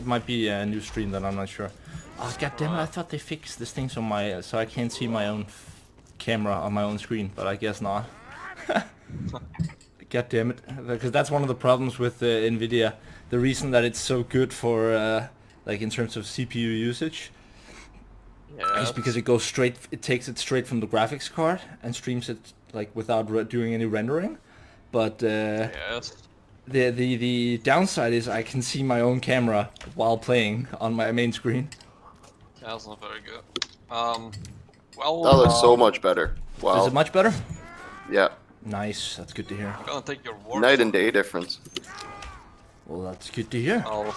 it might be a new stream that I'm not sure. Oh god damn it! I thought they fixed this thing so I can't see my own camera on my own screen, but I guess not. God damn it! Because that's one of the problems with Nvidia. The reason that it's so good for like in terms of CPU usage is because it goes straight. It takes it straight from the graphics card and streams it like without doing any rendering. But the downside is I can see my own camera while playing on my main screen. That's not very good. Well, that looks so much better. Wow. Is it much better? Yeah. Nice. That's good to hear. I'm gonna take your word. Night and day difference. Well, that's good to hear. Oh,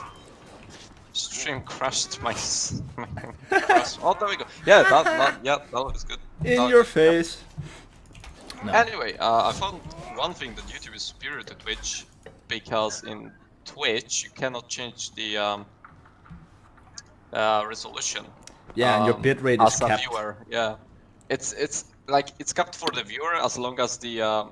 stream crashed my. Oh, there we go. Yeah, that looks good. In your face. No. Anyway, I found one thing that YouTube is superior to Twitch, because in Twitch you cannot change the resolution. Yeah, and your bitrate is capped. Viewer. Yeah, it's like it's capped for the viewer as long as the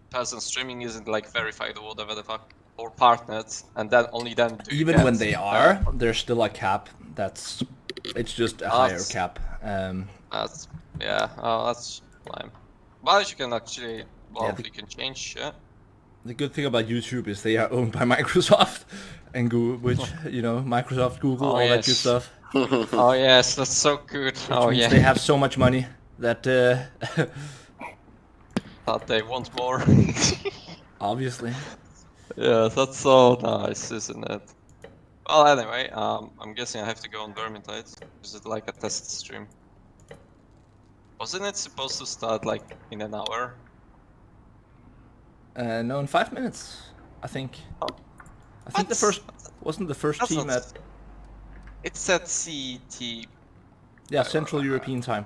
person streaming isn't like verified or whatever the fuck, or partnered, and then only then. Even when they are, there's still a cap. It's just a higher cap. That's that's lame. But you can actually, you can change. Yeah. The good thing about YouTube is they are owned by Microsoft and Google, which Microsoft, Google, all that good stuff. Oh yes, that's so good. They have so much money that that they want more. Obviously. Yeah, that's so nice, isn't it? Well, anyway, I'm guessing I have to go on Vermintide. Is it like a test stream? Wasn't it supposed to start like in an hour? No, in 5 minutes, I think. Oh. I think wasn't the first team at... It said CET. Yeah, Central European time.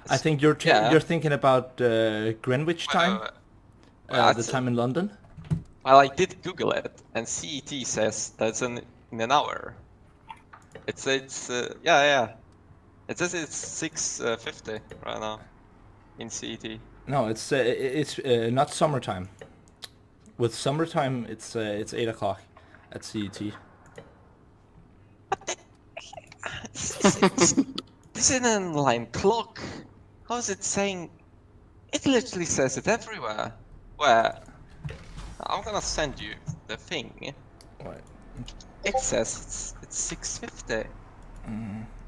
I think you're thinking about Greenwich time, the time in London. Well, I did Google it, and CET says that's in an hour. It's yeah. It says it's 6:50 right now in CET. No, it's not summertime. With summertime, it's 8 o'clock at CET. This isn't an online clock. How is it saying? It literally says it everywhere. Where? I'm gonna send you the thing. Right. It says it's 6:50.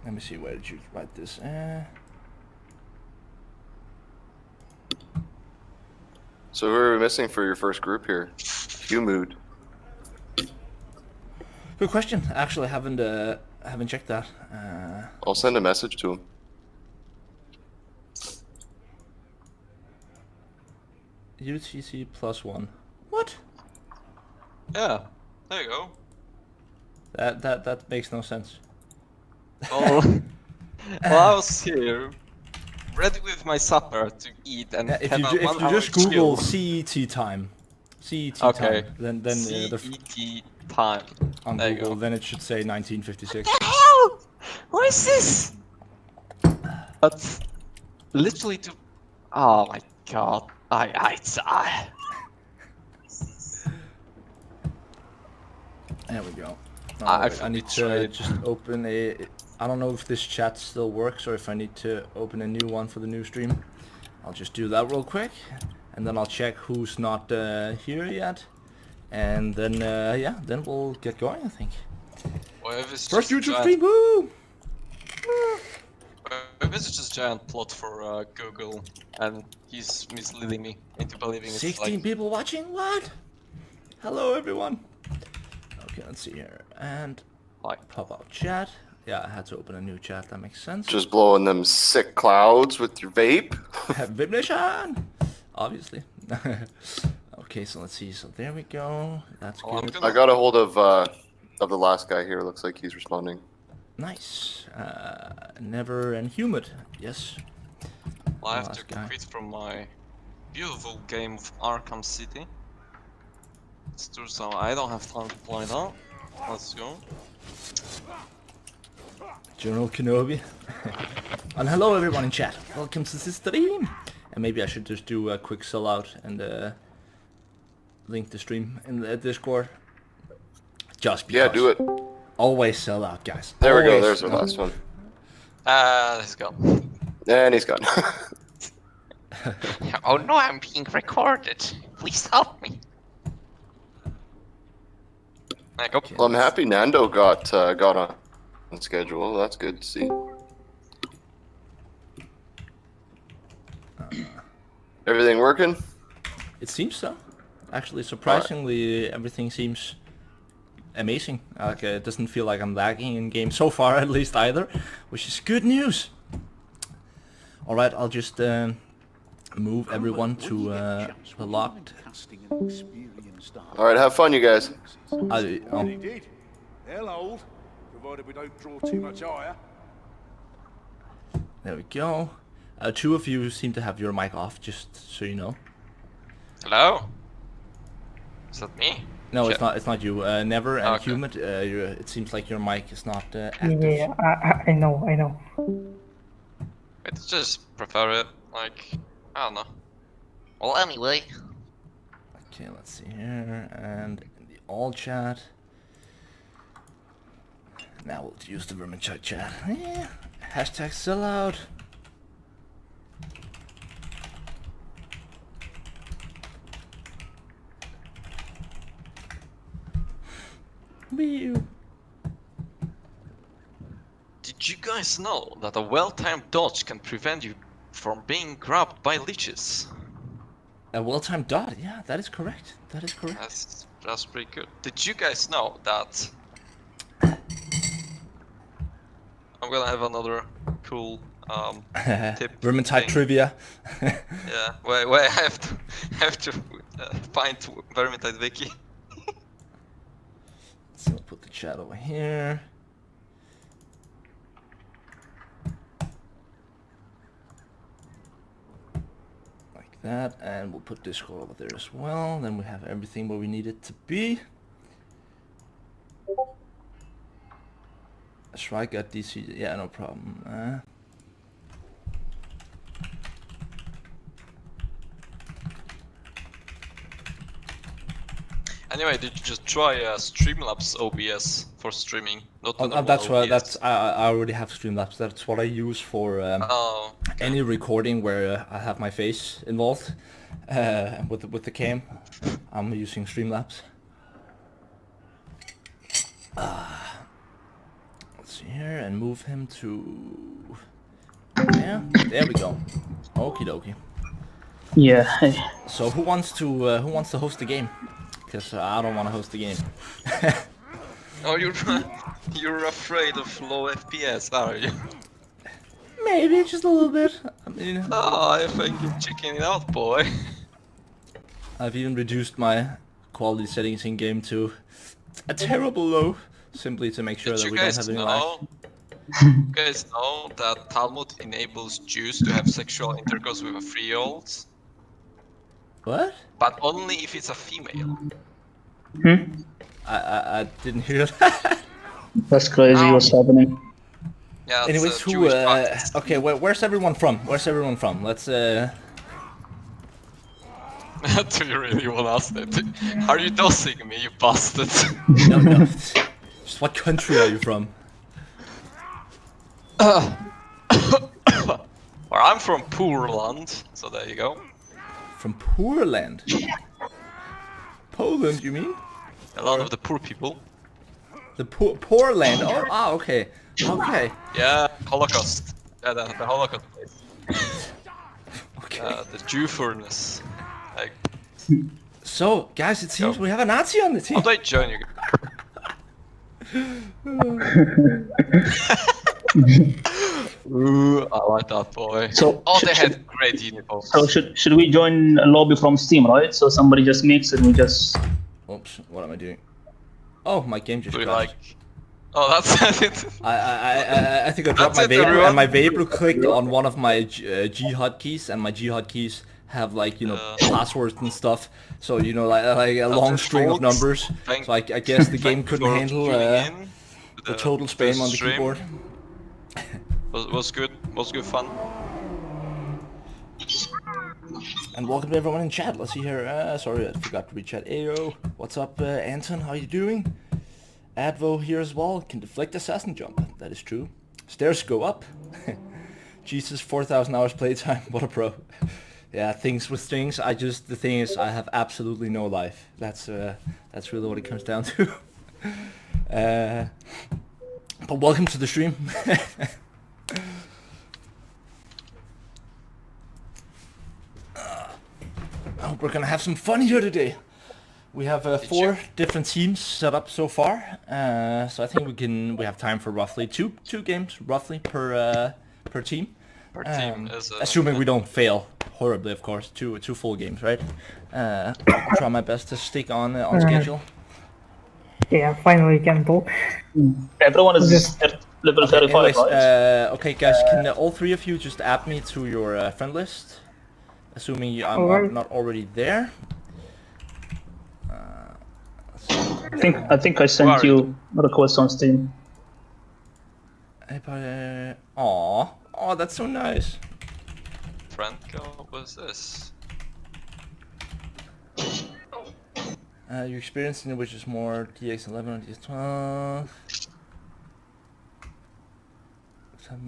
Let me see, where did you write this? So who are we missing for your first group here? Mood. Good question. Actually, I haven't checked that. I'll send a message to him. UTC +1. What? Yeah, there you go. That makes no sense. Well, I was here, ready with my supper to eat, and if you just Google CET time, time, then CET time on Google, then it should say 1956. What the hell? What is this? That's literally to. Oh my god! I. There we go. I need to just open a... I don't know if this chat still works or if I need to open a new one for the new stream. I'll just do that real quick, and then I'll check who's not here yet, and then then we'll get going, I think. Well, if it's first YouTube stream, woo! Maybe it's just a giant plot for Google, and he's misleading me into believing it's 16 people watching? What? Hello, everyone. Okay, let's see here, and pop out chat. Yeah, I had to open a new chat, that makes sense. Just blowing them sick clouds with your vape? Vape Nation! Obviously. Okay, so let's see, so there we go, that's good. I got a hold of the last guy here, looks like he's responding. Nice. Never and humid, yes. Well, I have to quit from my beautiful game of Arkham City. It's true, so I don't have time to play that. Let's go. General Kenobi. And hello everyone in chat. Welcome to this stream. And maybe I should just do a quick sellout and link the stream in the Discord. Just because. Yeah, do it. Always sell out, guys. There we go. Always There's our sell out. last one. Let's go. And he's gone. Oh no, I'm being recorded. Please help me. Like, Okay. Well, I'm happy Nando got on schedule. That's good to see. Everything working? It seems so. Actually, surprisingly, everything seems amazing. Like, it doesn't feel like I'm lagging in game so far, at least either, which is good news. All right, I'll just move everyone to the locked. All right, have fun, you guys. Indeed. They'll hold, provided we don't draw too much ire. There we go. Two of you seem to have your mic off, just so you know. hello? Is that me? No, Shit. it's not you. Never and Okay. Humid. It seems like your mic is not active. Yeah, I know. I just prefer it, like, I don't know. Well, anyway. Okay, let's see here, and in the all chat. Now we'll use the Vermintide chat. Yeah. Hashtag sellout. Wee. Did you guys know that a well-timed dodge can prevent you from being grabbed by leeches? A well-timed dot. Yeah, that is correct. That is correct. That's pretty good. Did you guys know that? I'm gonna have another cool tip. Vermintide thing. trivia. Yeah, wait, I have to find Vermintide wiki. So we'll put the chat over here. Like that, and we'll put Discord over there as well. Then we have everything where we need it to be. Shrike got DC. Yeah, no problem. Anyway, did you just try Streamlabs OBS for streaming? Not the normal That's what. OBS. That's I already have Streamlabs. That's what I use for Oh, any recording where I have my face involved with the cam. I'm using Streamlabs. Let's see here and move him to. Yeah, there we go. Okie dokie. Yeah. So who wants to host the game? Because I don't want to host the game. oh, you're afraid of low FPS, are you? Maybe just a little bit. I mean, Oh, I think you're checking it out, boy. I've even reduced my quality settings in game to a terrible low, simply to make sure Did that you we don't guys have any lag. know? You guys know that Talmud enables Jews to have sexual intercourse with a 3-year-old, What? but only if it's a female. I didn't hear that. That's crazy. What's happening? Yeah, it's Anyways, a who? Jewish practice. Okay, where's everyone from? Where's everyone from? Let's. Do you really want to ask that? Are you dosing me, you bastard? No. Just what country are you from? Well, I'm from Poorland, so there you go. From Poorland. Poland, you mean? A lot of the poor people. The poor land. Oh, okay. Okay. Yeah, Holocaust. Yeah, the Holocaust place. Okay. The Jew furnace. Like, So, guys, it seems we have a Nazi on the team. how do I join you? Ooh, I like that, boy. So, Oh, they had great uniforms. So should we join a lobby from Steam, right? So somebody just makes it, we just. Oops, what am I doing? Oh, my game just Do we crashed. like? Oh, that's it. I think I dropped That's my it, Vapor, everyone. and my Vapor clicked on one of my G hotkeys, and my G hotkeys have like, you know, passwords and stuff. So, you know, like a long it, string of folks. numbers. Thank- So I guess the game Thank couldn't for handle tuning in to the total spam on the stream. keyboard. Was good. Was good fun. And welcome to everyone in chat. Let's see here. Sorry, I forgot to read chat. Ayo, what's up, Anton? How you doing? Advo here as well. Can deflect assassin jump. That is true. Stairs go up. Jesus, 4,000 hours playtime. What a pro. Yeah, things with strings. The thing is, I have absolutely no life. That's really what it comes down to. But welcome to the stream. We're gonna have some fun here today. We have 4 different teams set up so far, so I think we have time for roughly two games roughly per team. Per team, assuming we don't fail horribly, of course. Two full games, right? I'll try my best to stick on schedule. Yeah, finally can talk. Everyone is at level 35, anyways, right? Okay, guys, can all 3 of you just add me to your friend list? Assuming I'm not already there. I think I sent you a request on Steam. Aw, that's so nice. Franco, what's this? Your experience in it, which is more DX11 or DX12. Some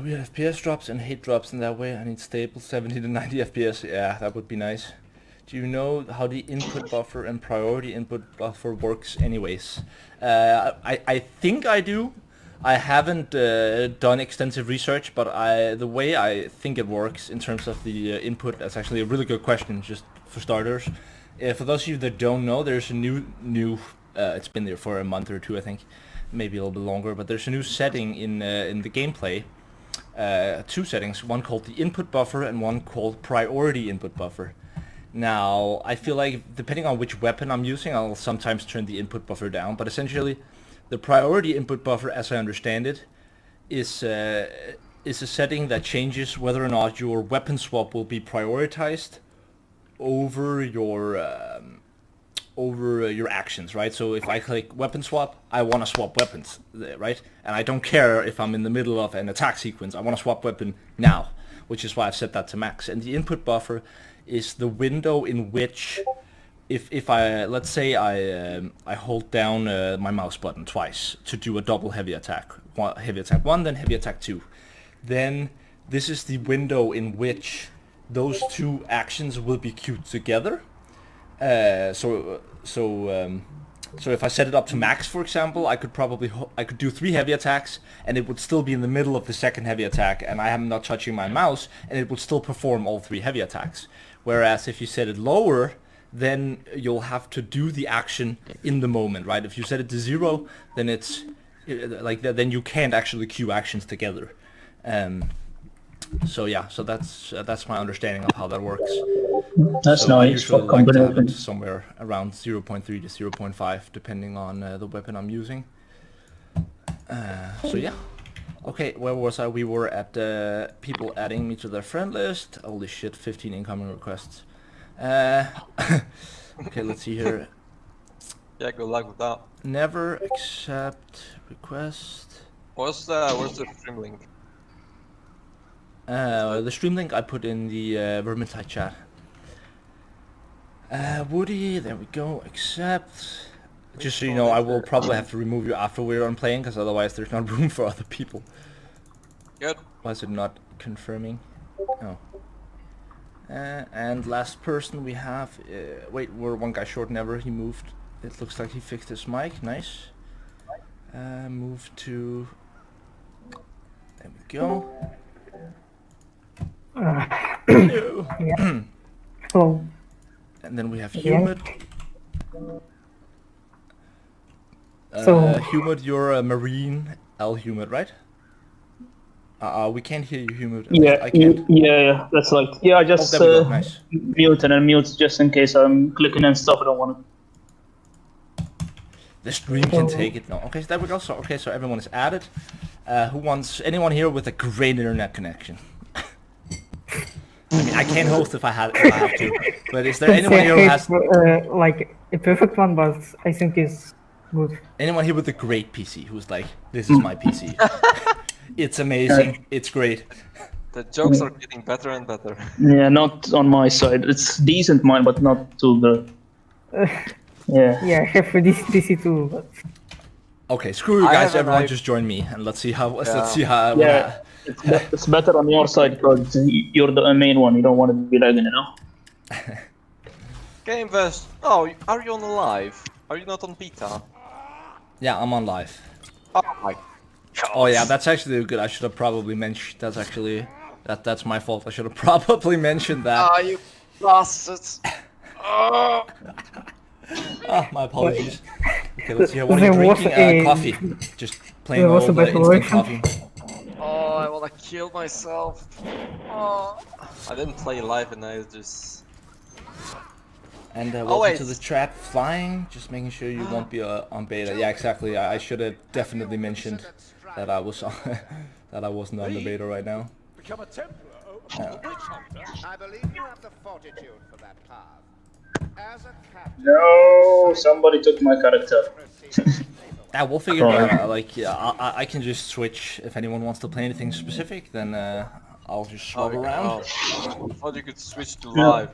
weird FPS drops and hate drops in that way. I need stable 70 to 90 FPS. Yeah, that would be nice. Do you know how the input buffer and priority input buffer works anyways? I think I do. I haven't done extensive research, but the way I think it works in terms of the input, that's actually a really good question, just for starters. For those of you that don't know, there's a new it's been there for a month or 2, I think, maybe a little bit longer, but there's a new setting in the gameplay. 2 settings, one called the input buffer and one called priority input buffer. Now, I feel like depending on which weapon I'm using, I'll sometimes turn the input buffer down, but essentially the priority input buffer, as I understand it, is a setting that changes whether or not your weapon swap will be prioritized over your actions, right? So if I click weapon swap, I want to swap weapons, right? And I don't care if I'm in the middle of an attack sequence. I want to swap weapon now, which is why I've set that to max. And the input buffer is the window in which, if I, let's say I hold down my mouse button twice to do a double heavy attack 1, then heavy attack 2, then this is the window in which those 2 actions will be queued together. So if I set it up to max, for example, I could do 3 heavy attacks, and it would still be in the middle of the second heavy attack, and I am not touching my mouse, and it would still perform all 3 heavy attacks. Whereas if you set it lower, then you'll have to do the action in the moment, right? If you set it to 0, then it's like then you can't actually queue actions together. So yeah, so that's my understanding of how that works. That's so nice. I usually like to have it somewhere around 0.3 to 0.5, depending on the weapon I'm using. So yeah. Okay, where was I? We were at people adding me to their friend list. Holy shit, 15 incoming requests. Okay, let's see here. Yeah, good luck with that. Never accept request. Where's the stream link? The stream link I put in the Vermintide chat. Woody, there we go, accept. Just so you know, I will probably have to remove you after we're done playing, because otherwise there's not room for other people. Good. Why is it not confirming? Oh. And last person we have, wait, we're 1 guy short, never, he moved. It looks like he fixed his mic, nice. Move to, there we go. Yeah. Well, And then we have Humid. So Humid, you're a Marine Humid, right? We can't hear you, Humid. Yeah, I can't. yeah, that's right. Yeah, I just there we go. Nice. mute and unmute just in case I'm clicking and stuff. I don't want to. The stream can take it. No, okay, so there we go. So okay, so everyone is added. Who wants? Anyone here with a great internet connection? I mean, I can host if I have to. But is there anyone here who has like a perfect one, but I think it's good. anyone here with a great PC who's like, this is my PC. It's amazing. It's great. The jokes are getting better and better. Yeah, not on my side. It's decent, mine, but not too good. Yeah. Yeah, I have this DC2, but Okay, screw you I guys. have an Everyone, idea. just join me, and let's see how. Yeah. Let's see how. Yeah. It's better on your side because you're the main one. You don't want to be lagging, you know. Game Vest. Oh, are you on the live? Are you not on beta? Yeah, I'm on live. Oh my god. Oh yeah, that's actually good. I should have probably mentioned. That's actually that's my fault. I should have probably mentioned that. Ah, you bastards. Oh. Ah, my apologies. Okay, let's see. What are you There was drinking? a- Coffee. Just plain there was old a battle instant royale. coffee. Oh, I wanna kill myself. Oh. I didn't play live and I just... And Oh, welcome wait. to the trap flying. Just making sure you won't be on beta. Yeah, exactly. I should have definitely mentioned that I was that I wasn't on the beta right now. Become a Templar, a witch hunter. I believe you have the fortitude for that path. As a captain, No, somebody took my character. Yeah, we'll figure it Sorry. out. Like, yeah, I can just switch if anyone wants to play anything specific. Then I'll just swap around. Oh, I thought you could switch to live.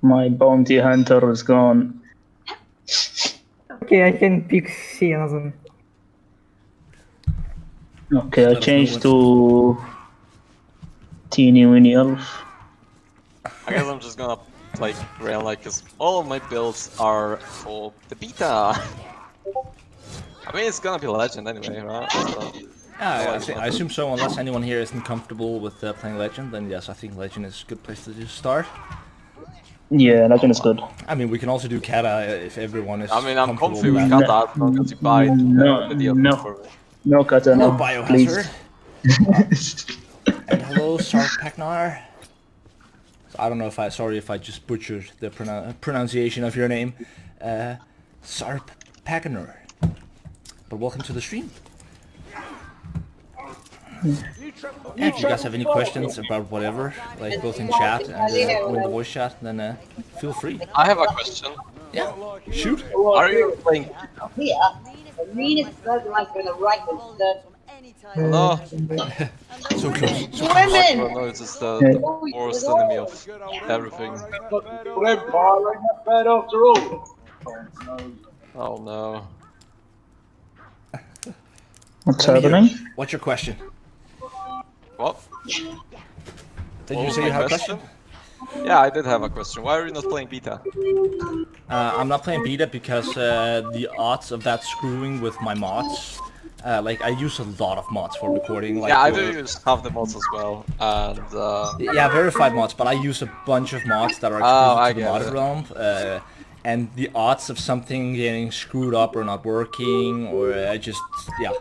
My bounty hunter is gone. okay, I can pick Sienazon. Okay, I Let us know changed to teeny weeny elf. I guess I'm just gonna play Grail like, cause all of my builds are for the beta. I mean, it's gonna be legend anyway, right? So, Yeah, I assume so. Unless anyone here isn't comfortable with playing Legend, then yes, I think Legend is a good place to just start. Yeah, legend is good. I mean, we can also do Kata if everyone is. I mean, I'm comfortable comfy with that. Kata, I'm not going to buy it. No, the deal no. for me. No kata, No no, biohazard. please. And hello, Sarpaknar. So I don't know if sorry if I just butchered the pronunciation of your name, Sarpaknar. But welcome to the stream. Yeah, if you guys have any questions about whatever, like both in chat and in the voice chat, then feel free. I have a question. Yeah, shoot. Are you playing? Here, Arena's doesn't like when the right was done. No. So close. So Women! No, it's just the worst enemy of everything. Oh no. What's Let me hear. happening? What's your question? What? Did What you was say my you have a question? Yeah, I did have a question. Why are you not playing beta? I'm not playing beta because the odds of that screwing with my mods. Like I use a lot of mods for recording. Like Yeah, I for- do use half the mods as well, and Yeah, verified mods, but I use a bunch of mods that are Oh, exclusive to the I modded get it. realm. And the odds of something getting screwed up or not working, or just yeah.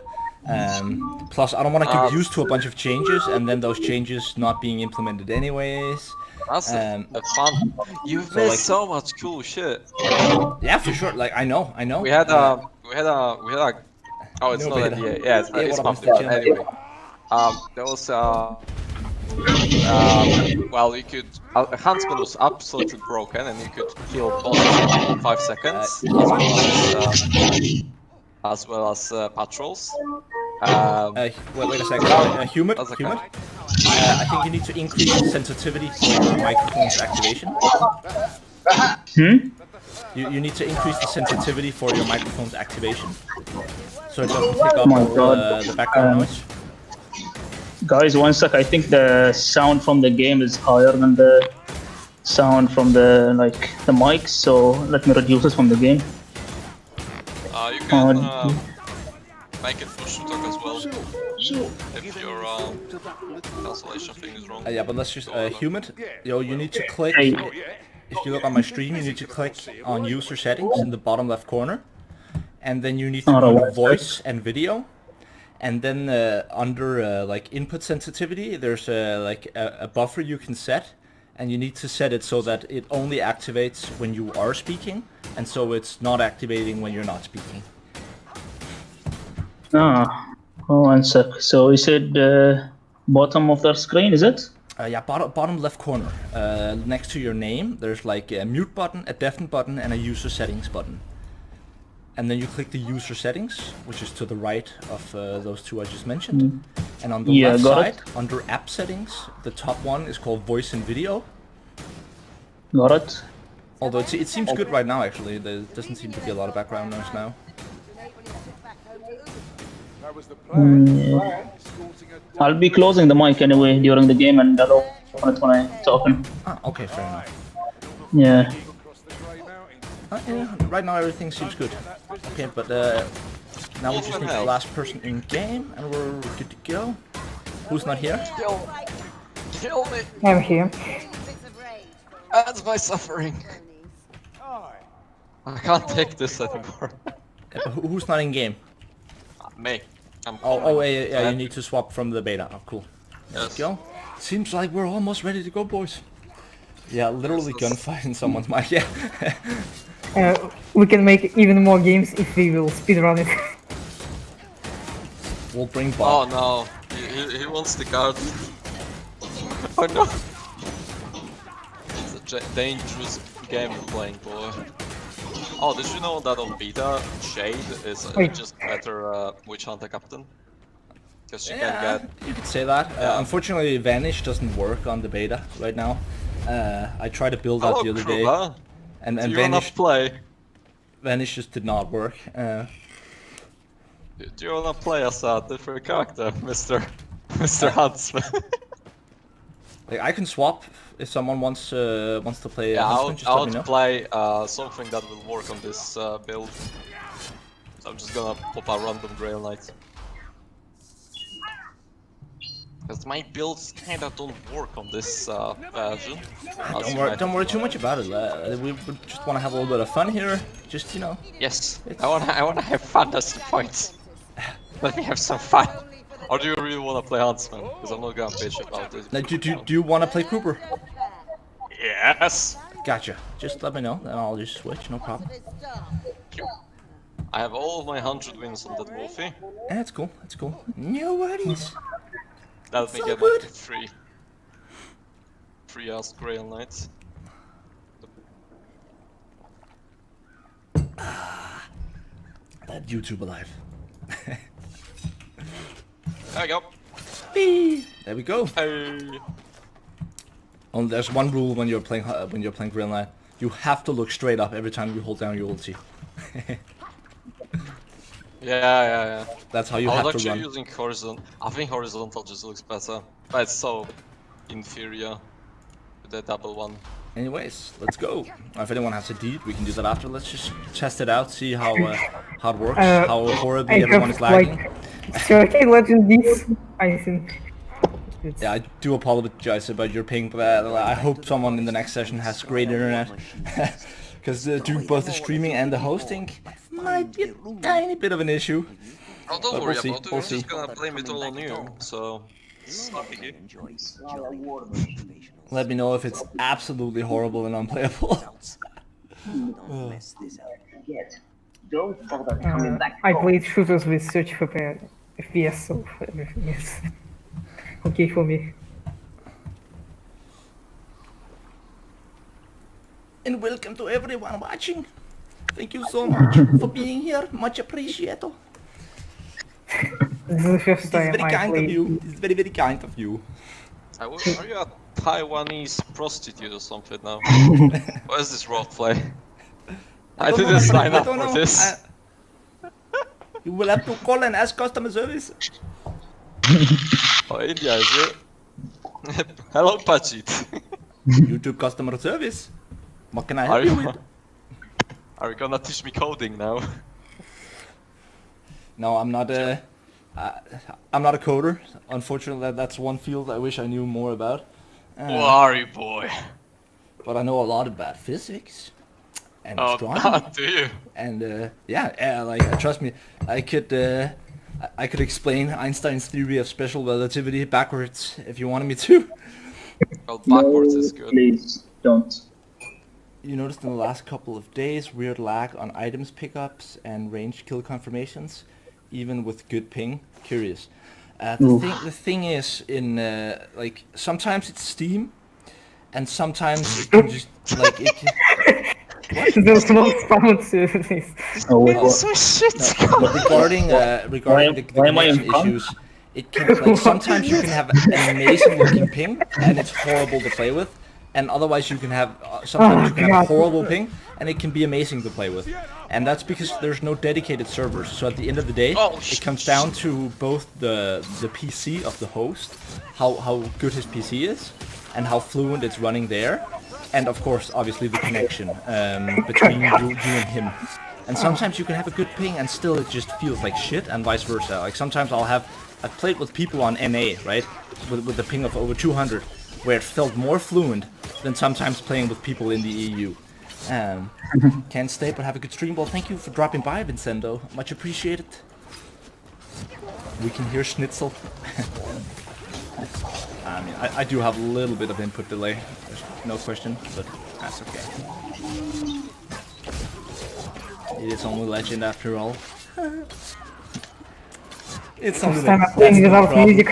Plus, I don't want to get used to a bunch of changes, and then those changes not being implemented anyways. that's a fun. You've so, missed like- so much cool shit. Yeah, for sure. Like I know. We had a. Oh, it's No not beta. NDA. Yeah, it's what not up, beta. Mr. Anyway, there was well, you could. Huntsman was absolutely broken, and you could kill bosses in 5 seconds, as well as patrols. Wait a second. Humid. That's okay. Humid. I think you need to increase the sensitivity for your microphone's activation. You need to increase the sensitivity for your microphone's activation, so it doesn't pick up my all God. the background noise. Guys, one sec. I think the sound from the game is higher than the sound from the mics. So let me reduce it from the game. You can make it push to talk as well. If your cancellation thing is wrong. Yeah, but let's just humid. Yo, you need to click. Hey. If you look on my stream, you need to click on user settings in the bottom left corner, and then you need to go to voice and video, and then under like input sensitivity, there's a buffer you can set, and you need to set it so that it only activates when you are speaking, and so it's not activating when you're not speaking. One sec. So you said bottom of the screen, is it? Yeah, bottom left corner. Next to your name, there's like a mute button, a deafen button, and a user settings button. And then you click the user settings, which is to the right of those two I just mentioned. And on the left side, under app settings, the top one is called voice and video. Got it. Although it seems good right now, actually. There doesn't seem to be a lot of background noise now. That was the plan. Yeah. Escorting a I'll be closing the mic anyway during the game, and I'll open it when I talking. Ah, okay, fair enough. Yeah. across the Grey Mountains. Yeah, right now everything seems good. Okay, but now we just need the last person in game, and we're good to go. Who's not here? Kill me! I'm here. That's my suffering. Aye. I can't take this anymore. Who's not in game? Me. I'm Yeah, you need to swap from the beta. Oh, cool. Let's go. Seems like we're almost ready to go, boys. Yeah, literally gunfight in someone's mic. Yeah. We can make even more games if we will speedrun it. We'll bring Oh Bob. no, he wants the card. Oh no. It's a dangerous game we're playing, boy. Oh, did you know that on beta, Shade is just better Witch Hunter Captain? Because she can get... You could say that. Unfortunately, Vanish doesn't work on the beta right now. I tried to build that the other day, and Do you Vanish wanna play? Vanish just did not work. Do you wanna play as a different character, Mr. Huntsman? Like, I can swap if someone wants to play. Yeah, Huntsman, just let me know. play something that will work on this build. So I'm just gonna pop a random Grail Knight. Because my builds kinda don't work on this version. Don't worry too much about it. We just want to have a little bit of fun here. Just, you know. Yes, I wanna have fun, that's the point. Let me have some fun. Or do you really wanna play Huntsman? Because I'm not gonna bitch about it. Now, do you want to play Cooper? Yes! Gotcha. Just let me know, then I'll just switch. No problem. I have all of my 100 wins on that Wolfie. Yeah, that's cool. That's cool. No worries. Let me So get good. my three ass Grail Knights. That YouTube alive. There we go. Whee! There we go. Hey. Only there's one rule when you're playing Green Line. You have to look straight up every time you hold down your ulti. Yeah. That's how you I have was to actually run. using horizontal. I think horizontal just looks better, but it's so inferior to the double one. Anyways, let's go. If anyone has a deed, we can do that after. Let's just test it out, see how it works, how horribly everyone is lagging. Like 30 legend deeds, I think. Yeah, I do apologize about your ping, but I hope someone in the next session has great internet. Because doing both the streaming and the hosting might be a tiny bit of an issue. Oh, don't But worry we'll see, about it. we'll I'm see. just gonna blame it all on you. So it's not biggie. Let me know if it's absolutely horrible and unplayable. Don't bother coming back. I played shooters with such prepared FPS, so everything is okay for me. And welcome to everyone watching. Thank you so much for being here. Much appreciated. This is the first It's time very I kind of played. you. It's very, very kind of you. Are you a Taiwanese prostitute or something now? What is this roleplay? I don't know, didn't sign I up don't for know. this. You will have to call and ask customer service. Oh, India, is it? Hello, Pachit. YouTube customer service. What can I help you with? Are you gonna teach me coding now? No, I'm not a. I'm not a coder. Unfortunately, that's one field I wish I knew more about. Who are you, boy? But I know a lot about physics and Oh, astronomy. do you? And like trust me, I could explain Einstein's theory of special relativity backwards if you wanted me to. Well, backwards is good. Please don't. You noticed in the last couple of days weird lag on items pickups and ranged kill confirmations, even with good ping. Curious. The thing is, in like sometimes it's Steam, and sometimes it can just like it. There's no spam services. Oh, wait, what? So shit. But regarding the why am I in connection front? issues, it can like sometimes you can have an amazing looking ping and it's horrible to play with, and otherwise you can have sometimes you can have God. horrible ping, and it can be amazing to play with. And that's because there's no dedicated servers. So at the end of the day, it comes down to both the PC of the host, how good his PC is, and how fluent it's running there, and of course, obviously the connection between you and him. And sometimes you can have a good ping and still it just feels like shit, and vice versa. Like sometimes I've played with people on NA, right, with a ping of over 200, where it felt more fluent than sometimes playing with people in the EU. Can't stay, but have a good stream. Well, thank you for dropping by, Vincendo. Much appreciated. We can hear Schnitzel. I mean, I do have a little bit of input delay, there's no question, but that's okay. It is only Legend after all. It's only First time Legend. I'm playing That's no without problem. music.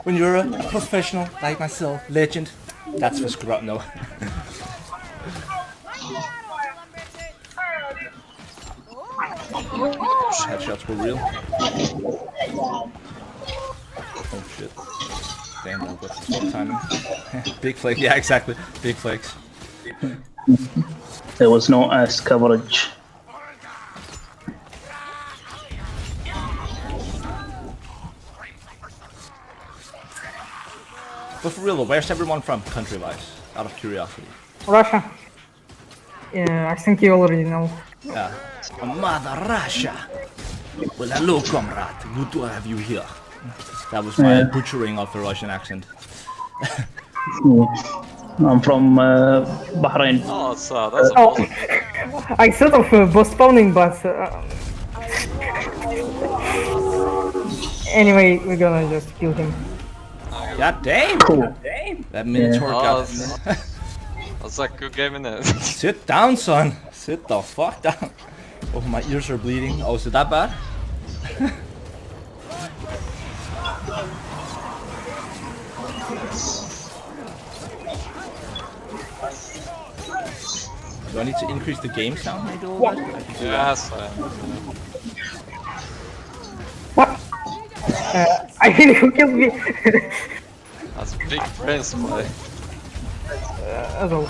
When you're a professional like myself, Legend, that's for scrub. No. Headshots were real. Oh shit. Damn, that was some timing. Big flake, yeah, exactly. Big flakes. There was no ass coverage. But for real though, where's everyone from, country-wise? Out of curiosity. Russia. Yeah, I think you already know. Yeah. Mother Russia! Well, hello, comrade. Good to have you here. That was my butchering of the Russian accent. I'm from Bahrain. Oh, that's a Oh, positive. I sort of postponing, but anyway, we're gonna just kill him. God damn! Cool. That Minotaur Oh, got... that's a good game in it. Sit down, son! Sit the fuck down! Oh, my ears are bleeding. Oh, is it that bad? Do I need to increase the game sound maybe a little bit? I can do that. Yes, What? I really who killed me. that's big brains play. As well.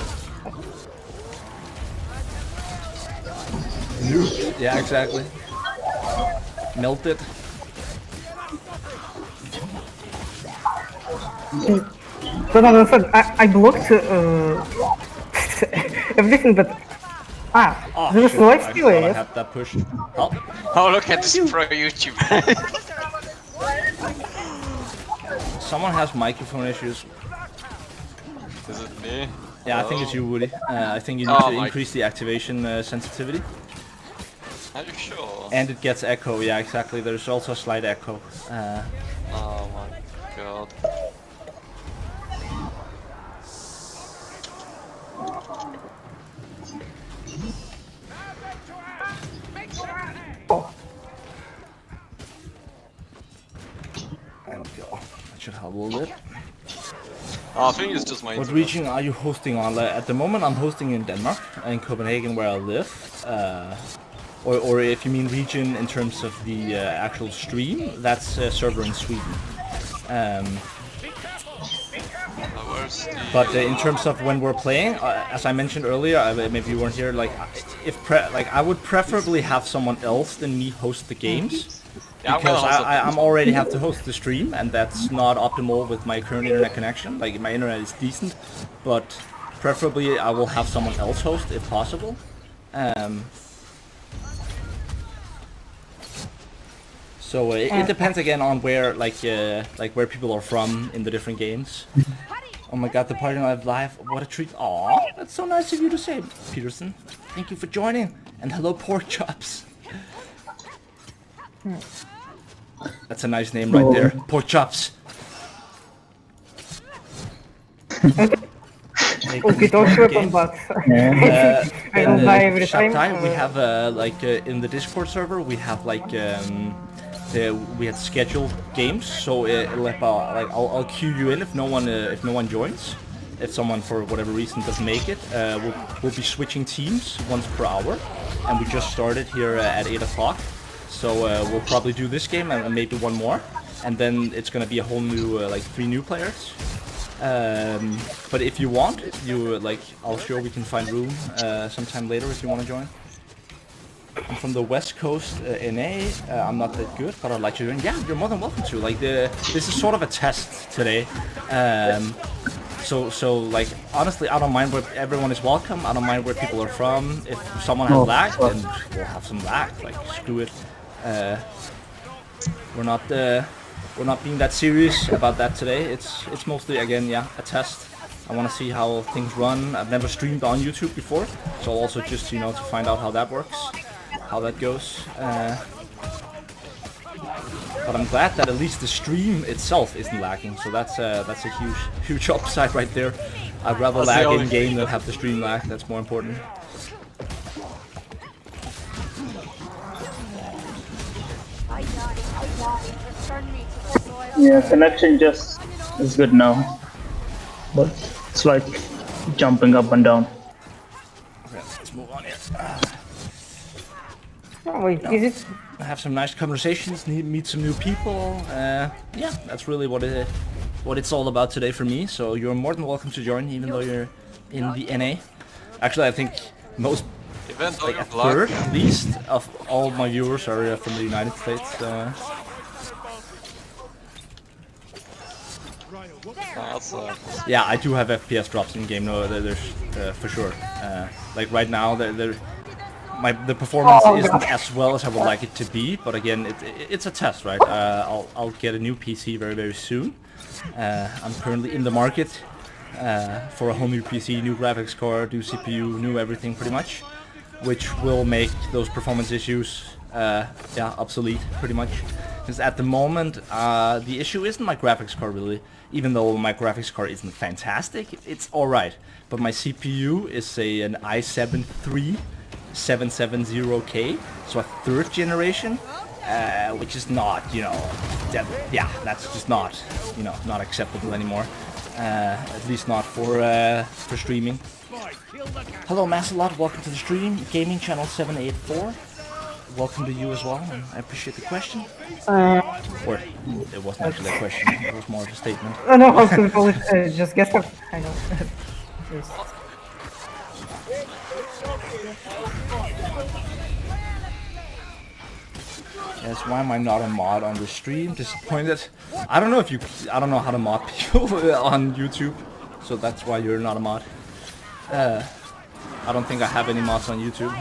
Yeah, exactly. Melt it. But as I said, I blocked everything, but Oh, there was shit, no I life thought stealer, I yes? had that push. Oh, Oh, look at this pro YouTube. someone has microphone issues. Is it me? Yeah, I think it's you, Woody. I think you need Oh, to my- increase the activation sensitivity. Are you sure? And it gets echo, yeah, exactly. There's also a slight echo. Oh my god. There we go. That should help a little bit. Oh, I think it's just my What internet. region are you hosting on? At the moment, I'm hosting in Denmark, in Copenhagen, where I live. Or if you mean region in terms of the actual stream, that's a server in Sweden. Where's the... But in terms of when we're playing, as I mentioned earlier, maybe you weren't here. Like, I would preferably have someone else than me host the games. Yeah, Because well, I'm already have to host the stream, and that's not optimal with my current internet connection. Like, my internet is decent, but preferably I will have someone else host if possible. So it depends again on where, like where people are from in the different games. Oh my god, the ThePartyKnife live! What a treat! Aw, that's so nice of you to say, Peterson. Thank you for joining, and hello, pork chops. That's a nice name right there, pork chops. Okay, don't weapon, but I don't die every time. We have in the Discord server we have we had scheduled games, so I'll queue you in if no one joins. If someone for whatever reason doesn't make it, we'll be switching teams once per hour, and we just started here at 8 o'clock. So we'll probably do this game and maybe one more, and then it's gonna be a whole new 3 new players. But if you want, I'll sure we can find room sometime later if you want to join. I'm from the West Coast, NA. I'm not that good, but I'd like to join. Yeah, you're more than welcome to. Like, this is sort of a test today. So like, honestly, I don't mind where everyone is welcome. I don't mind where people are from. If someone has lag, then we'll have some lag. Like, screw it. We're not being that serious about that today. It's mostly, again, yeah, a test. I want to see how things run. I've never streamed on YouTube before, so also just, you know, to find out how that works, how that goes. But I'm glad that at least the stream itself isn't lagging, so that's a huge upside right there. I'd rather lag in game than have the stream lag. That's more important. Yeah, connection just is good now, but it's like jumping up and down. Okay, let's move on here. Oh, wait, is it? Have some nice conversations, meet some new people. Yeah, that's really what it's all about today for me. So you're more than welcome to join, even though you're in the NA. Actually, I think most, like a third at least, of all my viewers are from the United States. Yeah, I do have FPS drops in game. No, there's for sure. Like right now, the performance isn't as well as I would like it to be, but again, it's a test, right? I'll get a new PC very soon. I'm currently in the market for a whole new PC, new graphics card, new CPU, new everything pretty much, which will make those performance issues obsolete pretty much. Because at the moment, the issue isn't my graphics card really. Even though my graphics card isn't fantastic, it's alright. But my CPU is an i7 3770K, so a third generation, which is not, you know, that's just not, you know, not acceptable anymore. At least not for streaming. Hello, Massalot, welcome to the stream. Gaming channel 784. Welcome to you as well, and I appreciate the question. Or, it wasn't actually a question, it was more of a statement. Oh no, how to call it? Just guess what? I know. Yes. Yes, why am I not a mod on the stream? Disappointed. I don't know how to mod people on YouTube, so that's why you're not a mod. I don't think I have any mods on YouTube.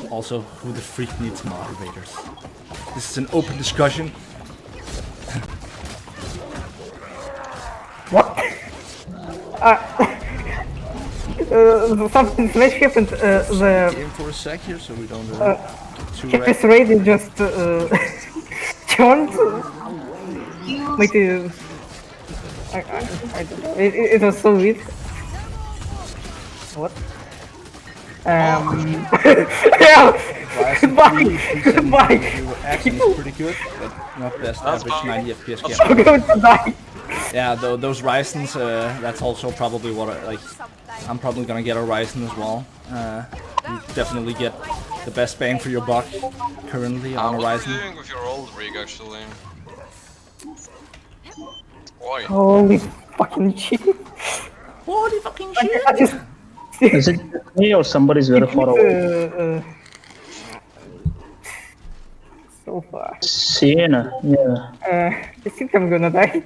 Also, who the freak needs moderators? This is an open discussion. What? Something strange happened. The In for a sec here, so we don't get too this radio just turned. Wait, I don't know. It was so weird. What? Yeah. Goodbye. Your accent is pretty good, but not best average 90 FPS game. I'm going to die. Yeah, those Ryzens, that's also probably what I'm probably gonna get a Ryzen as well. You definitely get the best bang for your buck currently on a What are you Ryzen. doing with your old rig actually? Boy. Holy fucking shit. Holy fucking shit! I just... Is it me or somebody's very far away? So far. Sienna, yeah. I think I'm gonna die.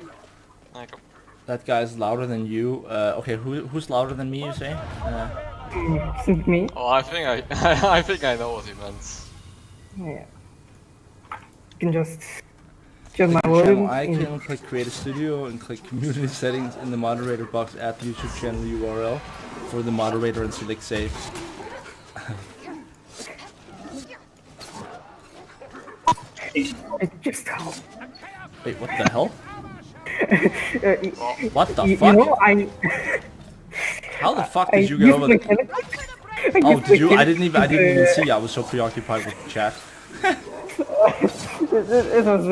That guy's louder than you. Okay, who's louder than me, you say? Think me. Oh, I think I think I know what he meant. Yeah. You can just adjust my Channel volume. icon, click create a studio, and click community settings in the moderator box. Add the YouTube channel URL for the moderator and select save. I just how. Wait, what the hell? What the fuck? You know, How the fuck did you get over there? Oh, did you? I didn't even see. I was so preoccupied with the chat. It was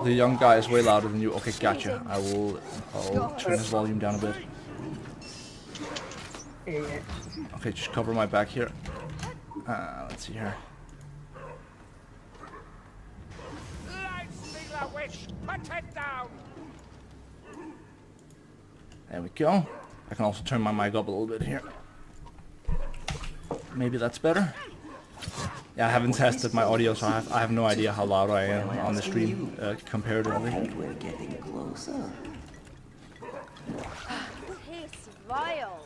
The young guy is way louder than you. Okay, gotcha. I'll turn his volume down a bit. Okay, just cover my back here. Let's see here. Rubbish! Put it down! There we go. I can also turn my mic up a little bit here. Maybe that's better. Yeah, I haven't tested my audio, so I have no idea how loud I am on the stream comparatively. We're getting closer. Tastes vile.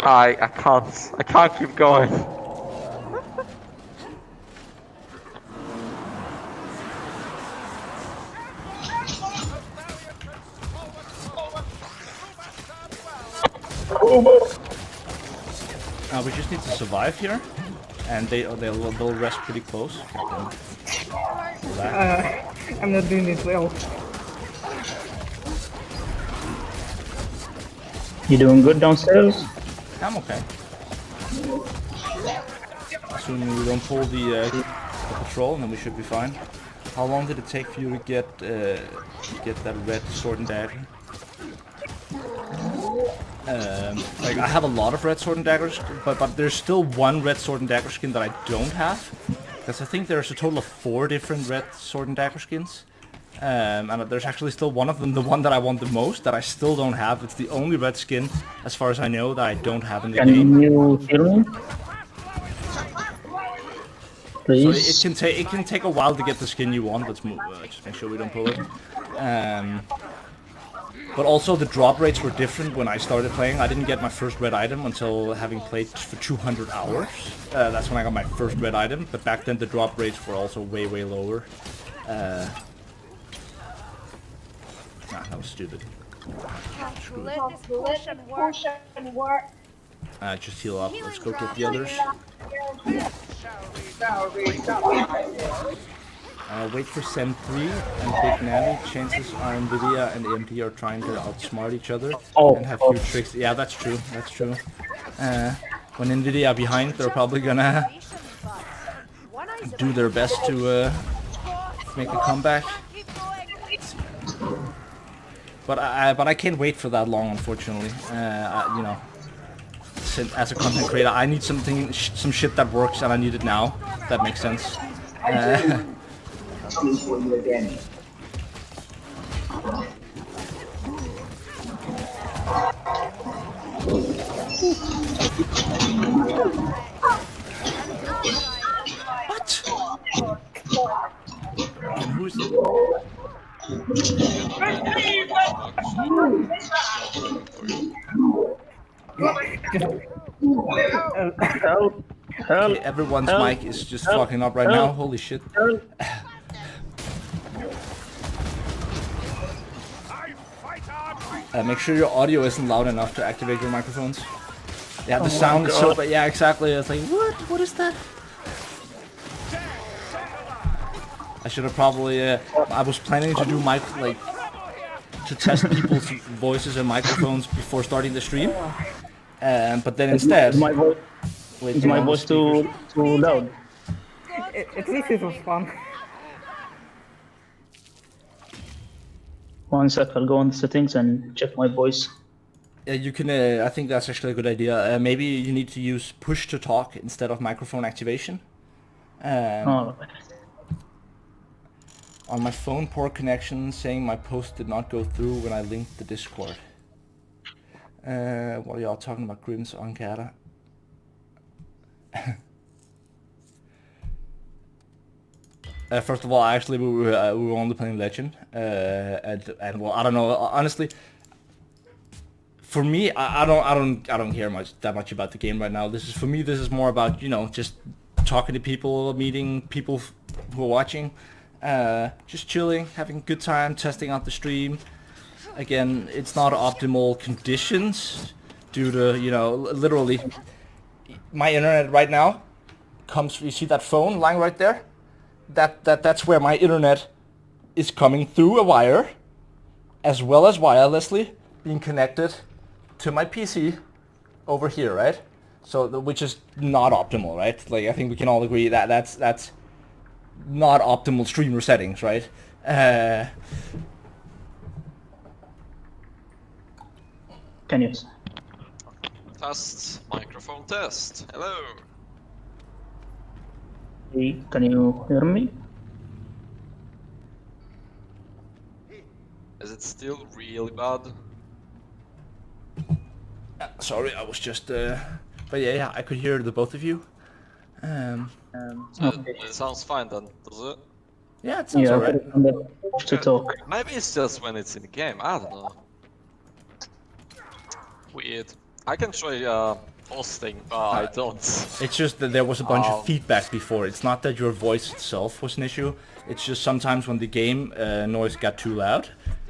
I can't keep going. We just need to survive here, and they'll rest pretty close. I'm not doing it well. You doing good downstairs? I'm okay. Assuming we don't pull the patrol, then we should be fine. How long did it take for you to get that red sword and dagger? Like I have a lot of red sword and daggers, but there's still one red sword and dagger skin that I don't have, because I think there's a total of 4 different red sword and dagger skins, and there's actually still one of them, the one that I want the most, that I still don't have. It's the only red skin, as far as I know, that I don't have in the game. Can you hear me? Please. So it can take a while to get the skin you want. Let's move. Just make sure we don't pull it. But also the drop rates were different when I started playing. I didn't get my first red item until having played for 200 hours. That's when I got my first red item. But back then the drop rates were also way lower. That was stupid. Just heal up. Let's go get the others. Wait for Sem 3 and Big Navi. Chances are Nvidia and AMD are trying to outsmart each other and have few tricks. Yeah, that's true. That's true. When Nvidia are behind, they're probably gonna do their best to make a comeback. But I can't wait for that long, unfortunately. You know, as a content creator, I need some shit that works, and I need it now. If that makes sense. Coming for you again. What? And who's Okay, everyone's mic is just fucking up right now. Holy shit. Make sure your audio isn't loud enough to activate your microphones. Yeah, the sound is so bad. Yeah, exactly. It's like, what? What is that? I should have probably. I was planning to do to test people's voices and microphones before starting the stream, but then instead. Is my voice too loud? At least it was fun. One sec, I'll go on the settings and check my voice. Yeah, you can. I think that's actually a good idea. Maybe you need to use push to talk instead of microphone activation. On my phone, poor connection, saying my post did not go through when I linked the Discord. What are y'all talking about? Grims on Kata. First of all, actually, we were only playing Legend, and well, I don't know. Honestly, for me, I don't care that much about the game right now. This is more about, you know, just talking to people, meeting people who are watching, just chilling, having a good time, testing out the stream. Again, it's not optimal conditions due to, you know, literally. My internet right now comes. You see that phone lying right there? That's where my internet is coming through a wire, as well as wirelessly being connected to my PC over here, right? So which is not optimal, right? Like I think we can all agree that that's not optimal streamer settings, right? Can you? Test. Microphone test. Hello. Hey, can you hear me? Is it still really bad? Sorry, I was just. But yeah, I could hear the both of you. It sounds fine then, does it? Yeah, it sounds Yeah, alright. to talk. Maybe it's just when it's in the game, I don't know. Weird. I can try hosting, but I don't. It's just that there was a bunch of feedback before. It's not that your voice itself was an issue. It's just sometimes when the game noise got too loud,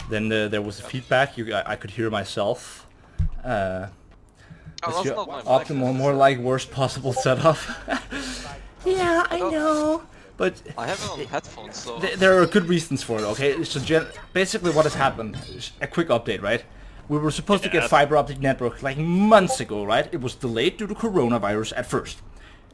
then there was a feedback. I could hear myself. Oh, It's that's your not my optimal, more like worst possible setup. Yeah, I know. But I have it on headphones, so... there are good reasons for it, okay? So basically what has happened, a quick update, right? We were supposed to get fiber optic network like months ago, right? It was delayed due to coronavirus at first.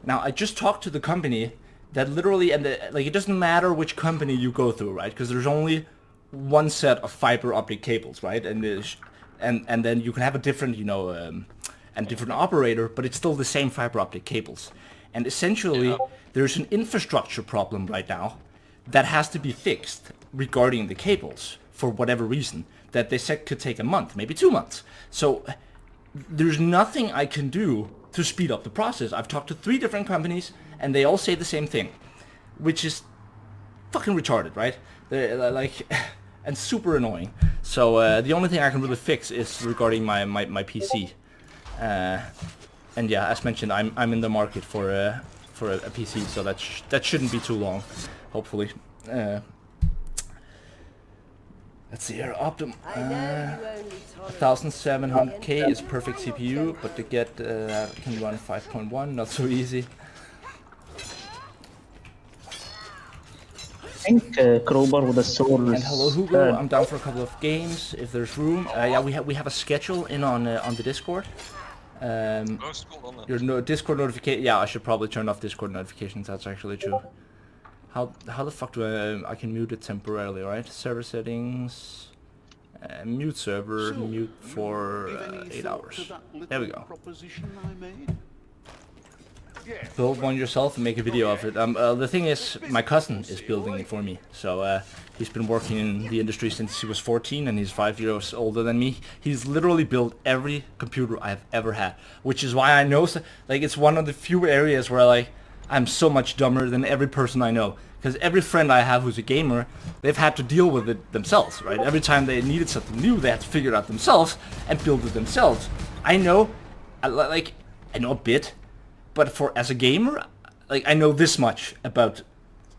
Now, I just talked to the company that literally, like, it doesn't matter which company you go through, right? Because there's only one set of fiber optic cables, right? And then you can have a different, and different operator, but it's still the same fiber optic cables. And essentially, there's an infrastructure problem right now that has to be fixed regarding the cables for whatever reason that they said could take a month, maybe 2 months. So there's nothing I can do to speed up the process. I've talked to 3 different companies and they all say the same thing, which is fucking retarded, right? They're like, and super annoying. So the only thing I can really fix is regarding my PC. And yeah, as mentioned, I'm in the market for a PC, so that shouldn't be too long, hopefully. Let's see here, 1700K is perfect CPU, but to get can run 5.1, not so easy. I think Crowbar with a sword is... And hello Hugo, I'm down for a couple of games if there's room. Yeah, we have a schedule in on the Discord. Your Discord notification. Yeah, I should probably turn off Discord notifications. That's actually true. How the fuck do I can mute it temporarily, right? Server settings, mute server, mute for 8 hours. There we go. Build one yourself and make a video of it. The thing is, my cousin is building it for me. So he's been working in the industry since he was 14 and he's 5 years older than me. He's literally built every computer I've ever had, which is why I know, like, it's one of the few areas where, like, I'm so much dumber than every person I know. Because every friend I have who's a gamer, they've had to deal with it themselves, right? Every time they needed something new, they had to figure it out themselves and build it themselves. I know, I know a bit. But as a gamer, like, I know this much about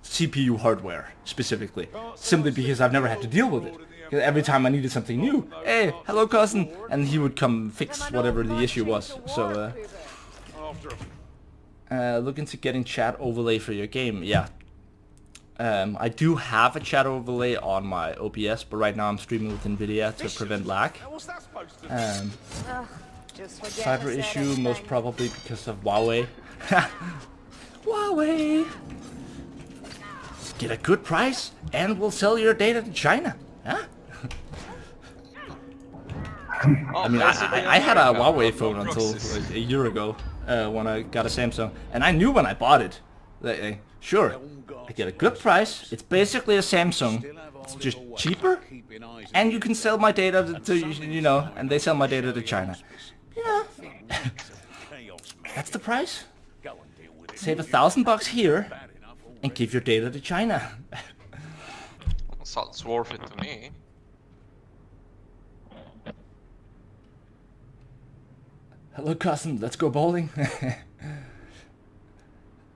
CPU hardware specifically, simply because I've never had to deal with it. Because every time I needed something new, hey, hello cousin, and he would come fix whatever the issue was. So, look into getting chat overlay for your game. Yeah, I do have a chat overlay on my OBS, but right now I'm streaming with NVIDIA to prevent lag. Cyber issue, most probably because of Huawei. Huawei! Get a good price, and we'll sell your data to China. Huh? I mean, I had a Huawei phone until like a year ago when I got a Samsung, and I knew when I bought it that, sure, I get a good price. It's basically a Samsung. It's just cheaper, and you can sell my data to and they sell my data to China. Yeah, that's the price. Save $1,000 here and give your data to China. Sounds worth it to me. Hello cousin, let's go bowling. The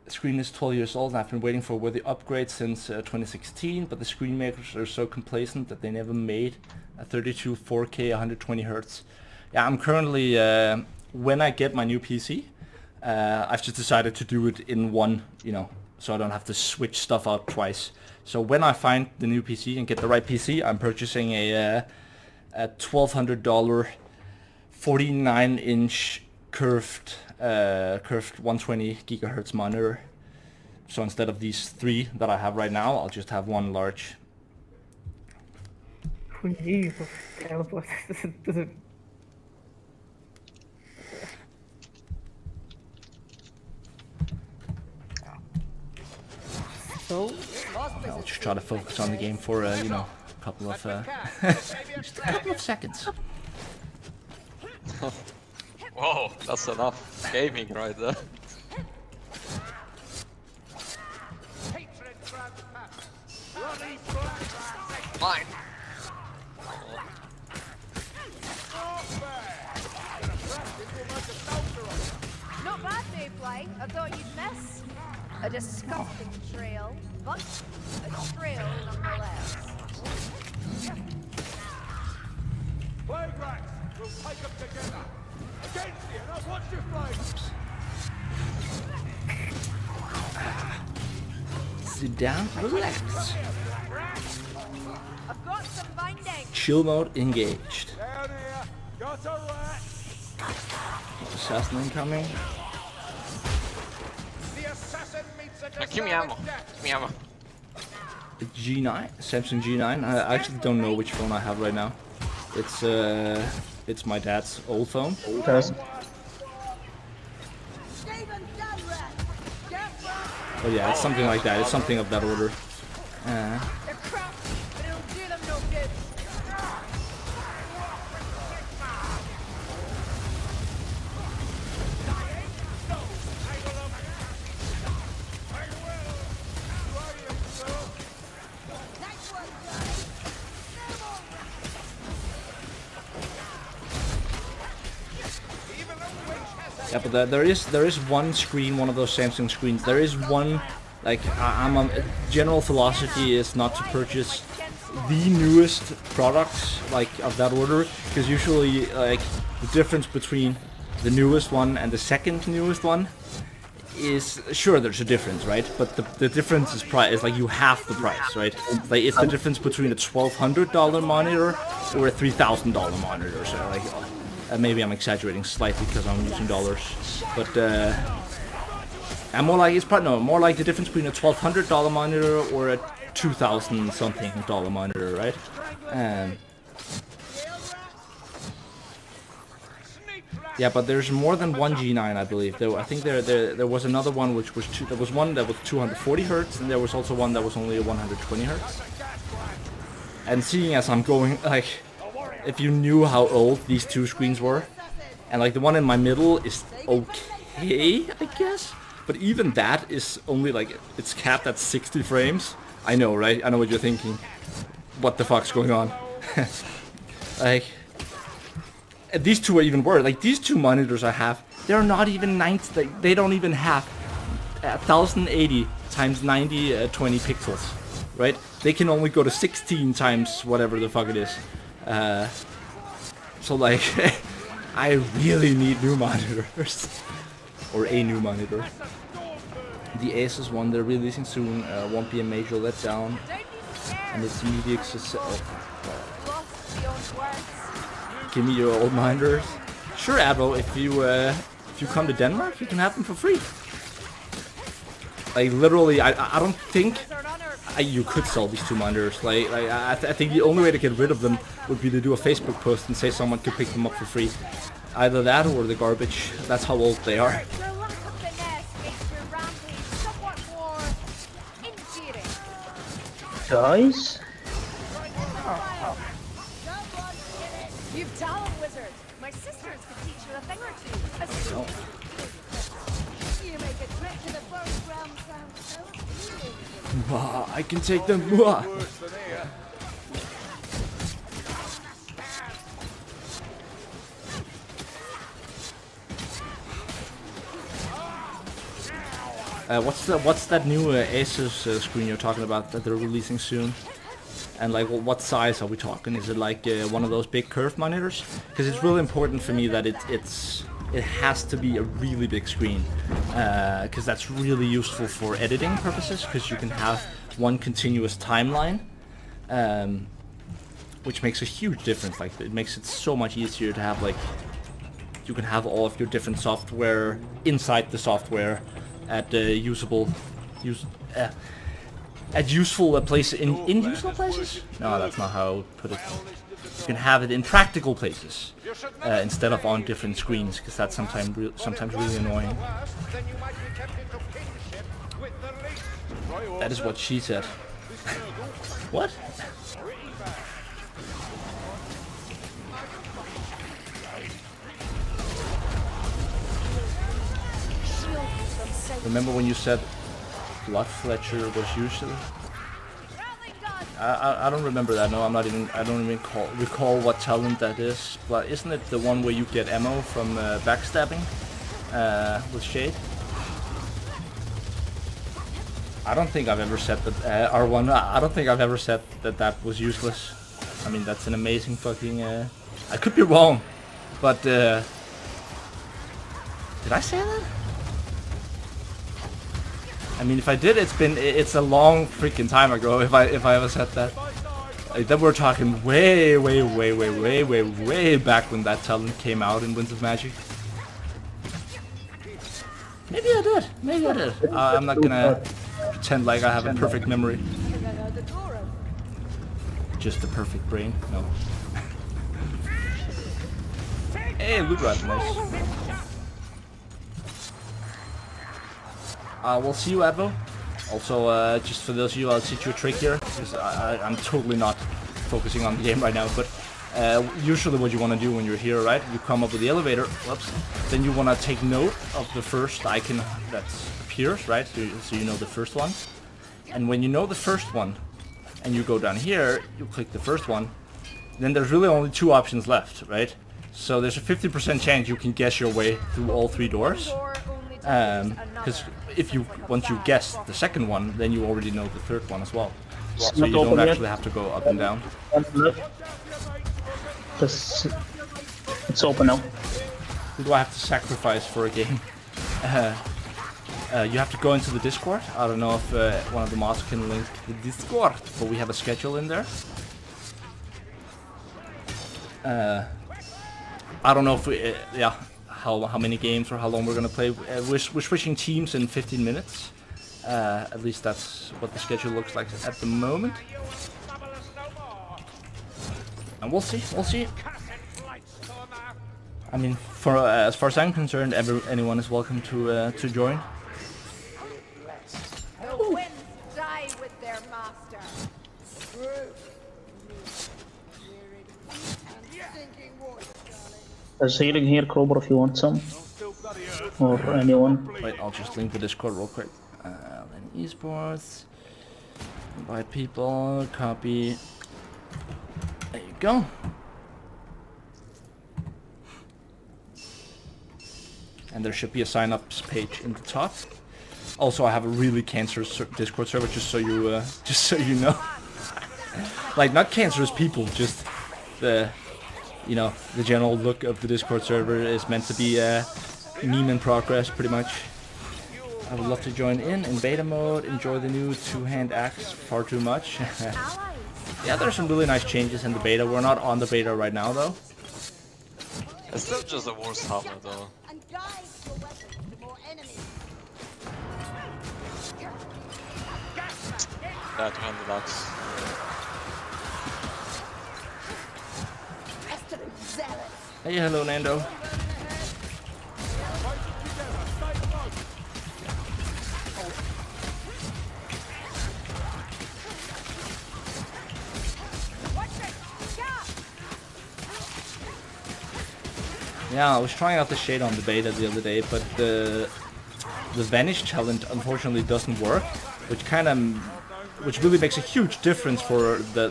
screen is 12 years old and I've been waiting for a worthy upgrade since 2016, but the screen makers are so complacent that they never made a 32 4K 120 Hz. Yeah, I'm currently, when I get my new PC, I've just decided to do it in one, so I don't have to switch stuff out twice. So when I find the new PC and get the right PC, I'm purchasing a $1,200 49-inch curved 120 gigahertz monitor. So instead of these 3 that I have right now, I'll just have one large. Who knew? So, I'll just try to focus on the game for you know, a couple of just a couple of seconds. Whoa, that's enough gaming right there. Fine. Not bad, Mayfly. I thought you'd miss. A disgusting trail, but a trail nonetheless. Plague rats! We'll take them together! Against you! Now watch your flames! Sit down, relax. I've got some binding. Chill mode engaged. Down here! Got a rat! Assassin incoming. The assassin meets a Give me ammo. Give me ammo. The G9, Samsung G9. I actually don't know which phone I have right now. It's my dad's old phone. Does Oh yeah, it's something like that. It's something of that order. They're crap, but it'll do them no good. Yeah, but there is one screen, one of those Samsung screens. There is one, like general philosophy is not to purchase the newest products like of that order, because usually like the difference between the newest one and the second newest one is, sure there's a difference, right? But the difference is price, is like you half the price, right? Like it's the difference between a $1,200 monitor or a $3,000 monitor. So like. Maybe I'm exaggerating slightly because I'm using dollars, but and more like more like the difference between a $1,200 monitor or a $2,000 something monitor, right? Yeah, but there's more than one G9, I believe. I think there was another one which was there was one that was 240 hertz, and there was also one that was only 120 hertz. And seeing as I'm going like. If you knew how old these two screens were, and like the one in my middle is okay, I guess, but even that is only like, it's capped at 60 frames. I know, right? I know what you're thinking. What the fuck's going on? Like, these two are even worse. Like, these two monitors I have, they're not even 90, like, they don't even have 1080 times 90 20 pixels, right? They can only go to 16 times whatever the fuck it is. So like, I really need new monitors, or a new monitor. The Asus one they're releasing soon won't be a major letdown, and it's media success. Give me your old monitors. Sure, Adro, if you come to Denmark, you can have them for free. Like literally, I don't think. You could sell these two monitors. I think the only way to get rid of them would be to do a Facebook post and say someone could pick them up for free. Either that or the garbage. That's how old they are. guys? You've talent, wizard. My sisters could teach you a thing or two. No. You make a trip to the first realm sound so appealing. I can take them. What's that new Asus screen you're talking about that they're releasing soon? And like, what size are we talking? Is it like one of those big curved monitors? Because it's really important for me that it has to be a really big screen, because that's really useful for editing purposes. Because you can have one continuous timeline, which makes a huge difference. Like, it makes it so much easier to have, like, you can have all of your different software inside the software at useful places. In useful places? No, that's not how I would put it. You can have it in practical places instead of on different screens, because that's sometimes really annoying. That is what she said. What? Remember when you said Blood Fletcher was usually? I don't remember that. No, I don't even recall what talent that is. But isn't it the one where you get ammo from backstabbing with Shade? I don't think I've ever said that R1. I don't think I've ever said that was useless. I mean, that's an amazing fucking. I could be wrong, but did I say that? I mean, if I did, it's a long freaking time ago. If I ever said that, then we're talking way back when that talent came out in Winds of Magic. Maybe I did. Maybe I did. I'm not gonna pretend like I have a perfect memory. Just a perfect brain. No. Hey, loot rat, nice. We'll see you, Advo. Also, just for those of you, I'll teach you a trick here, because I'm totally not focusing on the game right now, but usually what you want to do when you're here, right, you come up with the elevator, whoops, then you want to take note of the first icon that appears, right, so you know the first one, and when you know the first one, and you go down here, you click the first one, then there's really only two options left, right, so there's a 50% chance you can guess your way through all three doors. Because once you guess the second one, then you already know the third one as well. So you don't actually have to go up and down. It's open now. Who do I have to sacrifice for a game? You have to go into the Discord. I don't know if one of the mods can link the Discord, but we have a schedule in there. I don't know if we, yeah. How many games or how long we're gonna play. We're switching teams in 15 minutes. At least that's what the schedule looks like at the moment. And we'll see. We'll see. I mean, for as far as I'm concerned, anyone is welcome to join. The winds die with their master. There's healing here, Cobra, if you want some. Or anyone. Wait, I'll just link the Discord real quick. Then esports. Invite people. Copy. There you go. And there should be a sign-ups page in the top. Also, I have a really cancerous Discord server, just so you know. Like, not cancerous people, just the. You know, the general look of the Discord server is meant to be a meme in progress, pretty much. I would love to join in beta mode, enjoy the new two-hand axe far too much. Yeah, there's some really nice changes in the beta. We're not on the beta right now, though. It's still just a worse hammer, though. Yeah, 200 bucks. Hey, hello, Nando. Yeah, I was trying out the shade on the beta the other day, but the vanish talent unfortunately doesn't work, which really makes a huge difference for the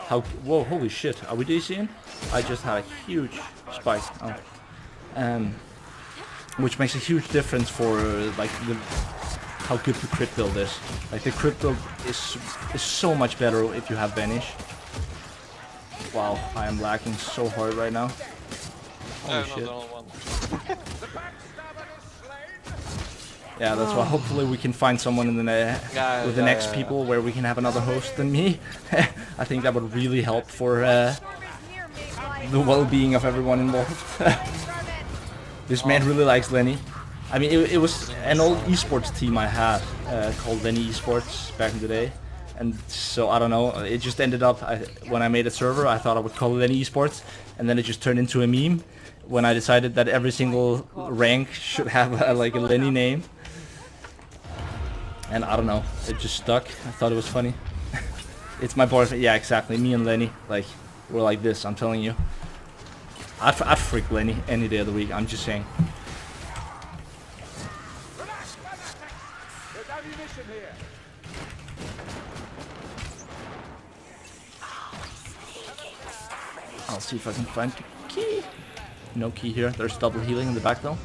how. Whoa, holy shit! Are we DCing? I just had a huge spike. Oh. Which makes a huge difference for how good the crit build is. Like the crit build is so much better if you have vanish. Wow, I am lagging so hard right now. Holy shit. Yeah, that's why hopefully we can find someone in with the next people where we can have another host than me. I think that would really help for the well-being of everyone involved. This man really likes Lenny. I mean, it was an old esports team I had called Lenny Esports back in the day. And so, I don't know, it just ended up, when I made a server, I thought I would call it Lenny Esports. And then it just turned into a meme when I decided that every single rank should have a Lenny name. And I don't know, it just stuck. I thought it was funny. It's my boyfriend. Yeah, exactly. Me and Lenny, like, we're like this. I'm telling you. I'd freak Lenny any day of the week. I'm just saying. Relax, there's ammunition here. I'll see if I can find the key. No key here. There's double healing in the back though.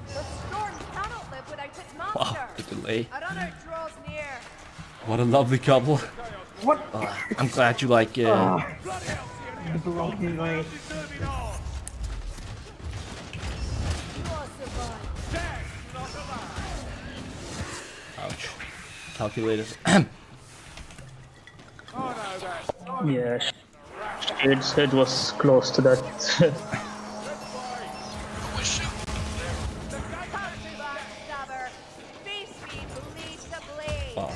The storm cannot live without its master. Wow, the delay. A runner draws near. What a lovely couple. What? I'm glad you like. The bloody light. Ouch. Calculated. Yeah, Shade's head was close to that. Wow.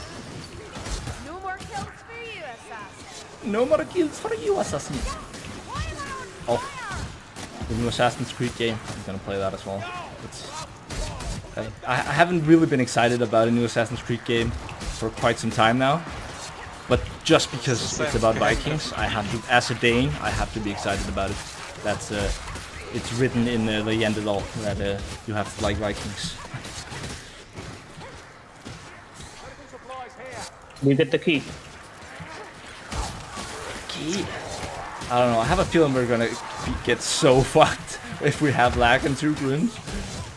No more kills for you, assassin. No more kills for you, assassin. Oh, the new Assassin's Creed game. I'm gonna play that as well. I haven't really been excited about a new Assassin's Creed game for quite some time now. But just because it's about Vikings, I have to, as a Dane, I have to be excited about it. That's it's written in the end of all that you have to like Vikings. You get the key. Key? I don't know. I have a feeling we're gonna get so fucked if we have lag and 2 grins.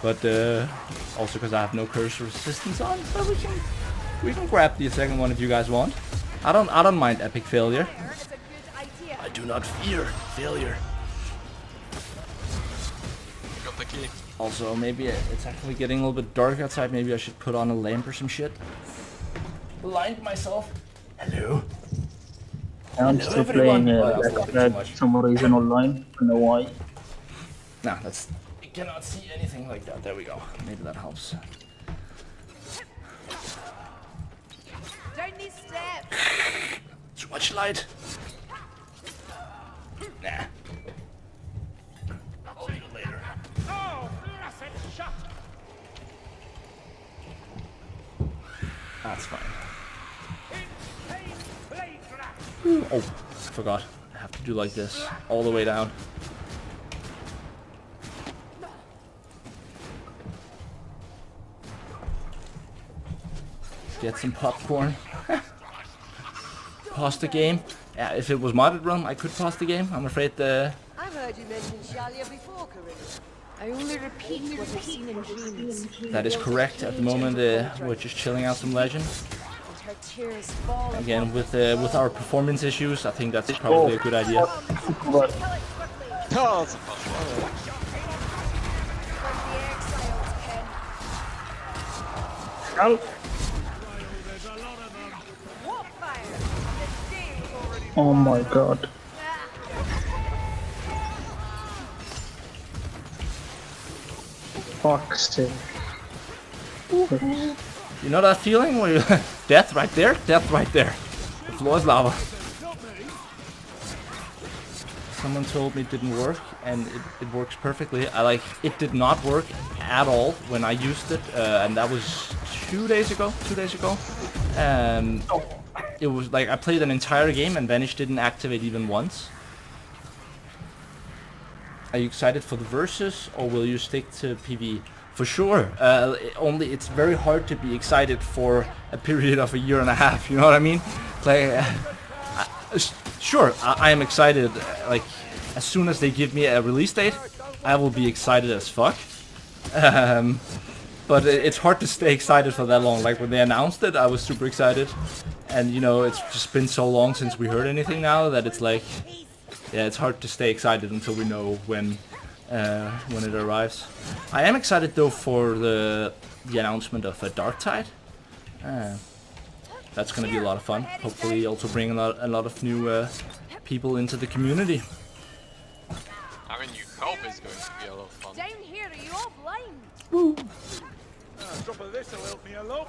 But also because I have no cursor resistance on, so we can grab the second one if you guys want. I don't mind epic failure. I do not fear failure. Got the key. Also, maybe it's actually getting a little bit dark outside. Maybe I should put on a lamp or some shit. Blind myself. Hello. I'm Hello, still playing everyone. for some reason online. I don't know why. Nah, that's. You cannot see anything like that. There we go. Maybe that helps. Down these steps. Too much light. Nah. I'll do it later. Oh, blessed shut. That's fine. Insane blade grab. Oh, I forgot. I have to do like this all the way down. Get some popcorn. Pause the game. Yeah, if it was modded ROM, I could pause the game. I'm afraid I've heard you mention Shalia before, Corinne. I only repeat what I've seen in dreams. that is correct. At the moment, we're just chilling out some Legend. And her tears fall Again, with our performance issues, I think that's probably a good idea. Oh, that's a fun one. Help! Oh my god. Fuck's sake. You know that feeling where you death right there? Death right there. The floor is lava. Someone told me it didn't work, and it works perfectly. It did not work at all when I used it, and that was 2 days ago. It was like I played an entire game and Vanish didn't activate even once. Are you excited for the versus, or will you stick to PvE? For sure. Only it's very hard to be excited for a period of a year and a half. You know what I mean? Like, sure, I am excited. Like, as soon as they give me a release date, I will be excited as fuck. But it's hard to stay excited for that long. Like when they announced it, I was super excited, and you know, it's just been so long since we heard anything now that it's like, yeah, it's hard to stay excited until we know when it arrives. I am excited though for the announcement of Darktide. That's gonna be a lot of fun. Hopefully, also bring a lot of new people into the community. I mean, you hope it's going to be a lot of fun. Down here, are you all blind? Woo. A drop of this will help me along.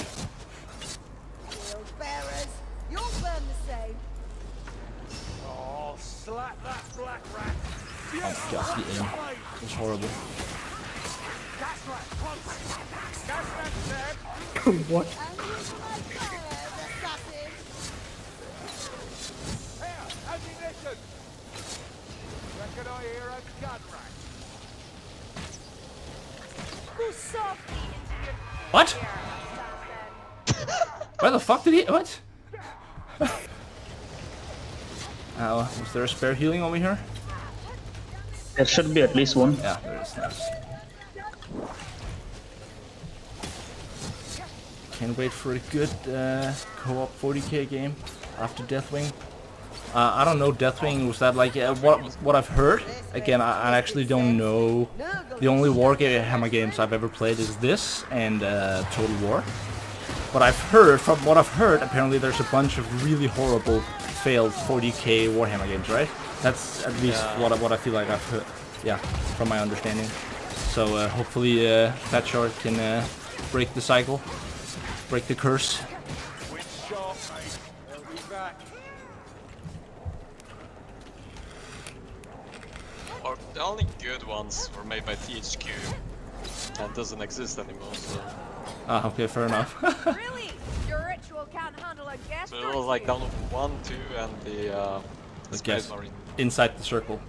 Wheelbarrows, you'll burn the same. Oh, slap that black rat. Oh god, the aim was horrible. Gas rat, close. Gas rat dead. What? Attention! Reckon I hear a gun rack. Go softly into your What? assassin. Where the fuck did he? What? Was there a spare healing over here? There should be at least one. Yeah, there is. Nice. Can't wait for a good co-op 40k game after Deathwing. I don't know, Deathwing, was that like what I've heard? Again, I actually don't know. The only Warhammer games I've ever played is this and Total War. But I've heard, from what I've heard, apparently there's a bunch of really horrible failed 40k Warhammer games, right? That's at least what I feel like I've heard. Yeah, from my understanding. So hopefully Fat Shark can break the cycle, break the curse. Which shot, mate? They'll be back. Or the only good ones were made by THQ and doesn't exist anymore. So. Ah, okay, fair enough. Really? Your ritual can't handle a guest. So it was like down 1, 2, and the Space guess. Marine. Inside the circle.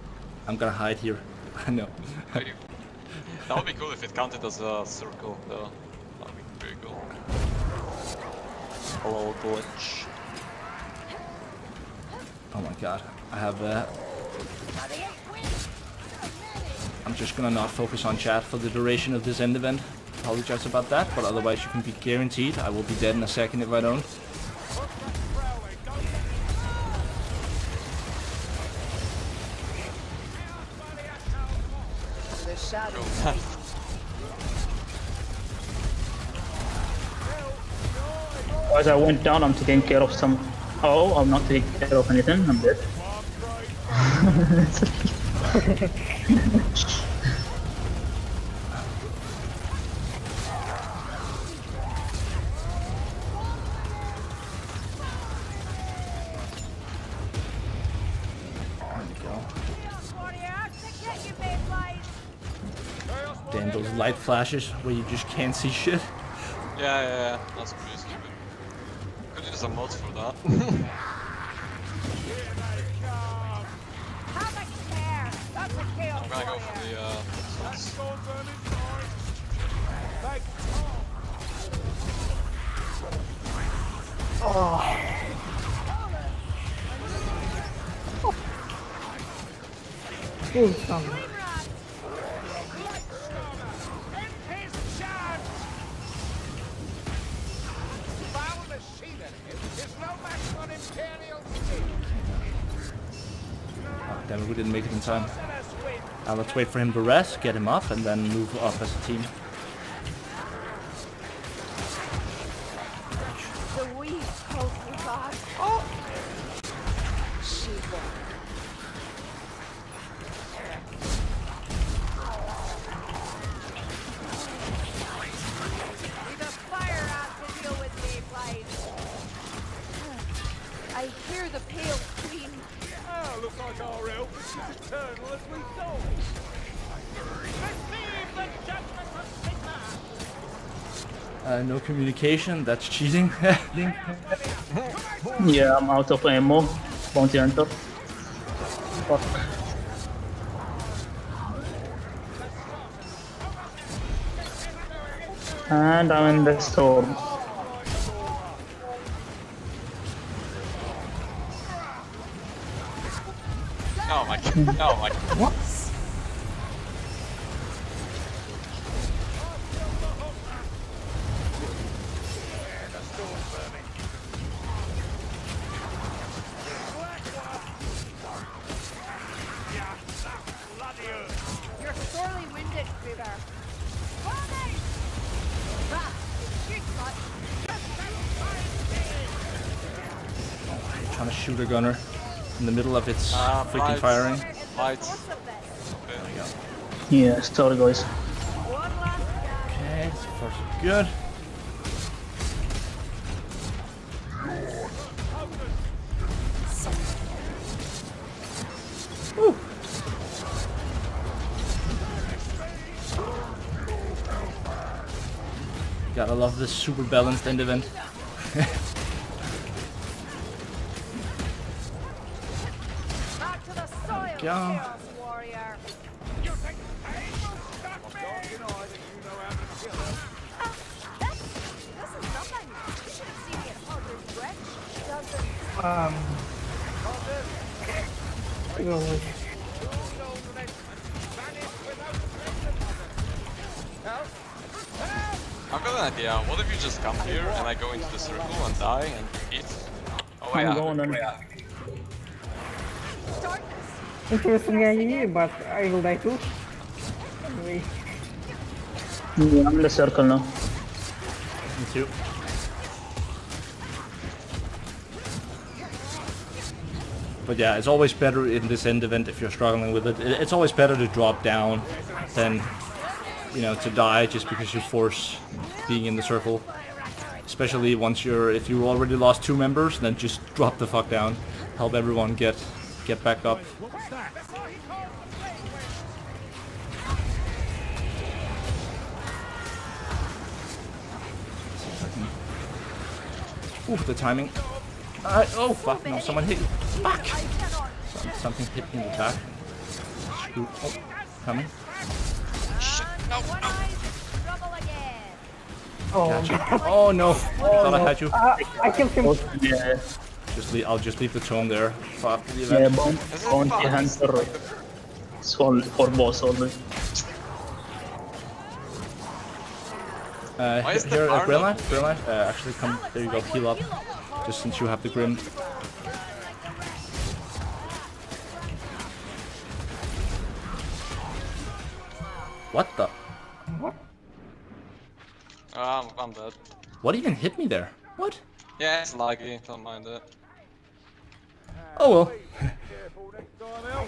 I'm gonna hide here. I know. That would be cool if it counted as a circle, though. That would be pretty cool. Hello, glitch. Oh my god. I have I'm just gonna not focus on chat for the duration of this end event. Apologize about that, but otherwise you can be guaranteed I will be dead in a second if I don't. The shadow. As I went down, I'm taking care of some. Oh, I'm not taking care of anything. I'm dead. Damn, those light flashes where you just can't see shit. Yeah, that's pretty stupid. Could use some mods for that. I'm gonna go for the Oh, son. Oh, damn it, we didn't make it in time. Let's wait for him to rest, get him up, and then move up as a team. The weeds close me back. Oh! Need a fire ant to deal with me, please. I hear the pale queen. Oh, looks like our help is as eternal as we thought. Receive the judgment of Sigma! No communication, that's cheating. Yeah, I'm out of ammo. Bounty hunter. Fuck. And I'm in the storm. Oh my god. Oh my god. What? You're sorely winded, Boober. Trying to shoot a gunner in the middle of its freaking lights. firing. Lights. Yeah, sorry guys. Okay, so far so good. Woo. Gotta love this super balanced end event. go. Chaos warrior. You think pain will stop me? Don't deny that you know how to kill us. This is nothing. You should have seen me at Harvard Bridge. Doesn't. Well, I've got an idea. What if you just come here and I go into the circle and die and eat? Oh I'm yeah. going on. interesting idea, but I will die too. Anyway, Yeah, I'm in the circle now. Me too. But yeah, it's always better in this end event if you're struggling with it. It's always better to drop down than, you know, to die just because you force being in the circle. Especially if you already lost 2 members, then just drop the fuck down. Help everyone get back up. What's that? Ooh, the timing. Oh fuck, no, someone hit you. Fuck! Something hit me in the back. Screw. Oh, coming. oh, Gotcha. Oh no! Thought I had you. I killed him. Yeah, I'll just leave the tome there. Fuck the yeah, event. bounty hunter. It's all for boss always. Why is the Here, bar Grim not Knife, Grim Knife, actually come, there you go, heal up. Just since you have the Grim. What the? I'm dead. What even hit me there? What? Yeah, it's laggy, don't mind it. Oh well. Careful next time out.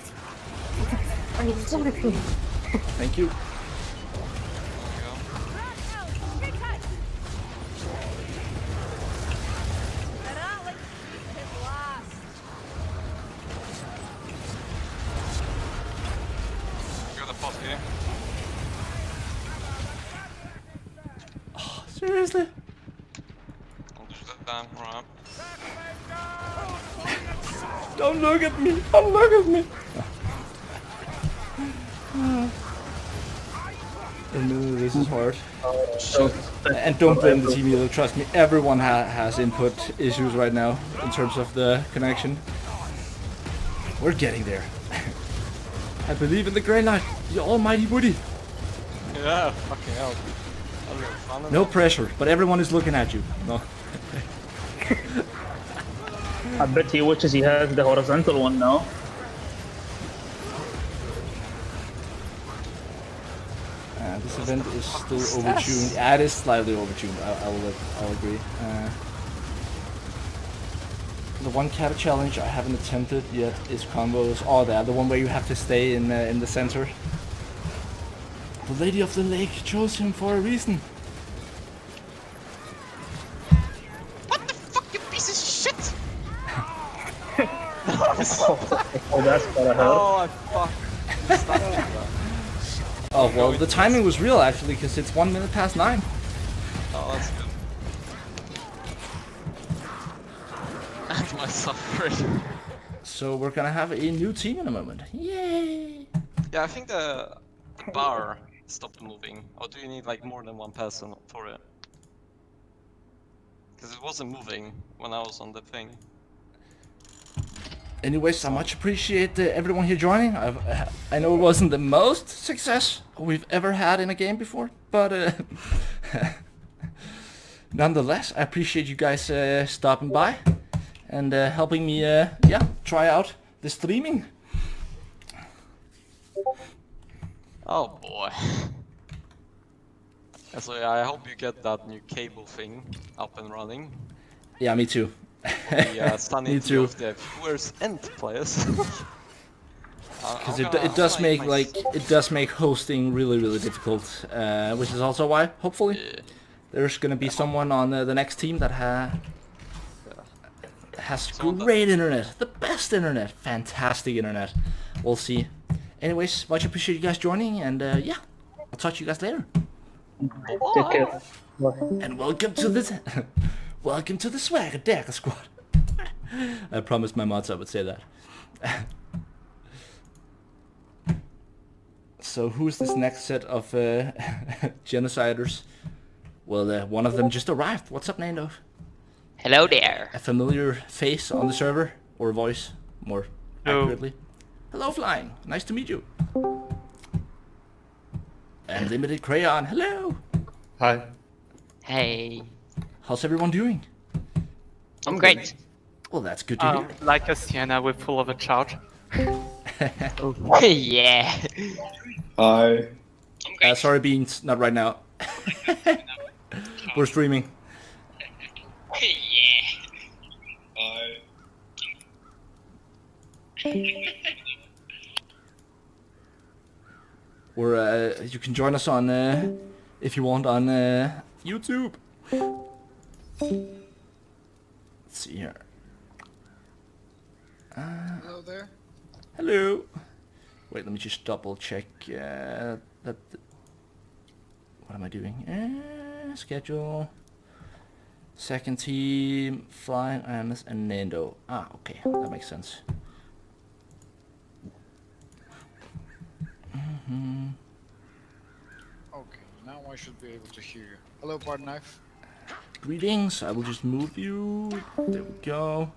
I exploded him. Thank you. Seriously? I'll do that down, right. Don't look at me! Don't look at me! Admittedly, this is hard. And don't blame the team either, trust me, everyone has input issues right now in terms of the connection. We're getting there. I believe in the Grey Knight, the almighty Woody. Yeah, fucking hell. No pressure, but everyone is looking at you. No. I bet he wishes he has the horizontal one now. This event is still overtuned. Yeah, it is slightly overtuned. I'll agree. The one cat challenge I haven't attempted yet is combos. Oh, the one where you have to stay in the center. The Lady of the Lake chose him for a reason. What the fuck, you piece of shit! Oh, that's gotta hurt. Oh, I fuck. Oh well, the timing was real actually, because it's 1 minute past 9. Oh, that's good. And my suffering. So we're gonna have a new team in a moment. Yay! Yeah, I think the bar stopped moving. Or do you need like more than 1 person for it? Because it wasn't moving when I was on the thing. Anyways, I much appreciate everyone here joining. I know it wasn't the most success we've ever had in a game before, but nonetheless, I appreciate you guys stopping by and helping me, try out the streaming. Oh boy. So yeah, I hope you get that new cable thing up and running. Yeah, me too. The sanity too. of the viewers and players. Because it does make hosting really difficult, which is also why hopefully there's gonna be someone on the next team that has great internet, the best internet, fantastic internet. We'll see. Anyways, much appreciate you guys joining, and yeah, I'll talk to you guys later. Take care. Bye. And welcome to the welcome to the Swagger Decker Squad. I promised my mods I would say that. So who's this next set of genociders? Well, one of them just arrived. What's up, Nando? Hello there. A familiar face on the server, or voice, more accurately. Hello, Flying. Nice to meet you. And Limited Crayon. Hello. Hi. Hey. How's everyone doing? I'm great. Well, that's good to hear. Like a Sienna, we're full of a charge. Yeah. Hi. Sorry, Beans, not right now. We're streaming. Yeah. We're you can join us on if you want on YouTube. Let's see here. Hello there. Hello. Wait, let me just double check that. What am I doing? Schedule. Second team, Flying, Amos, and Nando. Ah, okay, that makes sense. Okay, now I should be able to hear you. Hello, ThePartyKnife. Greetings. I will just move you. There we go.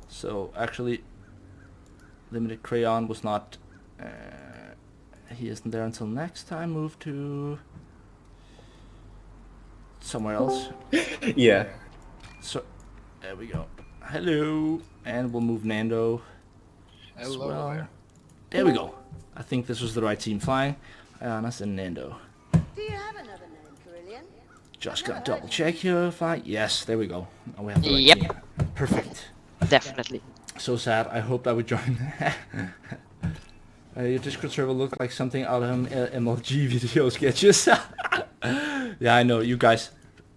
So actually, Limited Crayon was not. He isn't there until next time. Move to somewhere else. Yeah. So there we go. Hello, and we'll move Nando as Hello well. there. There we go. I think this was the right team. Flying, Ionis, and Nando. Do you have another name, Carillion? Just gonna double check here. Flying. Yes, there we go. Now we have the right Yep. team. Perfect. Definitely. So sad. I hoped I would join. Your Discord server looked like something out of MLG video sketches. Yeah, I know. You guys,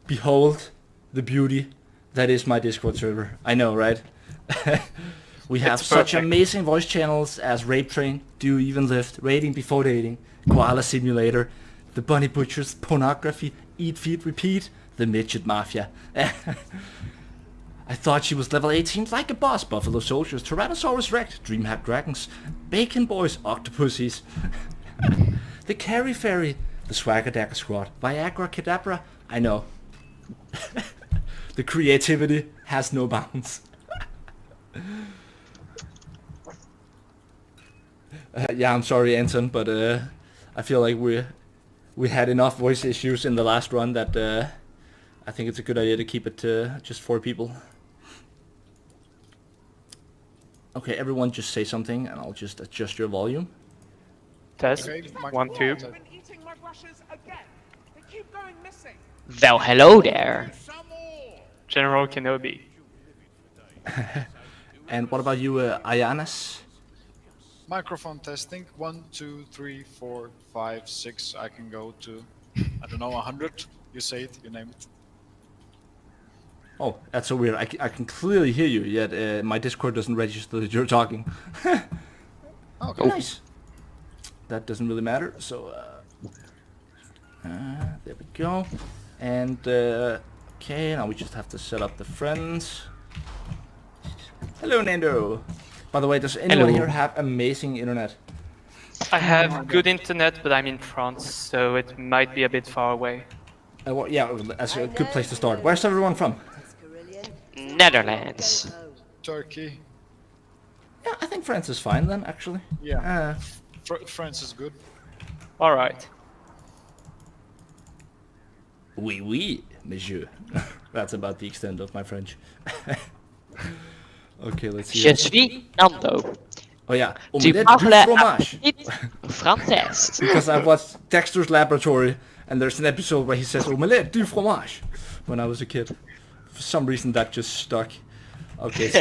behold the beauty that is my Discord server. I know, right? We have such amazing voice channels as Rape Train, Do Even Lift, Rating Before Dating, Koala Simulator, The Bunny Butchers, Pornography, Eat, Feed, Repeat, The Midget Mafia. I thought she was level 18 like a boss, Buffalo Soldiers, Tyrannosaurus Rex, Dreamhack Dragons, Bacon Boys, Octopussies, the Carry Fairy, the Swagger Dagger Squad, Viagra Cadabra. I know. The creativity has no bounds. Yeah, I'm sorry, Anton, but I feel like we had enough voice issues in the last run that I think it's a good idea to keep it to just 4 people. Okay, everyone just say something and I'll just adjust your volume. Test. 1, 2. I've been eating my brushes again. They keep going missing. Well, hello there. General Kenobi. And what about you, Ayanas? Microphone testing. 1, 2, 3, 4, 5, 6. I can go to, I don't know, 100. You say it, you name it. Oh, that's so weird. I can clearly hear you, yet my Discord doesn't register that you're talking. Okay. Nice. That doesn't really matter, so there we go. And okay, now we just have to set up the friends. Hello, Nando. By the way, does anyone here have amazing internet? I have good internet, but I'm in France, so it might be a bit far away. Well, yeah, that's a good place to start. Where's everyone from? Netherlands. Turkey. Yeah, I think France is fine then, actually. Yeah. France is good. Alright. Oui, oui, monsieur. That's about the extent of my French. Okay, let's see. Je suis Nando. Oh yeah, Tu omelette du parles fromage. français. Because I watched Dexter's Laboratory, and there's an episode where he says omelette du fromage when I was a kid. For some reason that just stuck. Okay, so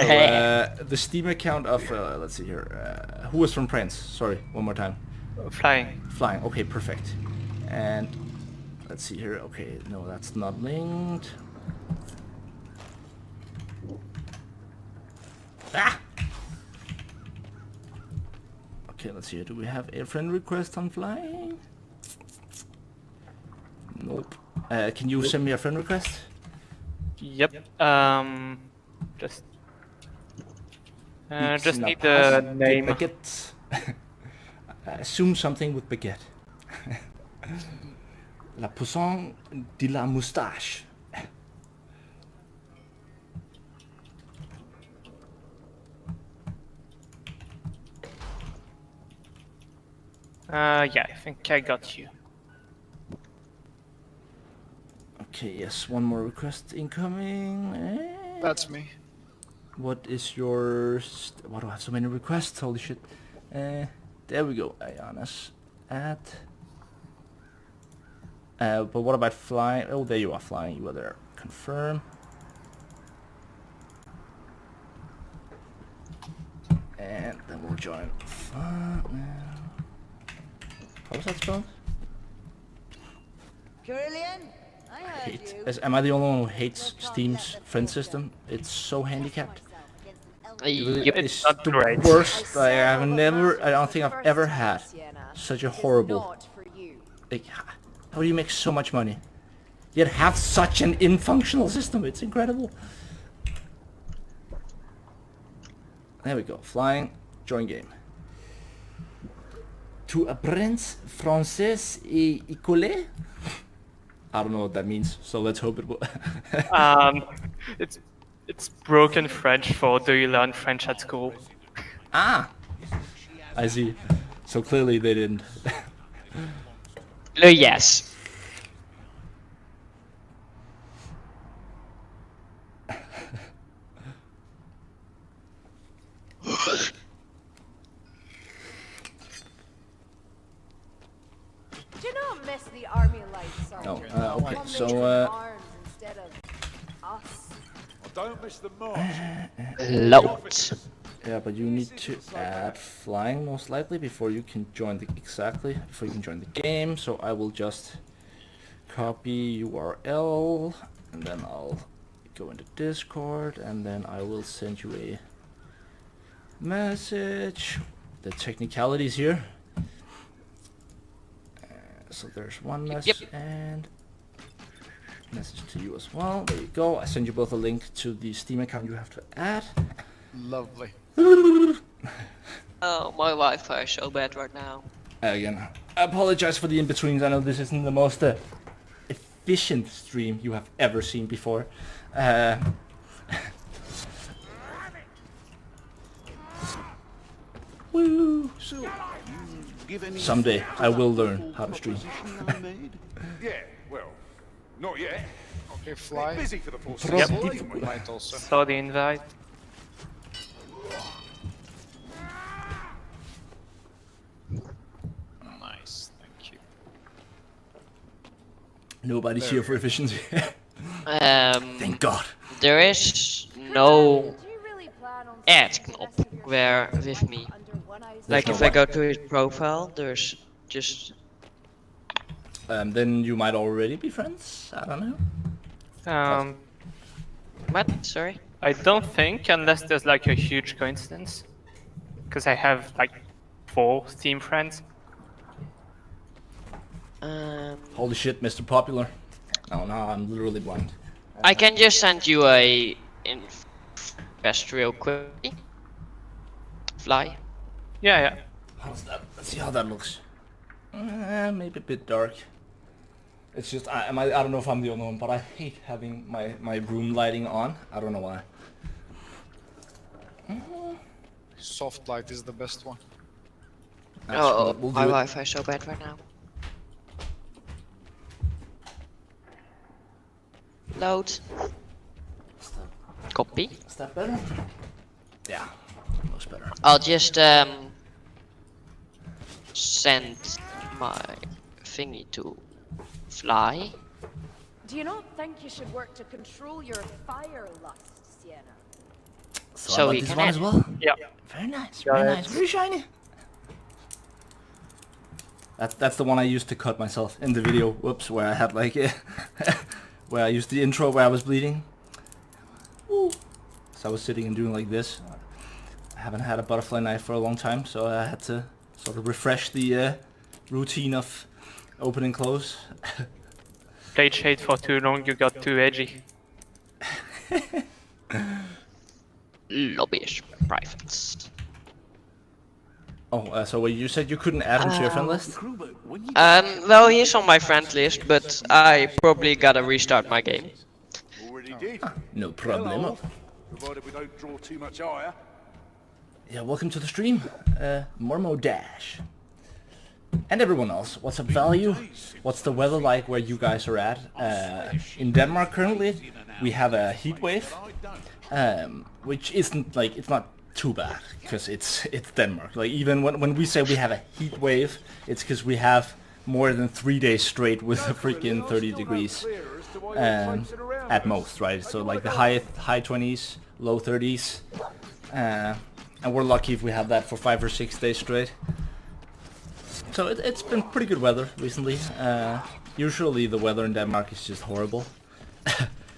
the Steam account of, let's see here, who was from France? Sorry, one more time. Flying. Flying, okay, perfect. And let's see here, okay, no, that's not linked. Ah! Okay, let's see here, do we have a friend request on Flying? Nope. Can you send me a friend request? Yep. Just need the name. Assume something with baguette. La poisson de la moustache. Yeah, I think I got you. Okay, yes, one more request incoming. That's me. What is your... Why do I have so many requests? Holy shit. There we go, Ayanas. At... but what about flying? Oh, there you are flying. You are there. Confirm. And then we'll join. How was that spelled? Carillion, I heard you. Am I the only one who hates Steam's friend system? It's so handicapped. It's not the great. worst. I don't think I've ever had such a horrible. Like, how do you make so much money? Yet have such an infunctional system. It's incredible. There we go. Flying. Join game. To a prince français et écolé? I don't know what that means, so let's hope it will. It's broken French for do you learn French at school? Ah! I see. So clearly they didn't. Yes. Do you not miss the army life, No, Sergeant? okay, One so, major arms instead of us. Don't miss the march. Loads. Yeah, but you need to add flying most likely before you can join the before you can join the game. So I will just copy URL and then I'll go into Discord and then I will send you a message. The technicalities here. So there's one message and message to you as well. There you go. I send you both a link to the Steam account you have to add. Lovely. Oh, my Wi-Fi is so bad right now. Again, I apologize for the in-betweens. I know this isn't the most efficient stream you have ever seen before. Woo! Someday I will learn how to stream. Yeah, well, not yet. Okay, fly. Busy for the forces. Yep. Might also. Saw the invite. Nice, thank you. Nobody's here for efficiency. Thank God. There is no add knop where with me. Like if I go to his profile, there's just. Then you might already be friends. I don't know. What? Sorry. I don't think, unless there's like a huge coincidence, because I have like 4 Steam friends. Holy shit, Mr. Popular. Oh no, I'm literally blind. I can just send you a invest real quickly. Fly. Yeah. How's that? Let's see how that looks. Maybe a bit dark. It's just I don't know if I'm the only one, but I hate having my room lighting on. I don't know why. Soft light is the best one. Oh, we'll my do it. Wi-Fi is so bad right now. Load. Copy. Is that better? Yeah, looks better. I'll just send my thingy to fly. Do you not think you should work to control your fire lust, Sienna? So I he this can one add. as well. Yeah. Very nice. Very nice. Very shiny. That's the one I used to cut myself in the video. Whoops, where I had like where I used the intro where I was bleeding. Ooh. So I was sitting and doing like this. I haven't had a butterfly knife for a long time, so I had to sort of refresh the routine of open and close. Played Shade for too long, you got too edgy. Lobbyish privates. Oh, so you said you couldn't add him to your friend list? Well, he's on my friend list, but I probably gotta restart my game. Already did. No problemo. Provided we don't draw too much ire. Yeah, welcome to the stream, Mormo Dash. And everyone else, what's up value? What's the weather like where you guys are at? In Denmark currently, we have a heat wave, which isn't like, it's not too bad, because it's Denmark. Like even when we say we have a heat wave, it's because we have more than 3 days straight with a freaking 30 degrees at most, right? So like the high 20s, low 30s, and we're lucky if we have that for 5 or 6 days straight. So it's been pretty good weather recently. Usually the weather in Denmark is just horrible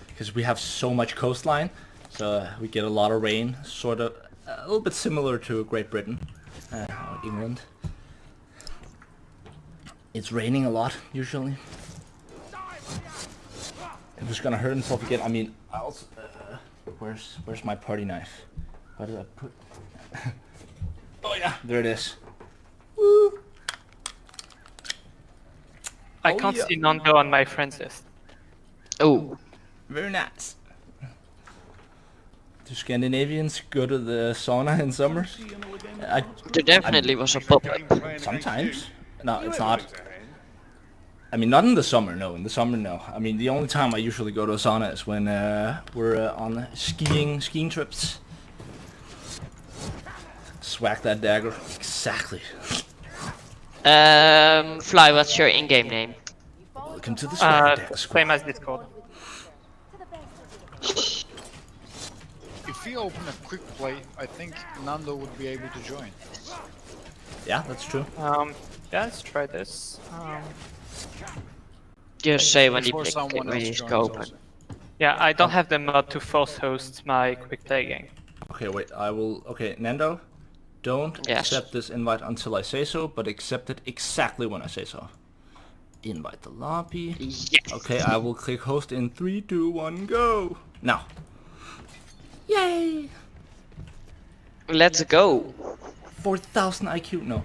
because we have so much coastline, so we get a lot of rain, sort of a little bit similar to Great Britain or England. It's raining a lot usually. If he's gonna hurt himself again, I mean, I also, where's my party knife? Where did I put? Oh yeah, there it is. Woo! I can't see Nando on my friends list. Oh, very nice. Do Scandinavians go to the sauna in summer? There definitely was a pop-up. Sometimes. No, it's not. I mean, not in the summer, no. In the summer, no. I mean, the only time I usually go to a sauna is when we're on skiing trips. Swag that dagger. Exactly. Fly, what's your in-game name? Welcome to the swag dagger squad. Same as Discord. If we open a quick play, I think Nando would be able to join. Yeah, that's true. Yeah, let's try this. Just say when Before you someone else is joins open. also. Yeah, I don't have the mod to force host my quick play game. Okay, wait, I will... Okay, Nando, don't accept this invite until I say so, but accept it exactly when I say so. Invite the lobby. Yes. Okay, I will click host in 3, 2, 1, go! Now. Yay! Let's go. 4,000 IQ, no.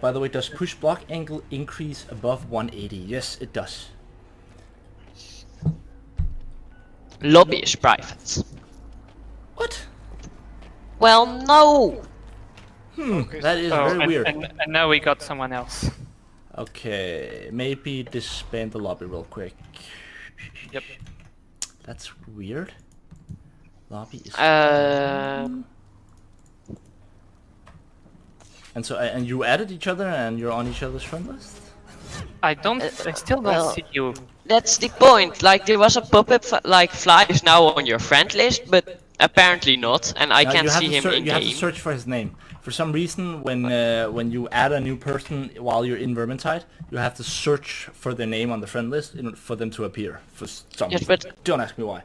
By the way, does push block angle increase above 180? Yes, it does. Lobby is private. What? Well, no. That is very weird. And now we got someone else. Okay, maybe disband the lobby real quick. Yep. That's weird. Lobby is... And so, and you added each other and you're on each other's friend list? I still don't see you. That's the point. Like, there was a pop-up like Fly is now on your friend list, but apparently not, and I can't see him in You have to game. search for his name. For some reason, when you add a new person while you're in Vermintide, you have to search for their name on the friend list for them to appear. For some reason. But don't ask me why.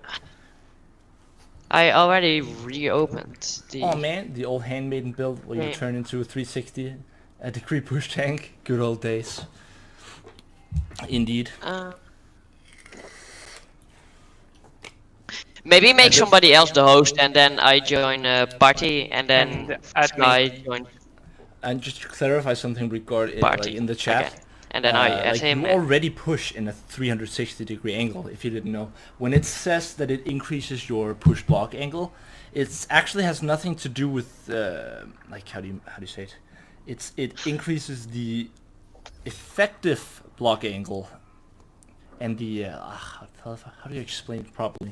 I already reopened the... Oh man, the old handmaiden build where you turn into a 360 degree push tank. Good old days. Indeed. Maybe make somebody else the host, and then I join a party, and then I join. And just to clarify something regarding like in the chat. Okay. And then I add like him. You already push in a 360 degree angle, if you didn't know. When it says that it increases your push block angle, it actually has nothing to do with like how do you say it? It increases the effective block angle and the how do you explain it properly?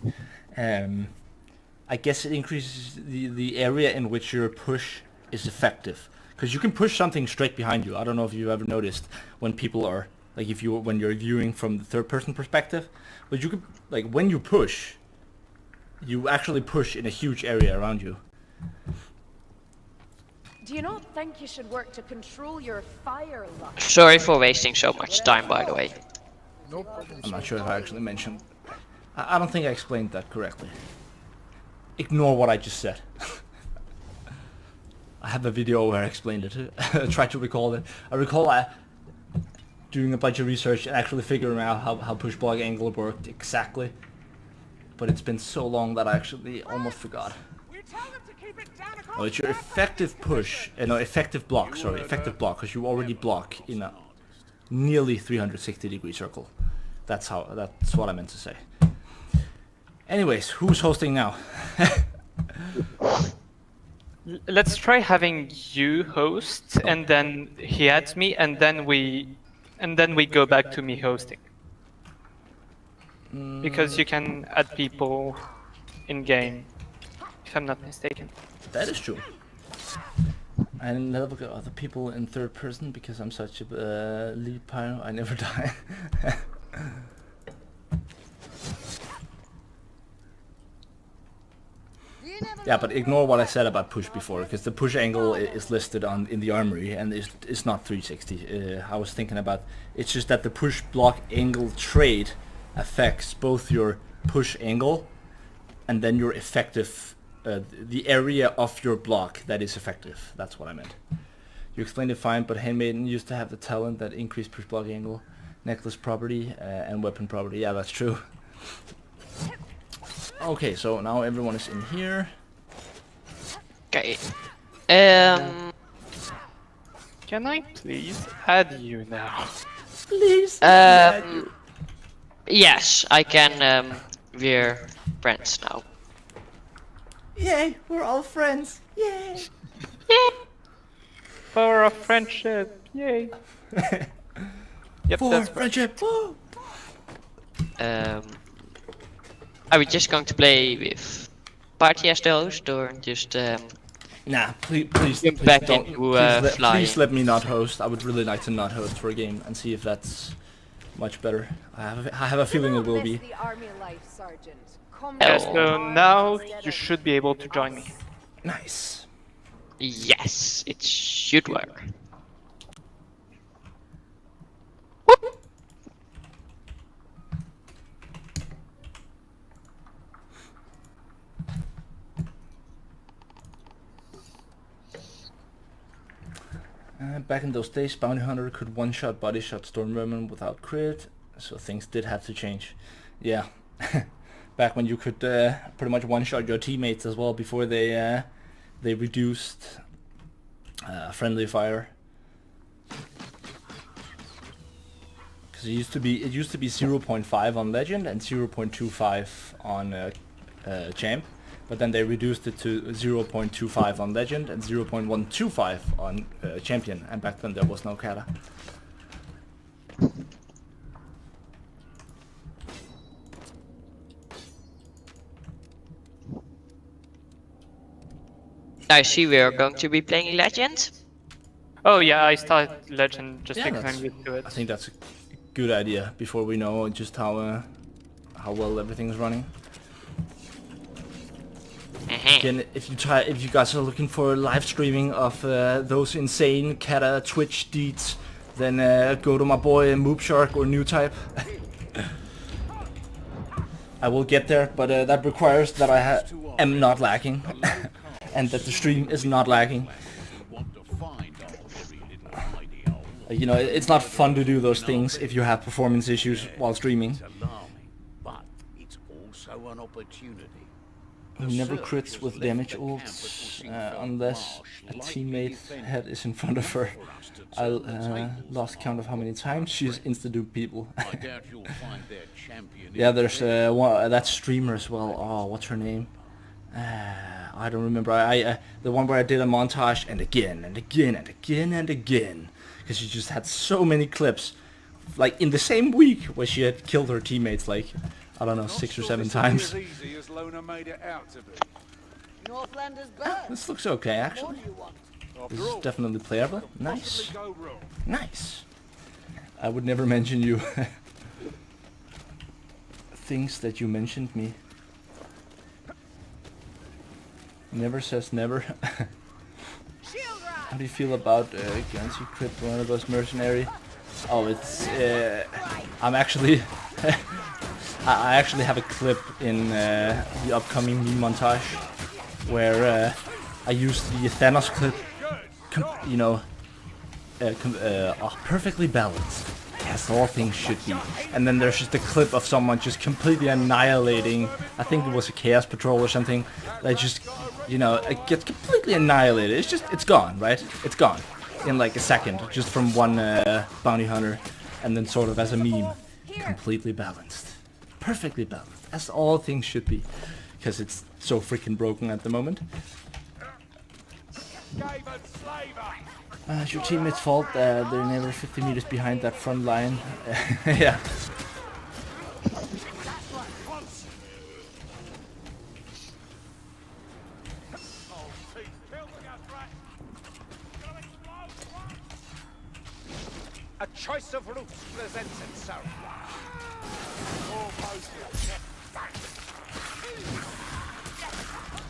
I guess it increases the area in which your push is effective. Because you can push something straight behind you. I don't know if you've ever noticed when people are like when you're viewing from the third person perspective, but you could like when you push, you actually push in a huge area around you. Do you not think you should work to control your fire luck? Sorry for wasting so much time, by the way. No problem. I'm not sure if I actually mentioned. I don't think I explained that correctly. Ignore what I just said. I have a video where I explained it. I tried to recall it. I recall doing a bunch of research and actually figuring out how push block angle worked exactly. But it's been so long that I actually almost forgot. Oh, it's your effective push. No, effective block. Sorry, effective block, because you already block in a nearly 360-degree circle. That's what I meant to say. Anyways, who's hosting now? Let's try having you host, and then he adds me, and then we go back to me hosting. Because you can add people in game, if I'm not mistaken. That is true. I never look at other people in third person because I'm such a lead pyro. I never die. Yeah, but ignore what I said about push before, because the push angle is listed in the armory and it's not 360. I was thinking about, it's just that the push block angle trait affects both your push angle and then your effective, the area of your block that is effective. That's what I meant. You explained it fine, but Handmaiden used to have the talent that increased push block angle, necklace property, and weapon property. Yeah, that's true. Okay, so now everyone is in here. Okay. Can I please add you now? Please. Yes, I can. We're friends now. Yay, we're all friends. Yay. Power of friendship. Yay. Yep, For that's friendship. Woo. Are we just going to play with party as the host, or just Nah, please back don't. into Please let me not host. I would really like to not host for a game and see if that's much better. I have a feeling it will be. So now you should be able to join me. Nice. Yes, it should work. Back in those days, Bounty Hunter could one-shot body shot Storm Vermin without crit, so things did have to change. Yeah, back when you could pretty much one-shot your teammates as well before they reduced friendly fire. Because it used to be 0.5 on Legend and 0.25 on Champ. But then they reduced it to 0.25 on Legend and 0.125 on Champion, and back then there was no kata. I see we are going to be playing Legend. Oh yeah, I started Legend just Yeah, because I'm used to it. I think that's a good idea before we know just how well everything's running. Again, if you guys are looking for live streaming of those insane kata Twitch deeds, then go to my boy Moob Shark or New Type. I will get there, but that requires that I am not lagging and that the stream is not lagging. You know, it's not fun to do those things if you have performance issues while streaming. But it's also an opportunity. Who never crits with damage ults unless a teammate head is in front of her. I lost count of how many times she's insta-duped people. Yeah, there's that streamer as well. Oh, what's her name? I don't remember. The one where I did a montage and again and again and again and again, because she just had so many clips, like in the same week, where she had killed her teammates like, I don't know, 6 or 7 times. This looks okay, actually. This is definitely playable. Nice. Nice. I would never mention you. Things that you mentioned me. Never says never. How do you feel about Gansy crit one of us mercenary? Oh, it's... I'm actually... I actually have a clip in the upcoming meme montage where I used the Thanos clip, you know, perfectly balanced, as all things should be. And then there's just a clip of someone just completely annihilating, I think it was a Chaos Patrol or something, they just you know, it gets completely annihilated. It's gone, right? It's gone in like a second, just from one bounty hunter, and then sort of as a meme, completely balanced, perfectly balanced, as all things should be, because it's so freaking broken at the moment. It's your teammates' fault. They're never 50 meters behind that front line. Yeah. A choice of routes presents itself.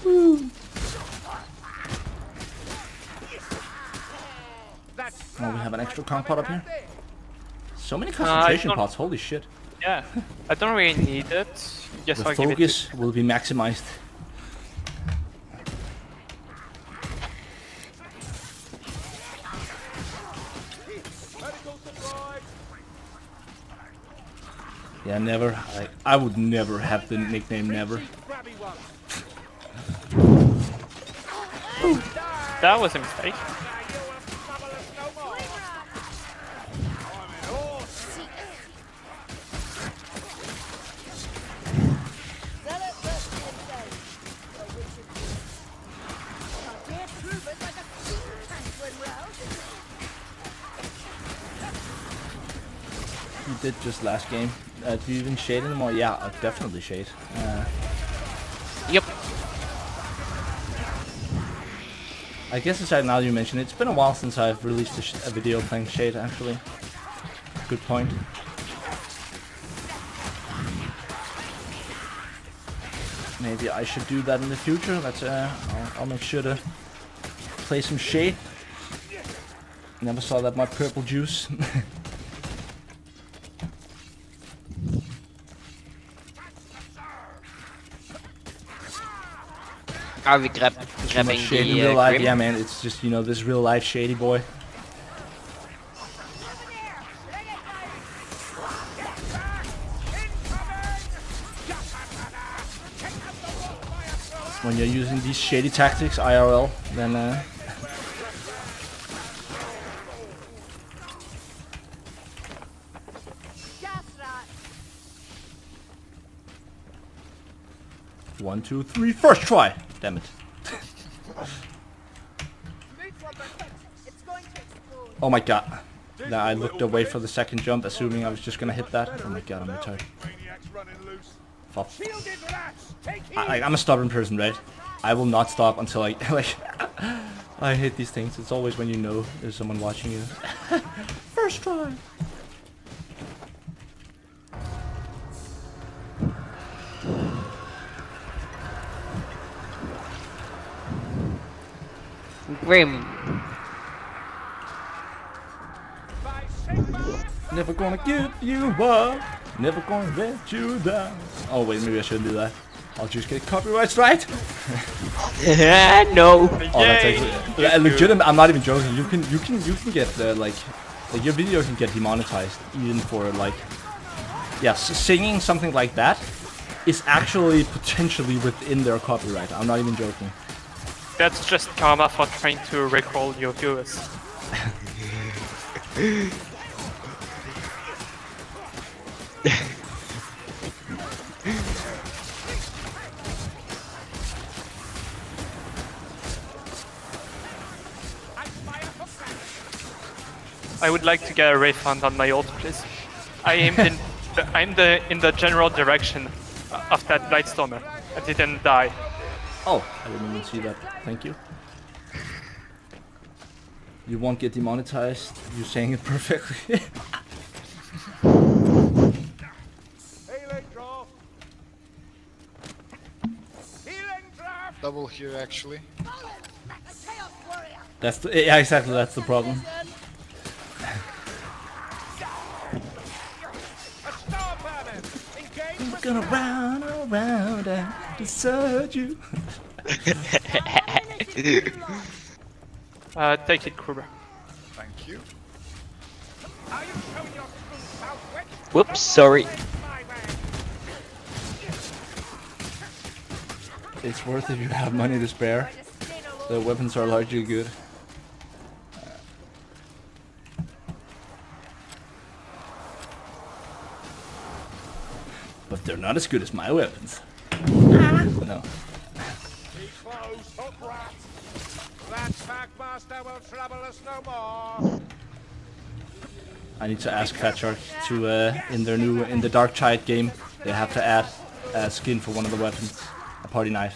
Woo. Oh, we have an extra comp pot up here. So many concentration pots, holy shit. Yeah, I don't really need it. Yes, the I'll give it focus will be maximized. Yeah, never. I would never have the nickname Never. That was a mistake. You did just last game. Do you even shade anymore? Yeah, I definitely shade. Yep. I guess aside now you mention it, it's been a while since I've released a video playing shade actually. Good point. Maybe I should do that in the future. Let's I'll make sure to play some shade. Never saw that much purple juice. Are we grabbing shade in the real life? grim? Yeah, man. It's just, you know, this real life shady boy. When you're using these shady tactics IRL, then 1, 2, 3, first try! Damn it. Oh my god. Nah, I looked away for the second jump, assuming I was just gonna hit that. Oh my god, I'm retired. Fuck. I'm a stubborn person, right? I will not stop until I, like... I hate these things. It's always when you know there's someone watching you. First try! Grim. Never gonna give you up. Never gonna let you down. Oh wait, maybe I shouldn't do that. I'll just get copyright strike. No. Oh, that's actually legitimate. I'm not even joking. You can get like your video can get demonetized even for like, yeah, singing something like that is actually potentially within their copyright. I'm not even joking. That's just karma for trying to recall your viewers. I would like to get a refund on my ult, please. I aimed in the general direction of that Blightstormer. I didn't die. Oh, I didn't even see that. Thank you. You won't get demonetized. You're saying it perfectly. Double here, actually. That's the, yeah, exactly. That's the problem. I'm gonna round around and desert you. Take it, Kruber. Thank you. Whoops, sorry. it's worth if you have money to spare. The weapons are largely good. But they're not as good as my weapons. No. Be close, hook rat. That packmaster will trouble us no more. I need to ask Fat Shark to in the Darktide game, they have to add a skin for one of the weapons, a party knife.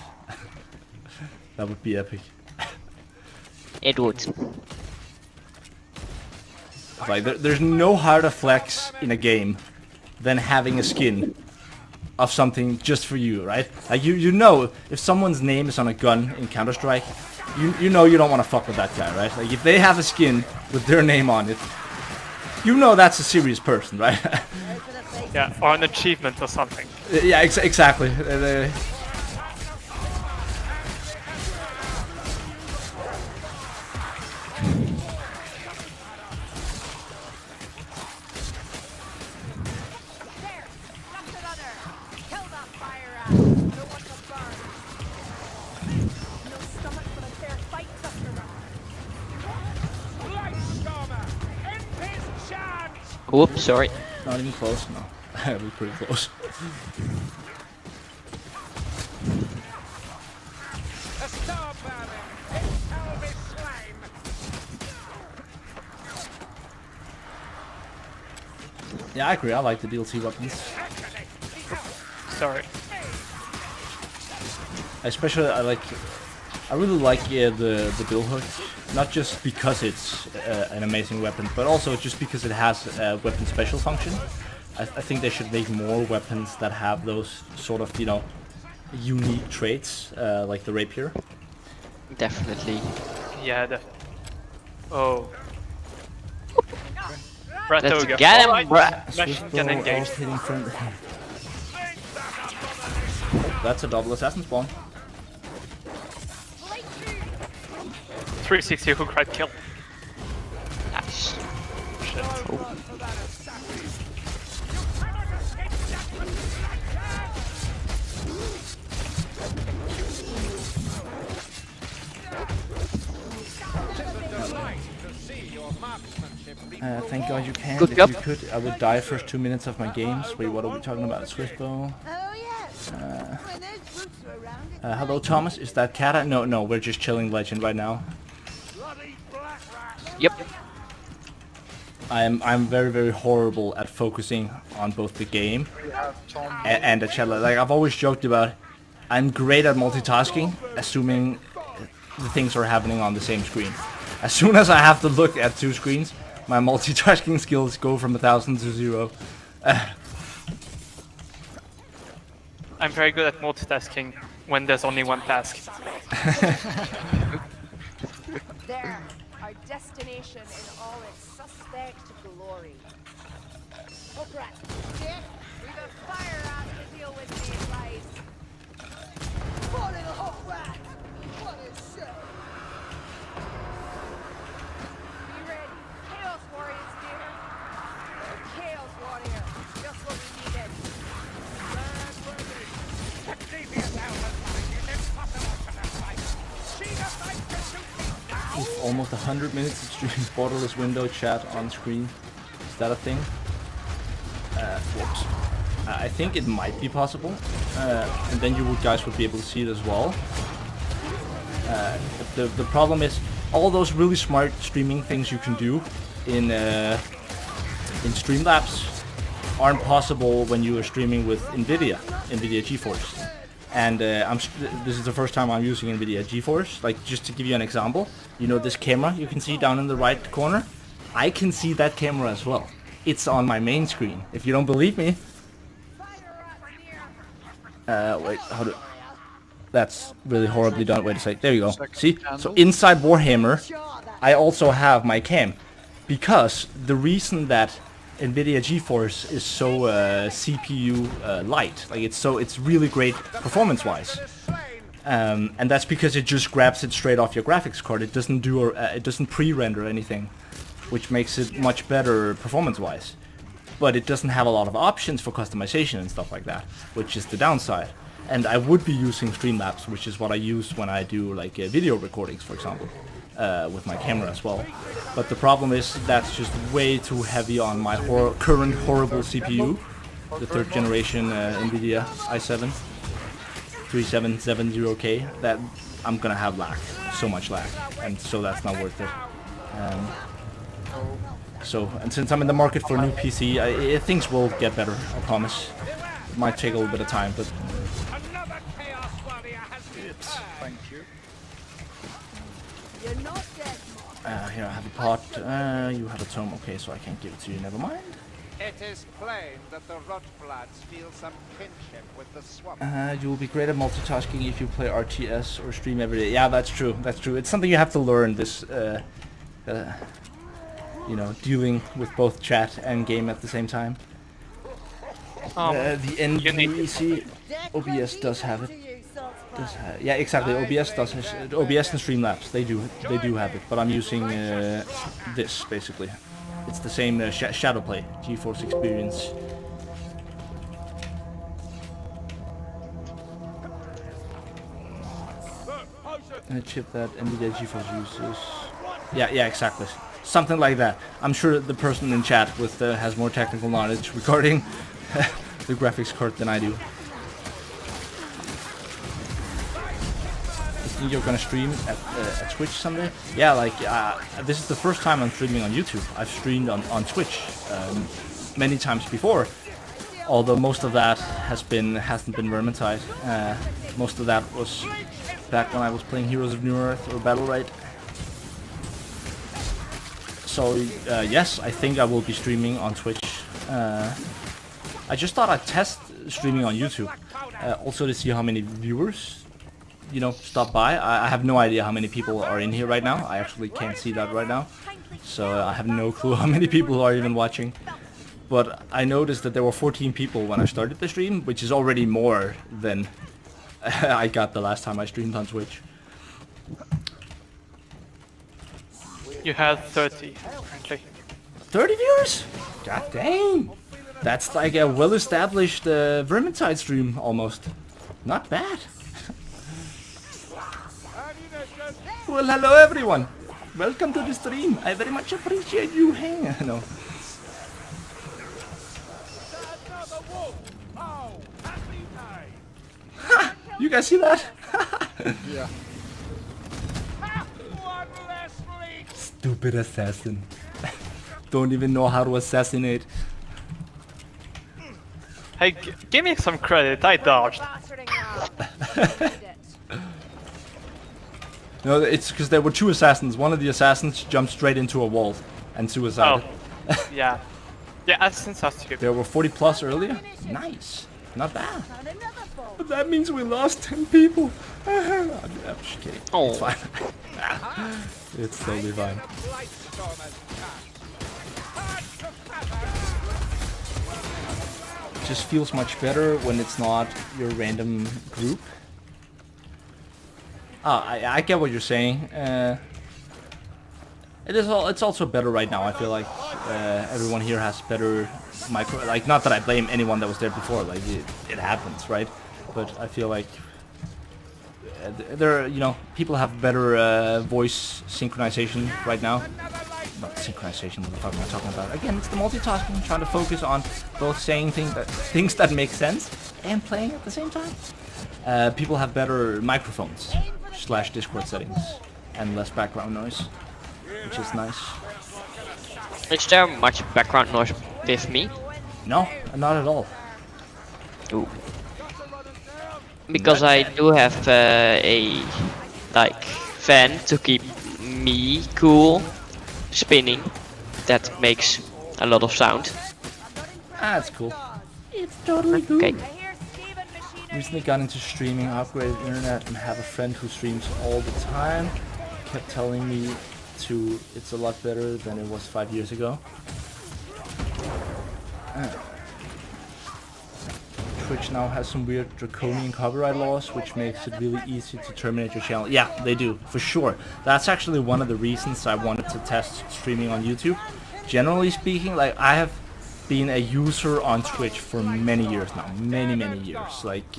That would be epic. It would. Like there's no harder flex in a game than having a skin of something just for you, right? Like you know if someone's name is on a gun in Counter-Strike, you know you don't want to fuck with that guy, right? Like if they have a skin with their name on it, you know that's a serious person, right? Yeah, or an achievement or something. Yeah, exactly. Whoops, sorry. Not even close, no. It was pretty close. Yeah, I agree. I like the DLC weapons. Sorry. Especially, I really like the bill hook, not just because it's an amazing weapon, but also just because it has a weapon special function. I think they should make more weapons that have those sort of, you know, unique traits, like the rapier. Definitely. Yeah, definitely. Oh. Rat Let's ogre. get him, Alright, rat. machine gun engaged. That's a double assassin spawn. 360 hook right kill. Nice. Shit. Oh. Thank God you can. Good If job. you could, I would die first 2 minutes of my games. Wait, what are we talking about? Swissbow. Hello, Thomas. Is that Kata? No, we're just chilling Legend right now. Yep. I'm very horrible at focusing on both the game and the chat. Like I've always joked about, I'm great at multitasking, assuming the things are happening on the same screen. As soon as I have to look at two screens, my multitasking skills go from 1,000 to 0. I'm very good at multitasking when there's only one task. There, our destination in all its suspect glory. Oh crap! Yeah, we've a fire out to deal with these lies. Poor little hot rat! What a show! Be ready, Chaos Warriors, dear. Chaos Warrior, just what we needed. Oof, almost 100 minutes of stream. Borderless window chat on screen. Is that a thing? Whoops. I think it might be possible, and then you guys would be able to see it as well. The problem is all those really smart streaming things you can do in Streamlabs aren't possible when you are streaming with NVIDIA GeForce. And this is the first time I'm using NVIDIA GeForce. Like, just to give you an example, you know this camera you can see down in the right corner? I can see that camera as well. It's on my main screen. If you don't believe me... wait, how do... That's really horribly done. Wait a sec. There you go. See? So inside Warhammer, I also have my cam. Because the reason that NVIDIA GeForce is so CPU light, like it's really great performance-wise, and that's because it just grabs it straight off your graphics card. It doesn't do it doesn't pre-render anything, which makes it much better performance-wise. But it doesn't have a lot of options for customization and stuff like that, which is the downside. and I would be using Streamlabs, which is what I use when I do like video recordings, for example, with my camera as well. But the problem is that's just way too heavy on my current horrible CPU, the 3rd generation NVIDIA i7 3770K. That I'm gonna have lag, so much lag, and so that's not worth it. And since I'm in the market for a new PC, things will get better, I promise. It might take a little bit of time, but... Oops. Thank you. Here, I have a pot. You have a tome. Okay, so I can't give it to you, never mind. It is plain that the Rotbloods feel some kinship with the swamp. You will be great at multitasking if you play RTS or stream every day. Yeah, that's true. That's true. It's something you have to learn. This, you know, dealing with both chat and game at the same time. The NVC OBS does have it. Yeah, exactly. OBS does. OBS and Streamlabs. They do have it. But I'm using this basically. It's the same Shadowplay GeForce experience. A chip that NVIDIA GeForce uses. Yeah, exactly. Something like that. I'm sure the person in chat with has more technical knowledge regarding the graphics card than I do. I think you're gonna stream at Twitch someday? Yeah, like this is the first time I'm streaming on YouTube. I've streamed on Twitch many times before, although most of that hasn't been Vermintide. Most of that was back when I was playing Heroes of New Earth or Battle Right. So yes, I think I will be streaming on Twitch. I just thought I'd test streaming on YouTube, also to see how many viewers, you know, stop by. I have no idea how many people are in here right now. I actually can't see that right now, so I have no clue how many people are even watching. But I noticed that there were 14 people when I started the stream, which is already more than I got the last time I streamed on Twitch. You had 30, apparently. 30 viewers? God dang! That's like a well-established Vermintide stream, almost. Not bad. Well, hello everyone! Welcome to the stream. I very much appreciate you hanging. No. Ha! You guys see that? Yeah. Stupid assassin. Don't even know how to assassinate. Hey, give me some credit, I dodged. No, it's because there were 2 assassins. One of the assassins jumped straight into a wall and suicided. Oh, yeah. Yeah, assassins are stupid. There were 40 plus earlier. Nice. Not bad. But that means we lost 10 people. I'm just kidding. Oh. It's fine. It's totally fine. It just feels much better when it's not your random group. I get what you're saying. It's also better right now. I feel like everyone here has better micro. Like, not that I blame anyone that was there before. Like, it happens, right? But I feel like you know, people have better voice synchronization right now. Not synchronization. What the fuck am I talking about? Again, it's the multitasking. Trying to focus on both saying things that make sense and playing at the same time. People have better microphones / Discord settings and less background noise, which is nice. Is there much background noise with me? No, not at all. Ooh. Because I do have a like fan to keep me cool spinning that makes a lot of sound. That's cool. It's totally cool. Okay. Recently got into streaming, upgraded internet, and have a friend who streams all the time. Kept telling me it's a lot better than it was 5 years ago. Twitch now has some weird draconian copyright laws, which makes it really easy to terminate your channel. Yeah, they do, for sure. That's actually one of the reasons I wanted to test streaming on YouTube. Generally speaking, like, I have been a user on Twitch for many years now. Many years. Like,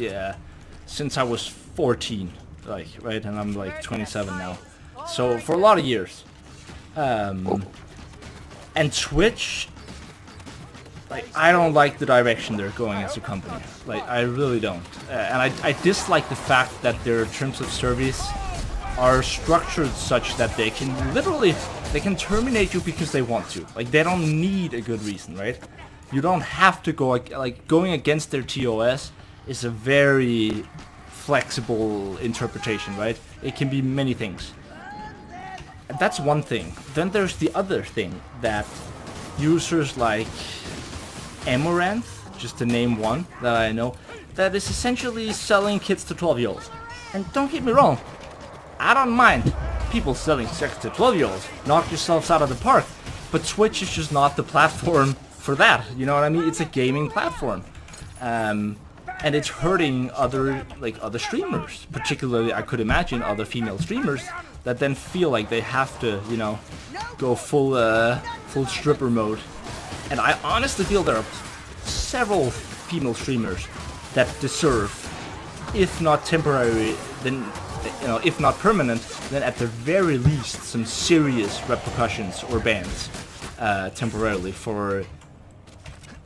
since I was 14, like, right, and I'm like 27 now. So for a lot of years. And Twitch, like, I don't like the direction they're going as a company. Like, I really don't. And I dislike the fact that their terms of service are structured such that they can literally, they can terminate you because they want to. Like, they don't need a good reason, right? You don't have to go, like, going against their TOS is a very flexible interpretation, right? It can be many things. And that's one thing. Then there's the other thing, that users like Amaranth, just to name one that I know, that is essentially selling kids to 12-year-olds. And don't get me wrong, I don't mind people selling sex to 12-year-olds. Knock yourselves out of the park. But Twitch is just not the platform for that. You know what I mean? It's a gaming platform. And it's hurting other streamers. Particularly, I could imagine, other female streamers that then feel like they have to, you know, go full stripper mode. And I honestly feel there are several female streamers that deserve, if not temporary, then, you know, if not permanent, then at the very least some serious repercussions or bans temporarily for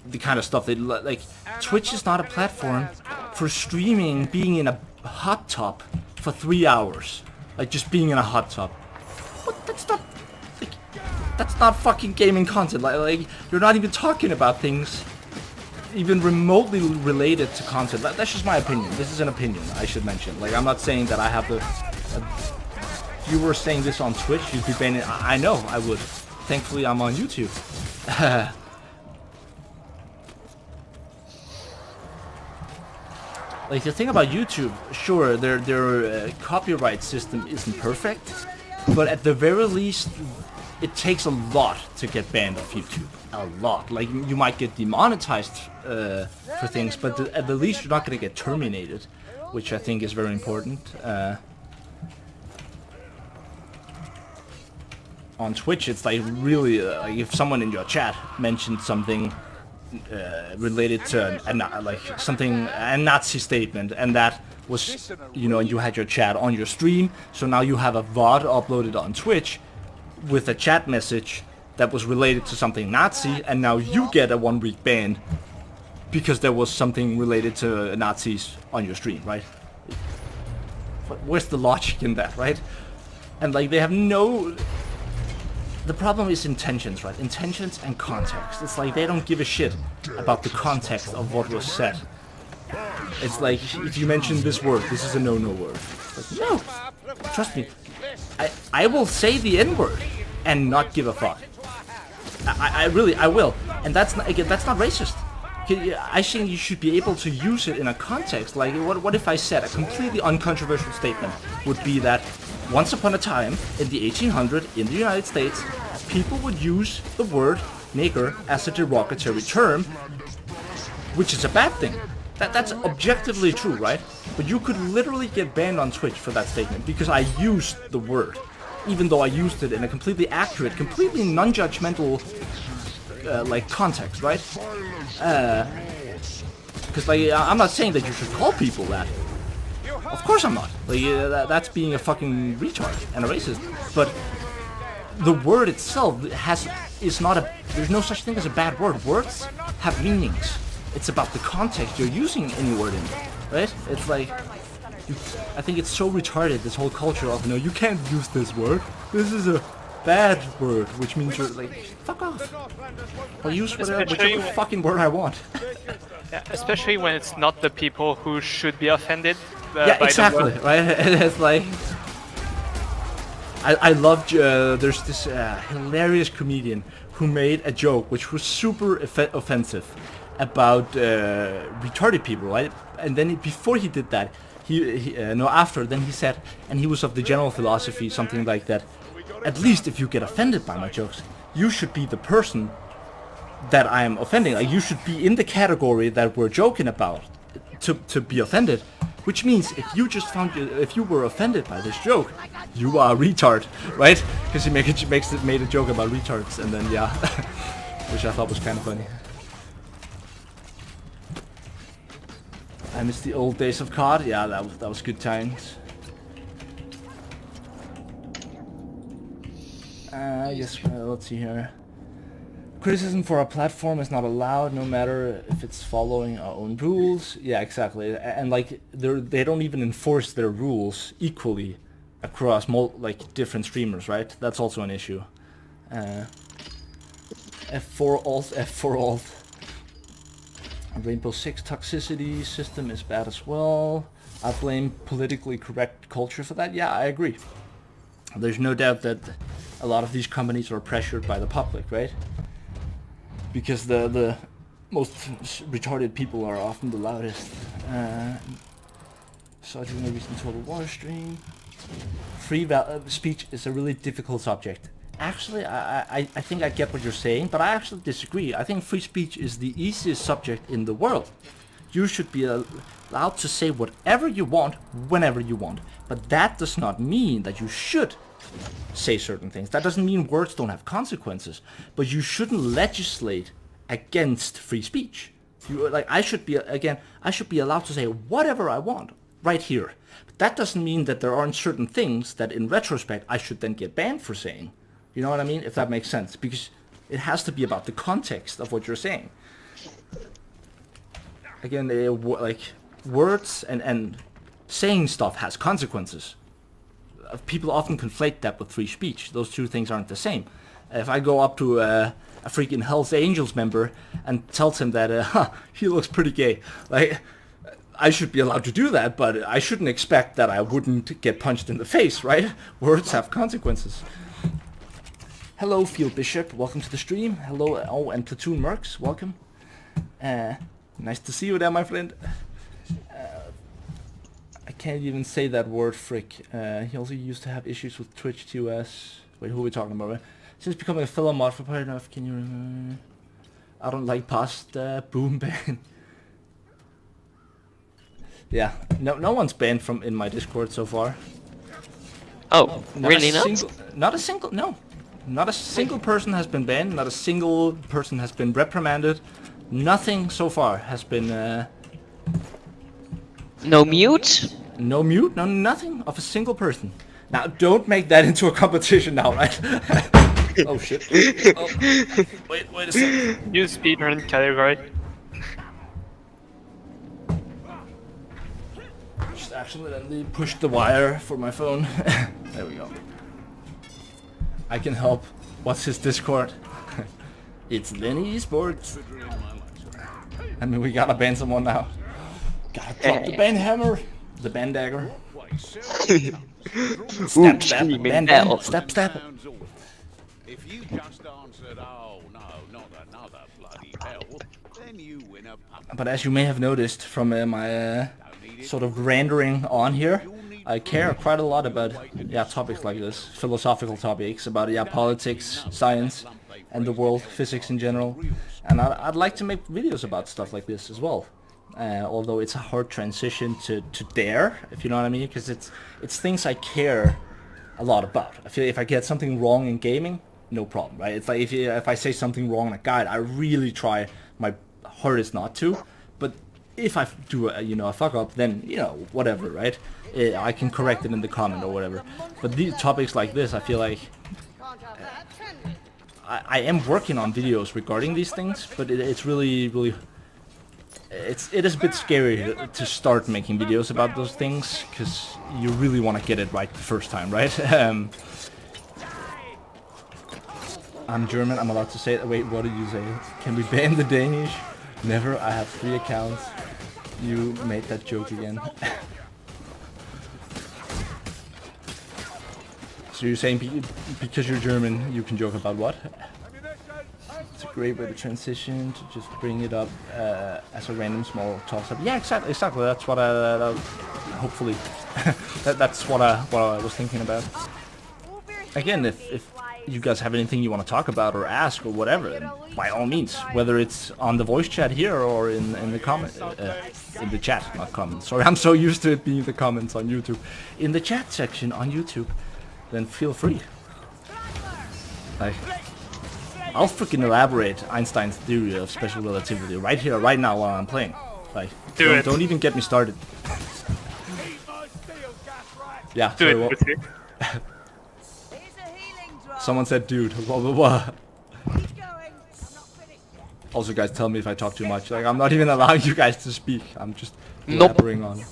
the kind of stuff they like. Twitch is not a platform for streaming being in a hot tub for 3 hours, like just being in a hot tub. What? That's not, like, that's not fucking gaming content. Like you're not even talking about things even remotely related to content. That's just my opinion. This is an opinion, I should mention. Like, I'm not saying that I have the... if you were saying this on Twitch, you'd be banning... I know, I would. Thankfully, I'm on YouTube. Like, the thing about YouTube, sure, their copyright system isn't perfect, but at the very least, it takes a lot to get banned off YouTube. A lot. Like, you might get demonetized for things, but at the least you're not going to get terminated, which I think is very important. On Twitch, it's like really, like if someone in your chat mentioned something related to a Nazi statement, and that was, you know, and you had your chat on your stream, so now you have a VOD uploaded on Twitch with a chat message that was related to something Nazi, and now you get a 1-week ban because there was something related to Nazis on your stream, right? Where's the logic in that, right? And like, they have no... The problem is intentions, right? Intentions and context. It's like they don't give a shit about the context of what was said. It's like, if you mention this word, this is a no-no word. Like, no! Trust me. I will say the N-word and not give a fuck. I will. And that's not, again, that's not racist. I think you should be able to use it in a context. Like, what if I said a completely uncontroversial statement would be that once upon a time, in the 1800s, in the United States, people would use the word nigger as a derogatory term, which is a bad thing. That's objectively true, right? But you could literally get banned on Twitch for that statement because I used the word, even though I used it in a completely accurate, completely non-judgmental like context, right? Because like, I'm not saying that you should call people that. Of course I'm not. Like, that's being a fucking retard and a racist. But the word itself is not a... There's no such thing as a bad word. Words have meanings. It's about the context you're using any word in, right? It's like... I think it's so retarded, this whole culture of, no, you can't use this word. This is a bad word, which means you're like, fuck off. I'll use whichever fucking word I want. Yeah, especially when it's not the people who should be offended. Yeah, by exactly, the word. right? It's like... I loved, there's this hilarious comedian who made a joke which was super offensive about retarded people, right? And then before he did that, then he said, and he was of the general philosophy, something like that, at least if you get offended by my jokes, you should be the person that I am offending. Like, you should be in the category that we're joking about to be offended. Which means if you were offended by this joke, you are a retard, right? Because he made a joke about retards, and then yeah, which I thought was kind of funny. I miss the old days of COD. Yeah, that was good times. I guess let's see here. Criticism for a platform is not allowed, no matter if it's following our own rules. Yeah, exactly. And like they don't even enforce their rules equally across like different streamers, right? That's also an issue. F4 alt, F4 alt. Rainbow Six toxicity system is bad as well. I blame politically correct culture for that. Yeah, I agree. There's no doubt that a lot of these companies are pressured by the public, right? Because the most retarded people are often the loudest. So doing a recent Total War stream. Free speech is a really difficult subject. Actually, I think I get what you're saying, but I actually disagree. I think free speech is the easiest subject in the world. You should be allowed to say whatever you want, whenever you want. But that does not mean that you should say certain things. That doesn't mean words don't have consequences. But you shouldn't legislate against free speech. I should be allowed to say whatever I want right here. But that doesn't mean that there aren't certain things that in retrospect I should then get banned for saying. You know what I mean? If that makes sense. Because it has to be about the context of what you're saying. Again, like words and saying stuff has consequences. People often conflate that with free speech. Those two things aren't the same. If I go up to a freaking Hells Angels member and tells him that he looks pretty gay, like I should be allowed to do that, but I shouldn't expect that I wouldn't get punched in the face, right? Words have consequences. Hello, Field Bishop. Welcome to the stream. Hello, and Platoon Mercs. Welcome. Nice to see you there, my friend. I can't even say that word, frick. He also used to have issues with Twitch TOS. Wait, who are we talking about? Right? Since becoming a fellow mod for ThePartyKnife, can you remember? I don't like pasta. Boom ban. Yeah, no one's banned from in my Discord so far. Oh, really not? Not a single person has been banned. Not a single person has been reprimanded. Nothing so far has been. No mute? No mute. No nothing of a single person. Now don't make that into a competition now, right? Oh shit. Oh. Wait a second. New speedrun category. Just accidentally pushed the wire for my phone. There we go. I can help. What's his Discord? It's Lenny Sports. I mean, we gotta ban someone now. Gotta drop the ban hammer, the ban dagger. Stab, stab, ban, ban, stab, stab. If you just answered, oh no, not another bloody hell, then you win a pump. But as you may have noticed from my sort of rendering on here, I care quite a lot about topics like this, philosophical topics about politics, science, and the world, physics in general. And I'd like to make videos about stuff like this as well. Although it's a hard transition to dare, if you know what I mean, because it's things I care a lot about. I feel if I get something wrong in gaming, no problem, right? It's like if I say something wrong in a guide, I really try my hardest not to. But if I do a fuck up, then whatever, right? I can correct it in the comment or whatever. But these topics like this, I feel like I am working on videos regarding these things, but it's really it is a bit scary to start making videos about those things, because you really want to get it right the first time, right? I'm German, I'm allowed to say it. Wait, what did you say? Can we ban the Danish? Never, I have 3 accounts. You made that joke again. So you're saying because you're German, you can joke about what? It's a great way to transition, to just bring it up as a random small toss-up. Yeah, exactly. That's what I hopefully that's what I was thinking about. Again, if you guys have anything you want to talk about or ask or whatever, then by all means, whether it's on the voice chat here or in the comment, in the chat, not comments. Sorry, I'm so used to it being the comments on YouTube. In the chat section on YouTube, then feel free. Like, I'll freaking elaborate Einstein's theory of special relativity right here, right now while I'm playing. Like, Do it. don't even get me started. Yeah. Do sorry, it, what? Pussy. Someone said, dude. Blah blah blah. Also, guys, tell me if I talk too much. Like, I'm not even allowing you guys to speak. I'm just blabbering on.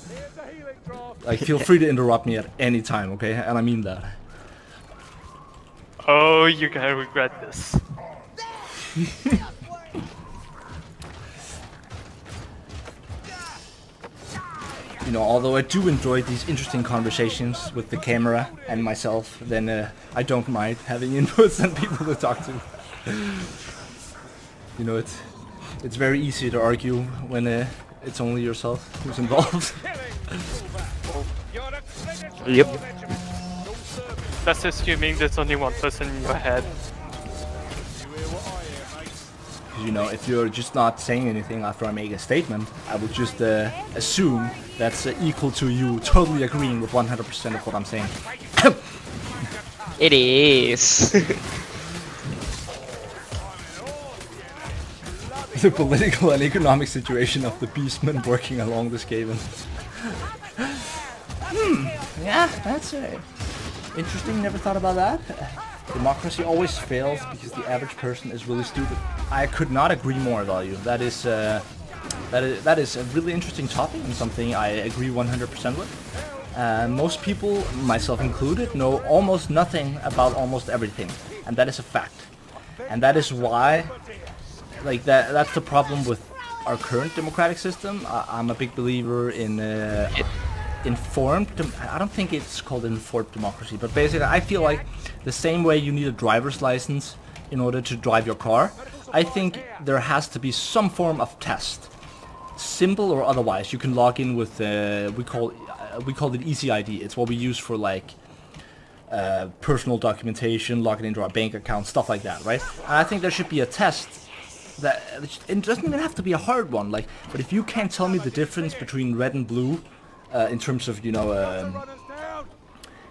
Like, feel free to interrupt me at any time, okay? And I mean that. Oh, you're gonna regret this. You know, although I do enjoy these interesting conversations with the camera and myself, then I don't mind having inputs and people to talk to. You know, it's very easy to argue when it's only yourself who's involved. Yep. That's assuming there's only one person in your head. You know, if you're just not saying anything after I make a statement, I would just assume that's equal to you totally agreeing with 100% of what I'm saying. It is. The political and economic situation of the beastmen working along this Skaven. Yeah, that's interesting. Never thought about that. Democracy always fails because the average person is really stupid. I could not agree more, Value. That is a really interesting topic and something I agree 100% with. Most people, myself included, know almost nothing about almost everything, and that is a fact. And that is why, like, that's the problem with our current democratic system. I'm a big believer in informed. I don't think it's called informed democracy, but basically, I feel like the same way you need a driver's license in order to drive your car, I think there has to be some form of test, simple or otherwise. You can log in with we call it Easy ID. It's what we use for like personal documentation, logging into our bank account, stuff like that, right? And I think there should be a test that it doesn't even have to be a hard one, like. But if you can't tell me the difference between red and blue, in terms of, you know,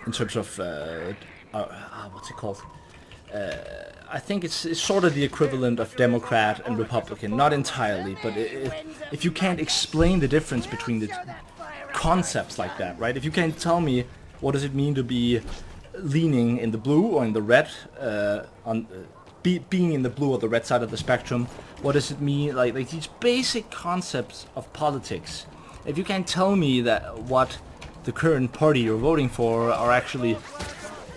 in terms of what's it called? I think it's sort of the equivalent of Democrat and Republican, not entirely, but if you can't explain the difference between the concepts like that, right? If you can't tell me what does it mean to be leaning in the blue or in the red, being in the blue or the red side of the spectrum, what does it mean, like these basic concepts of politics. If you can't tell me that what the current party you're voting for are actually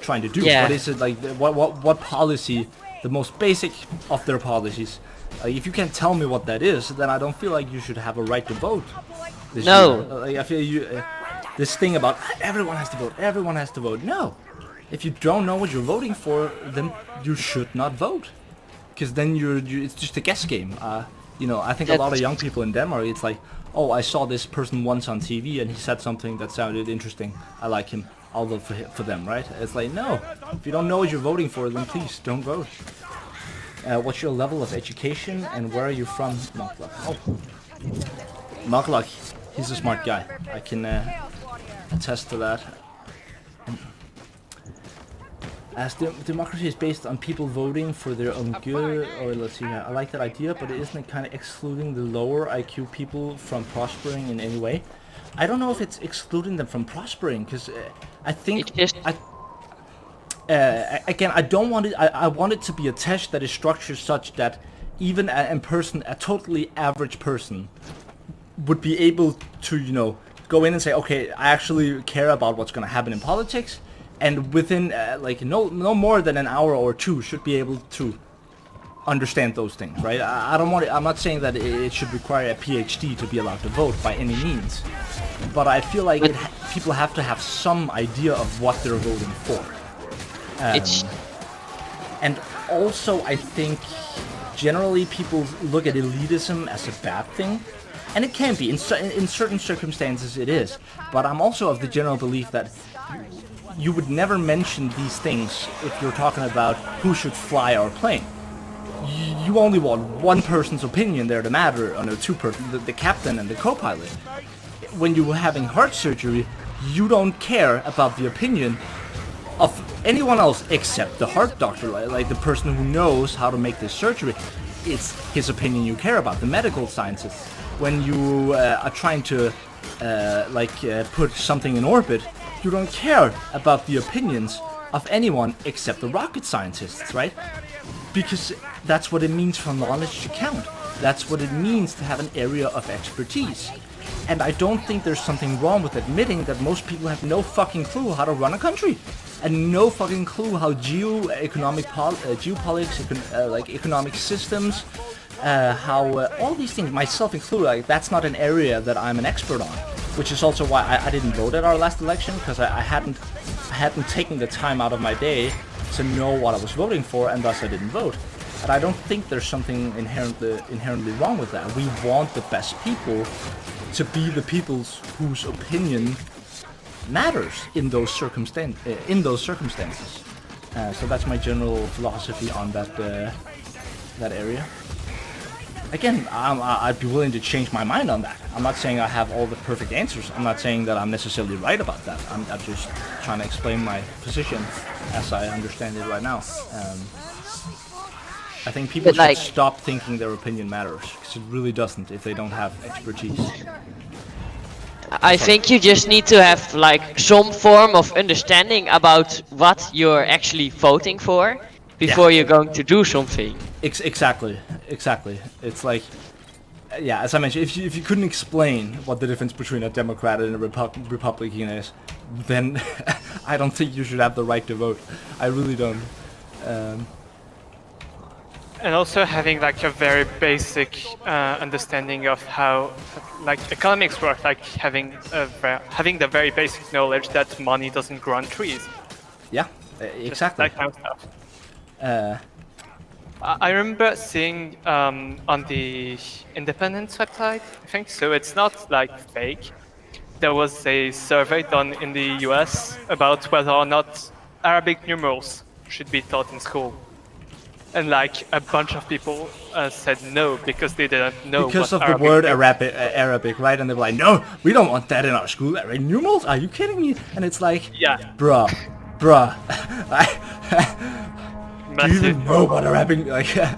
trying to do, what is it, like, what policy, the most basic of their policies, if you can't tell me what that is, then I don't feel like you should have a right to vote this year. I feel this thing about everyone has to vote, no. If you don't know what you're voting for, then you should not vote, because then it's just a guess game. You know, I think a lot of young people in Denmark, it's like, oh, I saw this person once on TV and he said something that sounded interesting, I like him, I'll vote for them, right? It's like, no, if you don't know what you're voting for, then please don't vote. What's your level of education and where are you from, Moklok? Oh, Moklok, he's a smart guy. I can attest to that. As democracy is based on people voting for their own good, or let's see, I like that idea, but isn't it kind of excluding the lower IQ people from prospering in any way? I don't know if it's excluding them from prospering, because I think again, I don't want it. I want it to be a test that is structured such that even a totally average person would be able to, you know, go in and say, okay, I actually care about what's going to happen in politics. And within like no more than an hour or two should be able to understand those things, right? I'm not saying that it should require a PhD to be allowed to vote by any means, but I feel like people have to have some idea of what they're voting for. And also, I think generally people look at elitism as a bad thing, and it can be in certain circumstances it is. But I'm also of the general belief that you would never mention these things if you're talking about who should fly our plane. You only want one person's opinion there to matter, or no, two person, the captain and the co-pilot. When you're having heart surgery, you don't care about the opinion of anyone else except the heart doctor, like the person who knows how to make this surgery. It's his opinion you care about, the medical scientists. when you are trying to put something in orbit, you don't care about the opinions of anyone except the rocket scientists, right? Because that's what it means for knowledge to count. That's what it means to have an area of expertise. And I don't think there's something wrong with admitting that most people have no fucking clue how to run a country. And no fucking clue how geopolitics, like economic systems, how all these things, myself included, like, that's not an area that I'm an expert on. Which is also why I didn't vote at our last election, because I hadn't taken the time out of my day to know what I was voting for, and thus I didn't vote. And I don't think there's something inherently wrong with that. We want the best people to be the people whose opinion matters in those circumstances. So that's my general philosophy on that area. Again, I'd be willing to change my mind on that. I'm not saying I have all the perfect answers. I'm not saying that I'm necessarily right about that. I'm just trying to explain my position as I understand it right now. I think people should stop thinking their opinion matters, because it really doesn't if they don't have expertise. I think you just need to have like some form of understanding about what you're actually voting for before you're going to do something. Exactly. It's like, yeah, as I mentioned, if you couldn't explain what the difference between a Democrat and a Republican is, then I don't think you should have the right to vote. I really don't. And also having like a very basic understanding of how like economics work, like having the very basic knowledge that money doesn't grow on trees. Yeah, exactly. That kind of stuff. I remember seeing on the Independence website, I think, so it's not like fake. There was a survey done in the US about whether or not Arabic numerals should be taught in school. And like a bunch of people said no because they didn't know because what of the word Arabic, right? And they were like, no, we don't want that in our school. Arabic numerals? Are you kidding me? And it's like, yeah, bruh. Do you even know what Arabic? Like, of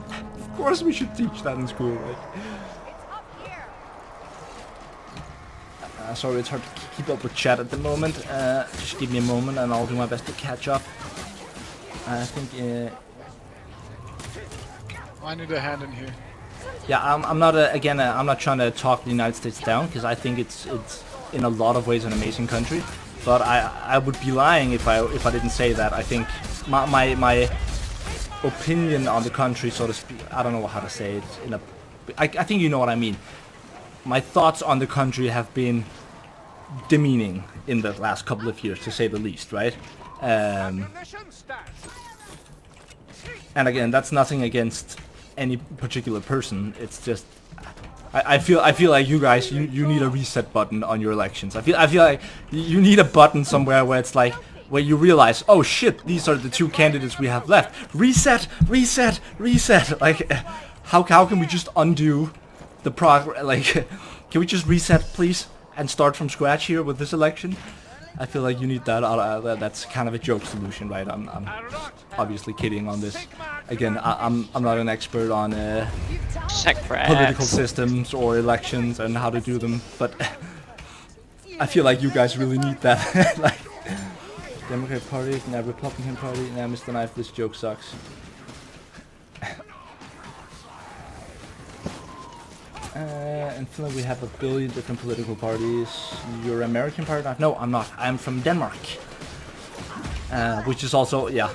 course we should teach that in school. Like. Sorry, it's hard to keep up with chat at the moment. Just give me a moment, and I'll do my best to catch up. I think. I need a hand in here. Yeah, I'm not I'm not trying to talk the United States down, because I think it's in a lot of ways an amazing country. But I would be lying if I didn't say that. I think my opinion on the country, so to speak, I don't know how to say it. I think you know what I mean. My thoughts on the country have been demeaning in the last couple of years, to say the least, right? And again, that's nothing against any particular person. It's just I feel like you guys you need a reset button on your elections. I feel like you need a button somewhere where it's like where you realize, oh shit, these are the two candidates we have left. Reset. Like, how can we just undo the progress? Like, can we just reset, please, and start from scratch here with this election? I feel like you need that. That's kind of a joke solution, right? I'm obviously kidding on this. Again, I'm not an expert on political systems or elections and how to do them, but I feel like you guys really need that. Like, Democratic Party, now Republican Party, now Mr. Knife, this joke sucks. In Finland we have a billion different political parties. You're American Party? No, I'm not. I'm from Denmark. Which is also, yeah.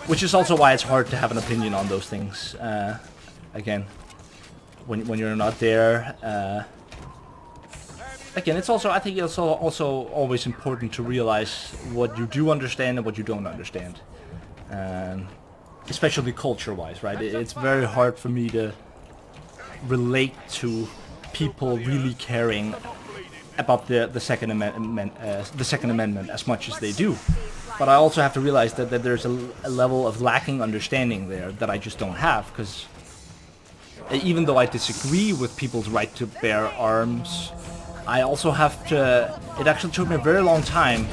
Which is also why it's hard to have an opinion on those things. Again, when you're not there. Again, it's also, I think it's also always important to realize what you do understand and what you don't understand. Especially culture-wise, right? It's very hard for me to relate to people really caring about the Second Amendment as much as they do. But I also have to realize that there's a level of lacking understanding there that I just don't have, because even though I disagree with people's right to bear arms, I also have to, it actually took me a very long time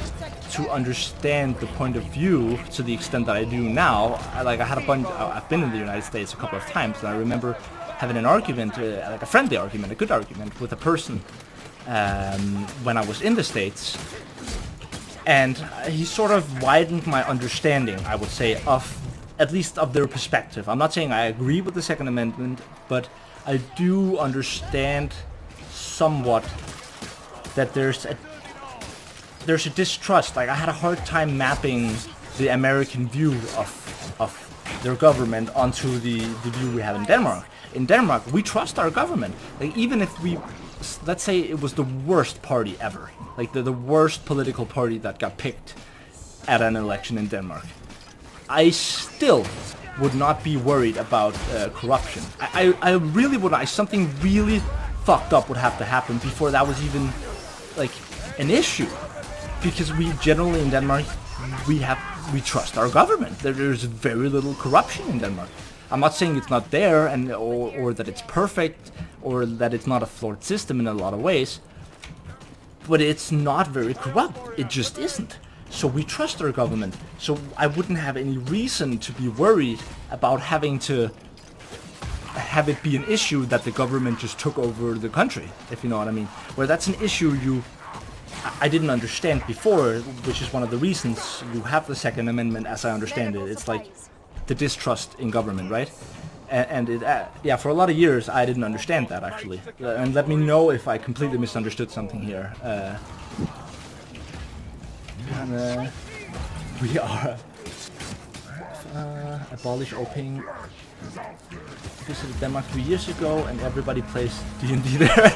to understand the point of view to the extent that I do now. I've been in the United States a couple of times, and I remember having an argument, like a friendly argument, a good argument with a person when I was in the States. And he sort of widened my understanding, I would say, of at least of their perspective. I'm not saying I agree with the Second Amendment, but I do understand somewhat that there's a distrust. Like, I had a hard time mapping the American view of their government onto the view we have in Denmark. In Denmark, we trust our government. Like, even if we, let's say it was the worst party ever, like the worst political party that got picked at an election in Denmark, I still would not be worried about corruption. I really would not. Something really fucked up would have to happen before that was even like an issue, because we generally in Denmark we trust our government. There's very little corruption in Denmark. I'm not saying it's not there or that it's perfect or that it's not a flawed system in a lot of ways, but it's not very corrupt. It just isn't. So we trust our government. So I wouldn't have any reason to be worried about having to have it be an issue that the government just took over the country, if you know what I mean. Where that's an issue I didn't understand before, which is one of the reasons you have the Second Amendment, as I understand it. It's like the distrust in government, right? And it, yeah, for a lot of years I didn't understand that, actually. And let me know if I completely misunderstood something here. We are abolish OPing. Visited Denmark 3 years ago, and everybody plays D&D there.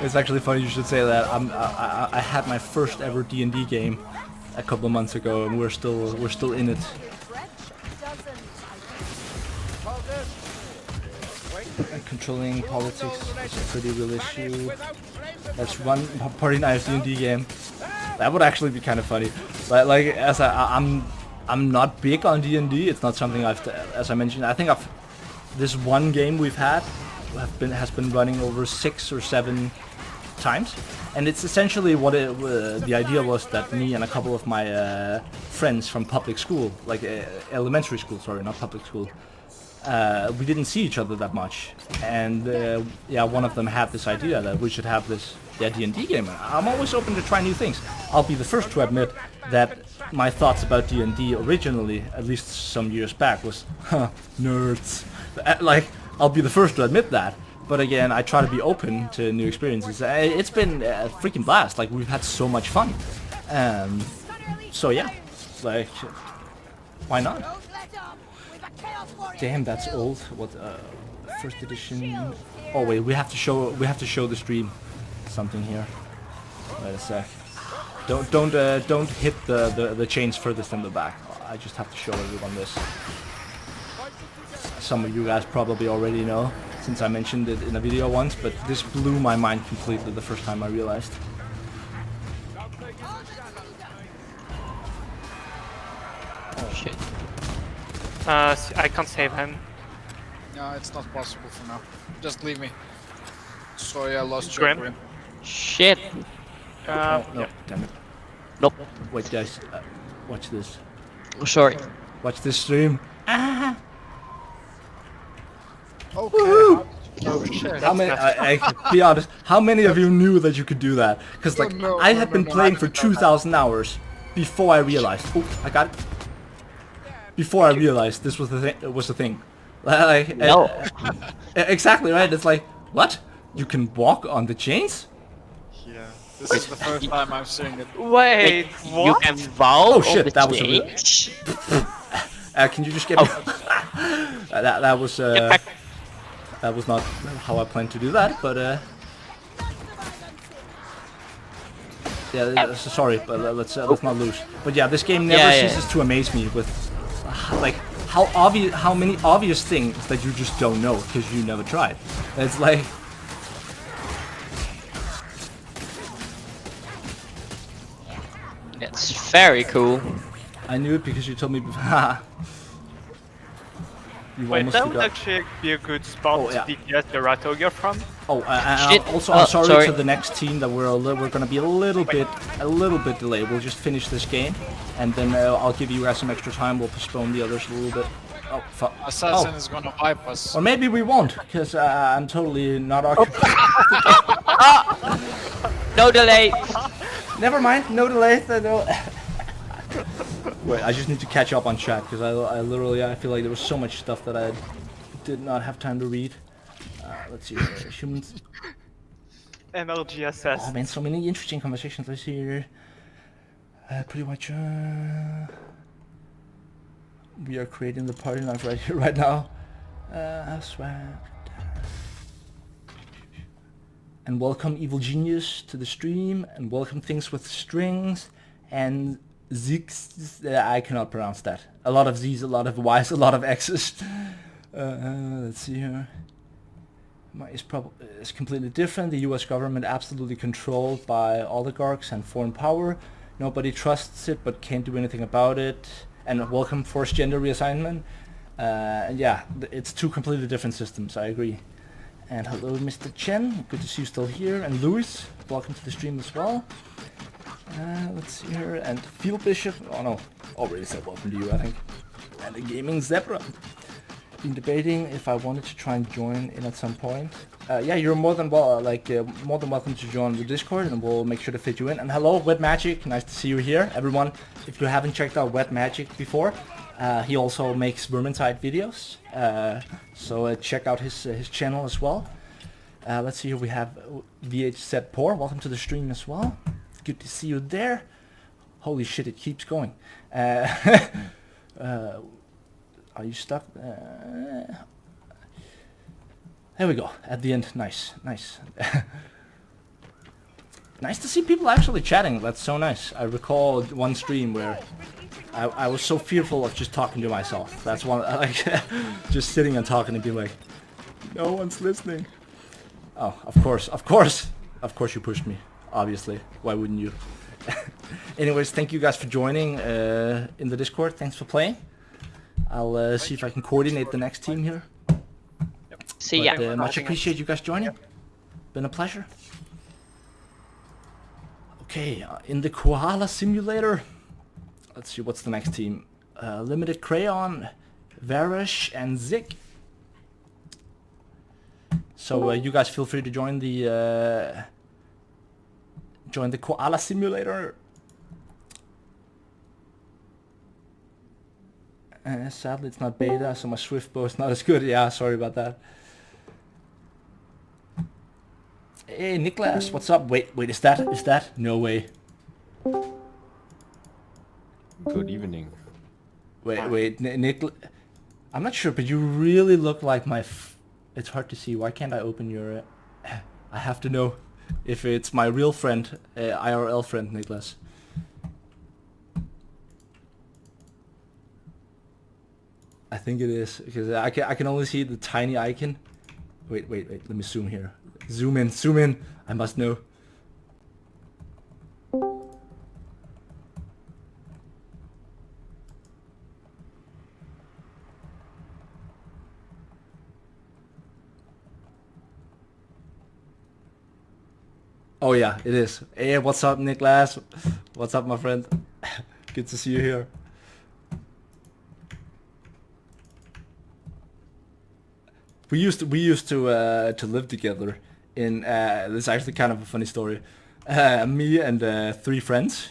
It's actually funny you should say that. I had my first ever D&D game a couple of months ago, and we're still in it. Controlling politics is a pretty real issue. Let's run ThePartyKnife D&D game. That would actually be kind of funny. But like, as I'm not big on D&D. It's not something as I mentioned, I think this one game we've had has been running over 6 or 7 times, and it's essentially what the idea was that me and a couple of my friends from public school, like elementary school, sorry, not public school, we didn't see each other that much, and yeah, one of them had this idea that we should have this D&D game. I'm always open to try new things. I'll be the first to admit that my thoughts about D&D originally, at least some years back, was, nerds. Like, I'll be the first to admit that. But again, I try to be open to new experiences. It's been a freaking blast. Like, we've had so much fun. So yeah, like, why not? Damn, that's old. What? First edition. Oh wait, we have to show the stream something here. Wait a sec. Don't hit the chains furthest in the back. I just have to show everyone this. Some of you guys probably already know, since I mentioned it in a video once, but this blew my mind completely the first time I realized. Oh shit. I can't save him. No, it's not possible for now. Just leave me. Sorry, I lost Grim. Grim. Shit. No, yeah. Damn it. Nope. Wait, guys, watch this. Oh, sorry. Watch this stream. Ah. Okay. Oh shit. How many? Be honest. How many of you knew that you could do that? Because like, I had been playing for 2,000 hours before I realized. Oh, I got it. Before I realized this was the thing. Like, no. Exactly right. It's like, what? You can walk on the chains? Yeah. This is the first time I'm seeing it. Wait, what? You can walk. Oh shit! That was a real. Can you just get? That was not how I planned to do that, but yeah. Sorry, but let's not lose. But yeah, this game never ceases to amaze me with like how many obvious things that you just don't know because you never tried. It's like. It's very cool. I knew it because you told me before. Wait, that would actually be a good spot to DPS the rat ogre from. Oh, also I'm sorry to the next team that we're gonna be a little bit delayed. We'll just finish this game, and then I'll give you guys some extra time. We'll postpone the others a little bit. Oh, fuck. Assassin is gonna wipe us. Or maybe we won't, because I'm totally not occupied. No delay. Never mind, no delay. No. Wait, I just need to catch up on chat, because I literally, I feel like there was so much stuff that I did not have time to read. Let's see here. Humans. MLGSS. Oh man, so many interesting conversations. Let's see here. Pretty much. We are creating the party knife right here, right now. Swag. And welcome Evil Genius to the stream, and welcome Things with Strings, and Zix. I cannot pronounce that. A lot of Z's, a lot of Y's, a lot of X's. Let's see here. It's completely different. The US government absolutely controlled by oligarchs and foreign power. Nobody trusts it but can't do anything about it. And welcome forced gender reassignment. And yeah, it's two completely different systems, I agree. And hello Mr. Chen, good to see you still here. And Louis, welcome to the stream as well. Let's see here. And Field Bishop, oh no, already said welcome to you I think. And the Gaming Zebra. Been debating if I wanted to try and join in at some point. Yeah, you're more than more than welcome to join the Discord, and we'll make sure to fit you in. And hello, Wet Magic, nice to see you here, everyone. If you haven't checked out Wet Magic before, he also makes Vermintide videos, so check out his channel as well. Let's see here, we have VHZ Poor, welcome to the stream as well. Good to see you there. Holy shit, it keeps going. Are you stuck? There we go. At the end, nice. Nice to see people actually chatting. That's so nice. I recall one stream where I was so fearful of just talking to myself. That's one, like, just sitting and talking and being like, no one's listening. Oh, of course you pushed me. Obviously, why wouldn't you? Anyways, thank you guys for joining in the Discord. Thanks for playing. I'll see if I can coordinate the next team here. See ya. But, much appreciate you guys joining. Been a pleasure. Okay, in the Koala Simulator. Let's see, what's the next team? Limited Crayon, Varish, and Zik. So you guys feel free to join the Koala Simulator. Sadly it's not beta, so my Swift bow is not as good. Yeah, sorry about that. Hey Niklas, what's up? Wait, is that? No way. Good evening. Wait, Niklas. I'm not sure, but you really look like my... It's hard to see. Why can't I open your... I have to know if it's my real friend, IRL friend, Niklas. I think it is, because I can only see the tiny icon. Wait, let me zoom here. Zoom in, I must know. Oh yeah, it is. Hey, what's up Niklas? What's up my friend? Good to see you here. We used to live together in this is actually kind of a funny story. Me and three friends,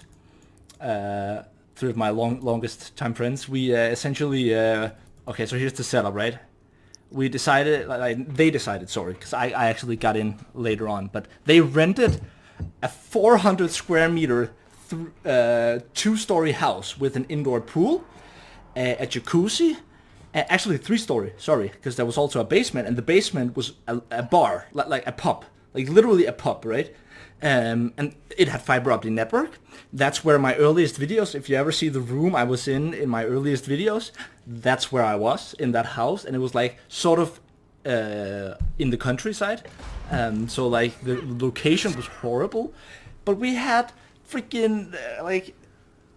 three of my longest time friends. We essentially okay. So here's the setup, right? We decided, they decided, sorry, because I actually got in later on, but they rented a 400 square meter, two-story house with an indoor pool, a jacuzzi. Actually 3-story, sorry, because there was also a basement, and the basement was a bar, like a pub, like literally a pub, right? And it had fiber optic network. That's where my earliest videos, if you ever see the room I was in my earliest videos, that's where I was, in that house, and it was like sort of in the countryside. So like the location was horrible, but we had freaking like,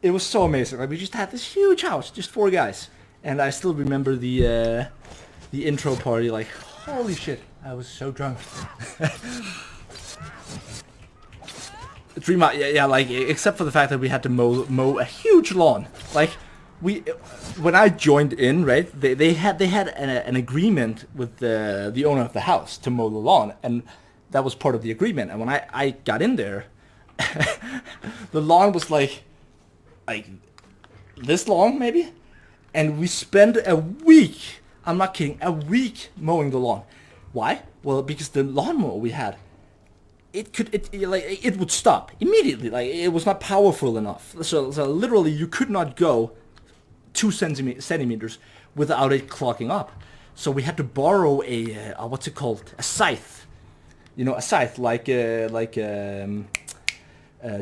it was so amazing. Like we just had this huge house, just 4 guys. And I still remember the intro party, like, holy shit, I was so drunk. Yeah, like, except for the fact that we had to mow a huge lawn. Like, when I joined in, right? They had an agreement with the owner of the house to mow the lawn, and that was part of the agreement. And when I got in there, the lawn was like this long maybe, and we spent a week. I'm not kidding, a week mowing the lawn. Why? Well, because the lawnmower we had, it would stop immediately. Like it was not powerful enough. So literally you could not go 2 centimeters without it clogging up. So we had to borrow a what's it called? A scythe. You know, a scythe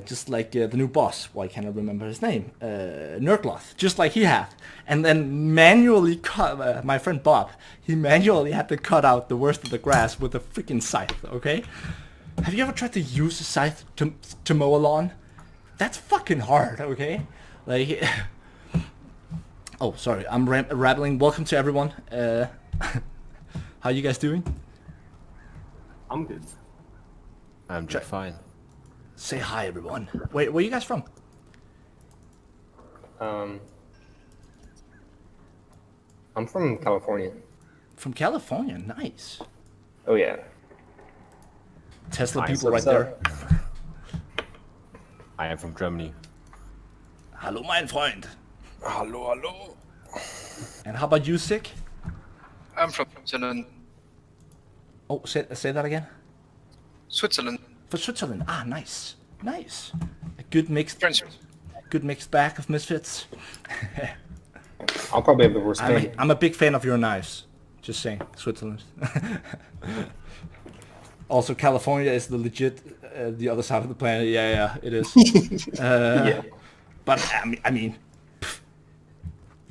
just like the new boss. Why can't I remember his name? Nurgloth, just like he had. And then manually cut, my friend Bob, he manually had to cut out the worst of the grass with a freaking scythe, okay? Have you ever tried to use a scythe to mow a lawn? That's fucking hard, okay? Like, oh, sorry, I'm rattling. Welcome to everyone. How you guys doing? I'm good. I'm just fine. Say hi, everyone. Wait, where are you guys from? I'm from California. From California, nice. Oh yeah. Tesla people right there. I am from Germany. Hallo, mein Freund. Hello, hello. And how about you, Sick? I'm from Switzerland. Oh, say that again. Switzerland. For Switzerland. Ah, nice. Nice. A good mixed bag of misfits. I'll probably have the worst name. I'm a big fan of your knives. Just saying, Switzerland. Also, California is the legit the other side of the planet. Yeah, it is. Yeah. But I mean,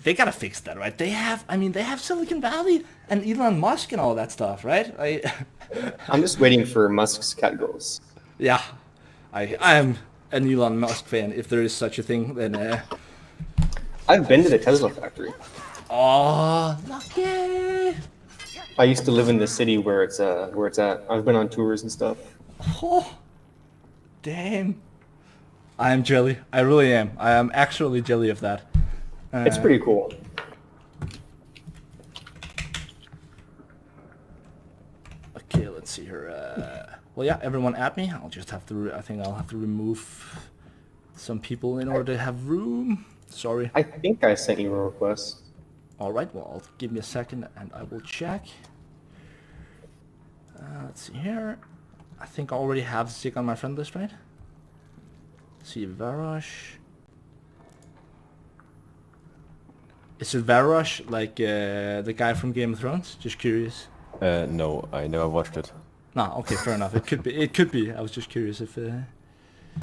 they gotta fix that, right? They have Silicon Valley and Elon Musk and all that stuff, right? I'm just waiting for Musk's cat goals. Yeah, I am an Elon Musk fan. If there is such a thing, then I've been to the Tesla factory. Oh, lucky! I used to live in the city where it's at. I've been on tours and stuff. Oh, damn! I am jelly. I really am. I am actually jelly of that. It's pretty cool. Okay, let's see here. Well, yeah, everyone at me. I'll just have to. I think I'll have to remove some people in order to have room. Sorry. I think I sent you a request. All right. Well, give me a second, and I will check. Let's see here. I think I already have Zig on my friend list, right? Let's see, Varosh. Is it Varosh, like the guy from Game of Thrones? Just curious. No, I never watched it. No, okay, fair enough. It could be. It could be. I was just curious if.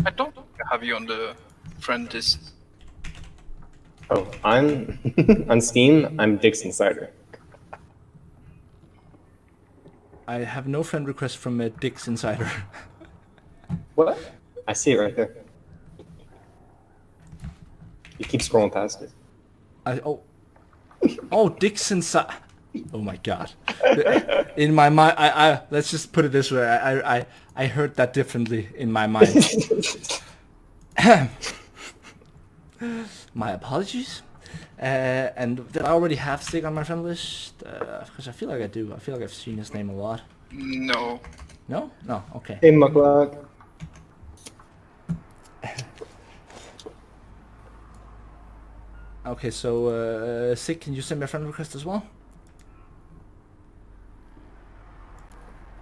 I don't have you on the friend list. Oh, I'm on Steam. I'm Dick's Insider. I have no friend request from Dick's Insider. What? I see it right there. You keep scrolling past it. Oh, Dick's Insider. Oh my god. In my mind, I let's just put it this way. I heard that differently in my mind. My apologies. And did I already have Sig on my friend list? Because I feel like I do. I feel like I've seen his name a lot. No. No? No, okay. Hey, Muckluck. Okay, so Sig, can you send me a friend request as well?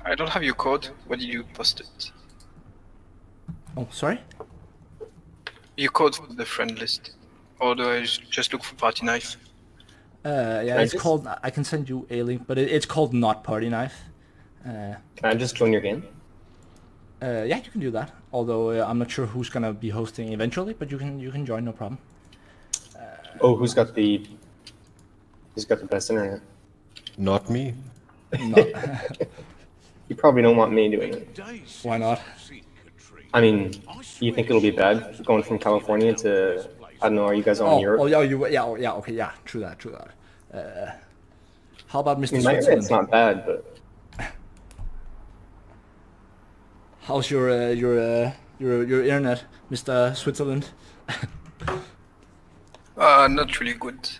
I don't have your code. Where did you post it? Oh, sorry? Your code for the friend list. Or do I just look for ThePartyKnife? Yeah, it's called. I can send you a link, but it's called not ThePartyKnife. Can I just join your game? Yeah, you can do that. Although I'm not sure who's gonna be hosting eventually, but you can join, no problem. Who's got the best internet? Not me. Not. You probably don't want me doing it. Why not? I mean, you think it'll be bad going from California to, I don't know, are you guys on Europe? Okay, yeah, true that. How about Mr. I mean, my Switzerland? internet's not bad, but how's your internet, Mr. Switzerland? Not really good.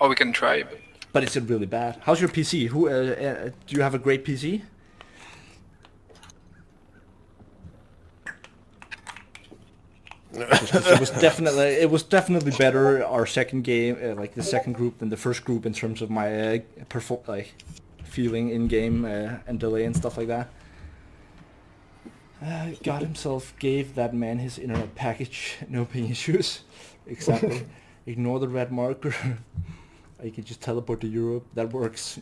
Or we can try. But is it really bad? How's your PC? Do you have a great PC? It was definitely better our second game, like the second group, than the first group in terms of my feeling in game and delay and stuff like that. God himself gave that man his internet package, no ping issues. Exactly. Ignore the red marker. You can just teleport to Europe. That works.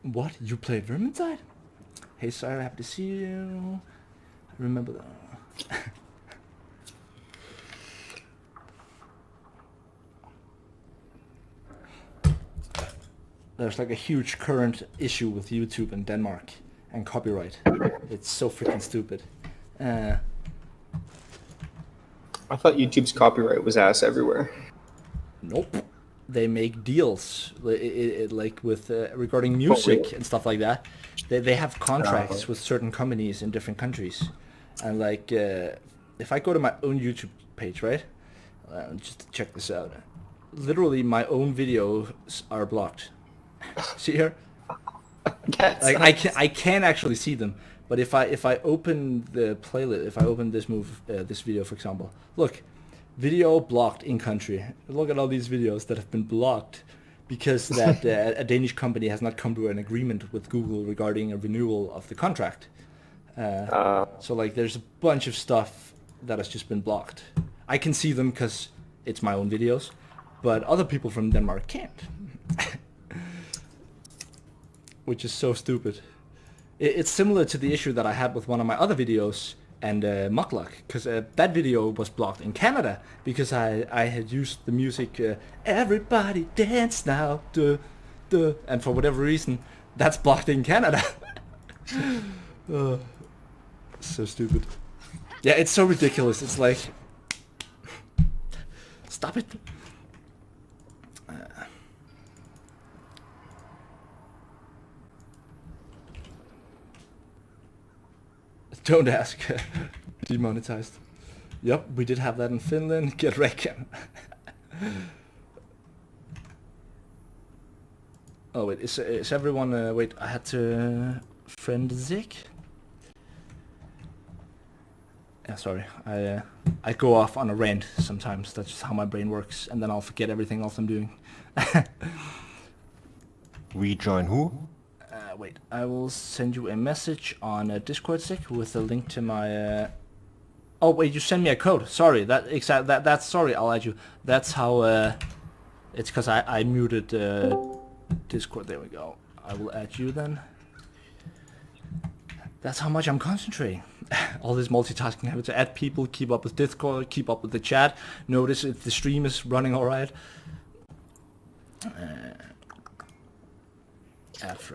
What? You play Vermintide? Hey, sorry, happy to see you. I remember that. There's like a huge current issue with YouTube in Denmark and copyright. It's so freaking stupid. I thought YouTube's copyright was ass everywhere. Nope. They make deals like with regarding music and stuff like that. They have contracts with certain companies in different countries. And like, if I go to my own YouTube page, right? Just to check this out. Literally, my own videos are blocked. See here? Like I can actually see them, but if I open the playlist, if I open this this video, for example, look, video blocked in country. Look at all these videos that have been blocked because that a Danish company has not come to an agreement with Google regarding a renewal of the contract. So like, there's a bunch of stuff that has just been blocked. I can see them because it's my own videos, but other people from Denmark can't. Which is so stupid. It's similar to the issue that I had with one of my other videos and Muckluck, because that video was blocked in Canada because I had used the music "Everybody Dance Now," duh, duh, and for whatever reason that's blocked in Canada. So stupid. Yeah, it's so ridiculous. It's like, stop it. Don't ask. Demonetized. Yep, we did have that in Finland. Get wrecked. Oh wait, is everyone? Wait, I had to friend Zik. Yeah, sorry. I go off on a rant sometimes. That's just how my brain works, and then I'll forget everything else I'm doing. Rejoin who? Wait, I will send you a message on Discord, Zik, with a link to my. Oh wait, you send me a code. Sorry, that's sorry. I'll add you. That's how. It's because I muted Discord. There we go. I will add you then. That's how much I'm concentrating. All this multitasking, having to add people, keep up with Discord, keep up with the chat, notice if the stream is running alright.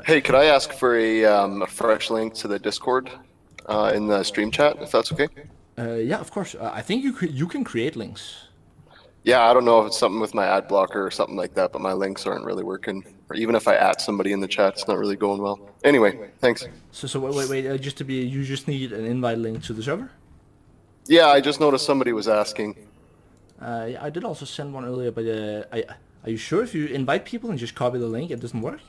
Hey, could I ask for a fresh link to the Discord in the stream chat, if that's okay? Yeah, of course. I think you can create links. Yeah, I don't know if it's something with my ad blocker or something like that, but my links aren't really working. Or even if I add somebody in the chat, it's not really going well. Anyway, thanks. So wait. You just need an invite link to the server? Yeah, I just noticed somebody was asking. Yeah, I did also send one earlier, but are you sure if you invite people and just copy the link, it doesn't work?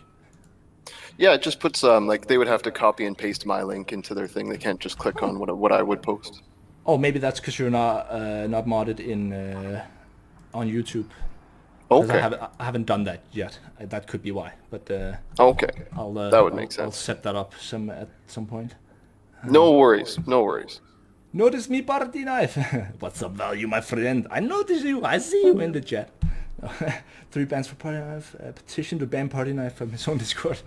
Yeah, it just puts like they would have to copy and paste my link into their thing. They can't just click on what I would post. Oh, maybe that's because you're not modded in on YouTube. Okay. I haven't done that yet. That could be why. But okay. That would make sense. I'll set that up at some point. No worries. No worries. Notice me, ThePartyKnife. What's up, value, my friend? I notice you. I see you in the chat. 3 bans for PartyKnife. A petition to ban PartyKnife from his own Discord.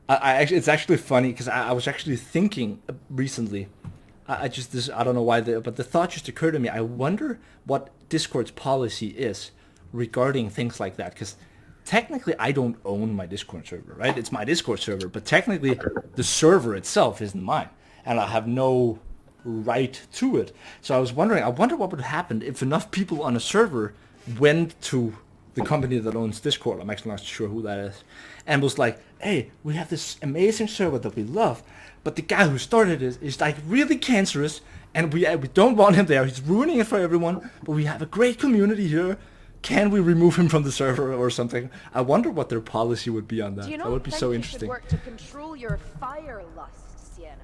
It's actually funny because I was actually thinking recently. I don't know why, but the thought just occurred to me. I wonder what Discord's policy is regarding things like that. Because technically, I don't own my Discord server, right? It's my Discord server, but technically, the server itself isn't mine, and I have no right to it. So I was wondering. I wonder what would happen if enough people on a server went to the company that owns Discord. I'm actually not sure who that is, and was like, "Hey, we have this amazing server that we love, but the guy who started it is like really cancerous, And we don't want him there. He's ruining it for everyone. But we have a great community here. Can we remove him from the server or something? I wonder what their policy would be on that. Do you That not would be think so you interesting. should work to control your fire lust, Sienna?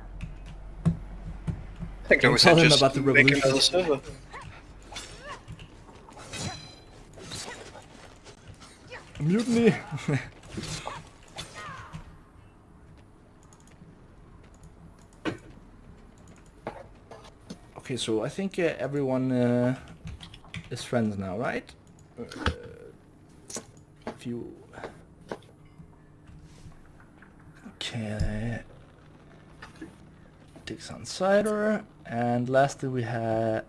I think I Don't was tell him just about the make revolution. another server. Mutiny. Okay, so I think everyone is friends now, right? If you... Okay. Dicks on cider, and lastly we had...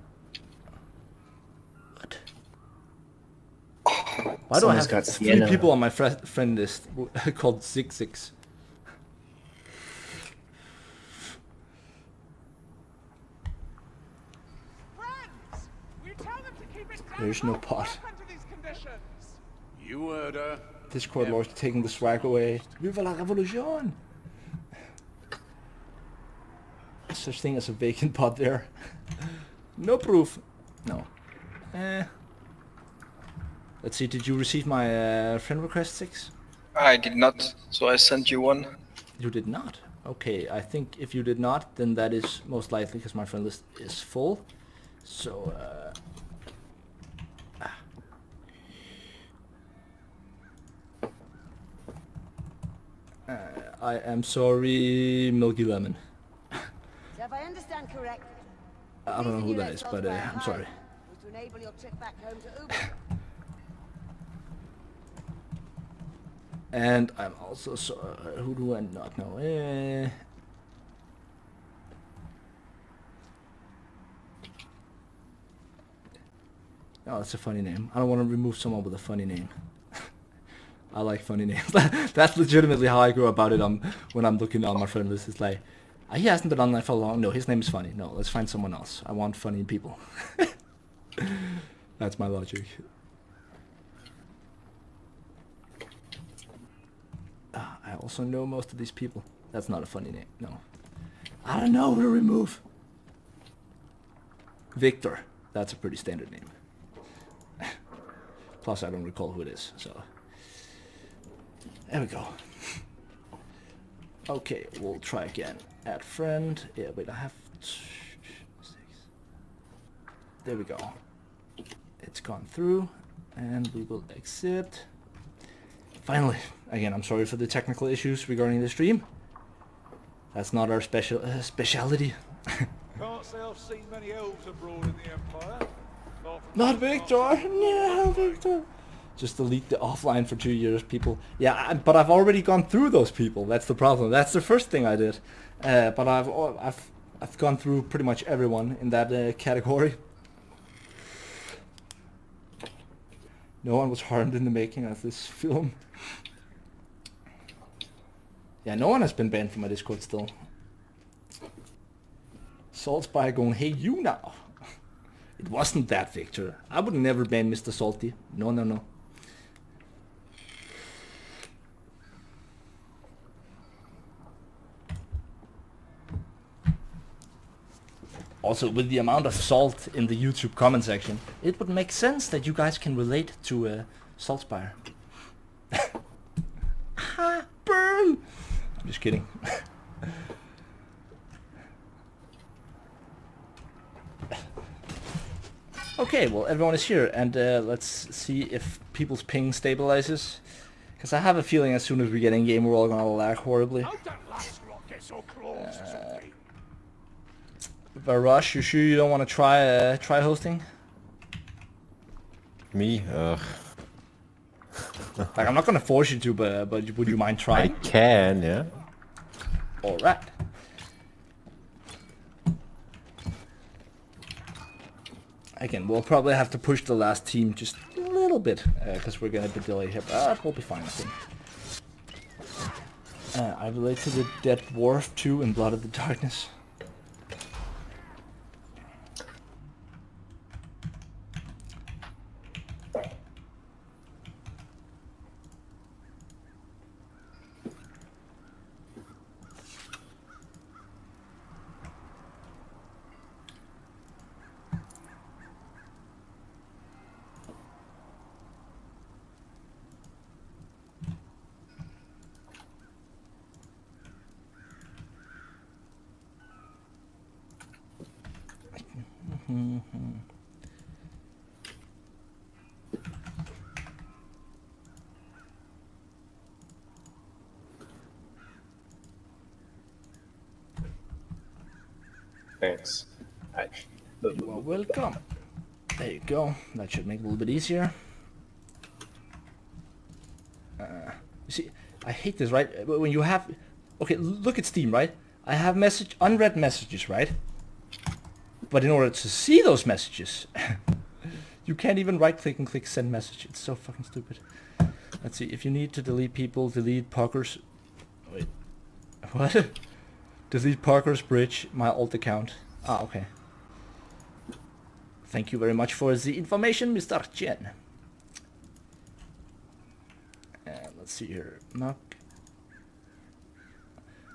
What? Why do I Someone's have got 3 Sienna. people on my friend list called Zig? There's no pot. You heard her. Discord Lord's taking the swag away. Viva la revolution! Such thing as a vacant pot there. No proof. No. Let's see, did you receive my friend request, 6? I did not, so I sent you one. You did not? Okay, I think if you did not, then that is most likely because my friend list is full. So, I am sorry, Milky Lemon. So if I understand correct, I don't know who that is, but I'm sorry. was to enable your trip back home to Uber. And I'm also sorry. Who do I not know? Oh, that's a funny name. I don't want to remove someone with a funny name. I like funny names. That's legitimately how I go about it when I'm looking on my friend list. It's like, he hasn't been online for long. No, his name is funny. No, let's find someone else. I want funny people. That's my logic. I also know most of these people. That's not a funny name. No. I don't know who to remove. Victor. That's a pretty standard name. Plus, I don't recall who it is, so... There we go. Okay, we'll try again. Add friend. Yeah, wait, I have... 6. There we go. It's gone through, and we will exit. Finally. Again, I'm sorry for the technical issues regarding the stream. That's not our speciality. Can't say I've seen many elves abroad in the Empire. Not Victor! No, Victor! Just delete the offline for 2 years, people. Yeah, but I've already gone through those people. That's the problem. That's the first thing I did. But I've gone through pretty much everyone in that category. No one was harmed in the making of this film. Yeah, no one has been banned from my Discord still. Saltspire going, hey you now. It wasn't that, Victor. I would never ban Mr. Salty. No, no, no. Also, with the amount of salt in the YouTube comment section, it would make sense that you guys can relate to Saltspire. Ha! Burn! I'm just kidding. Okay, well, everyone is here, and let's see if people's ping stabilizes. Because I have a feeling as soon as we get in game, we're all gonna lag horribly. Varush, you sure you don't want to try hosting? Me? Like, I'm not gonna force you to, but would you mind trying? I can, yeah. Alright. Again, we'll probably have to push the last team just a little bit, because we're gonna be delayed here, but we'll be fine, I think. I relate to the Dead Dwarf too in Blood of the Darkness. Thanks. You are welcome. There you go. That should make it a little bit easier. You see, I hate this, right? When you have... Okay, look at Steam, right? I have unread messages, right? But in order to see those messages, you can't even right-click and click send message. It's so fucking stupid. Let's see, if you need to delete people, delete Parker's... Wait. What? Delete Parker's Bridge, my alt account. Ah, okay. Thank you very much for the information, Mr. Chen. Let's see here. Knock.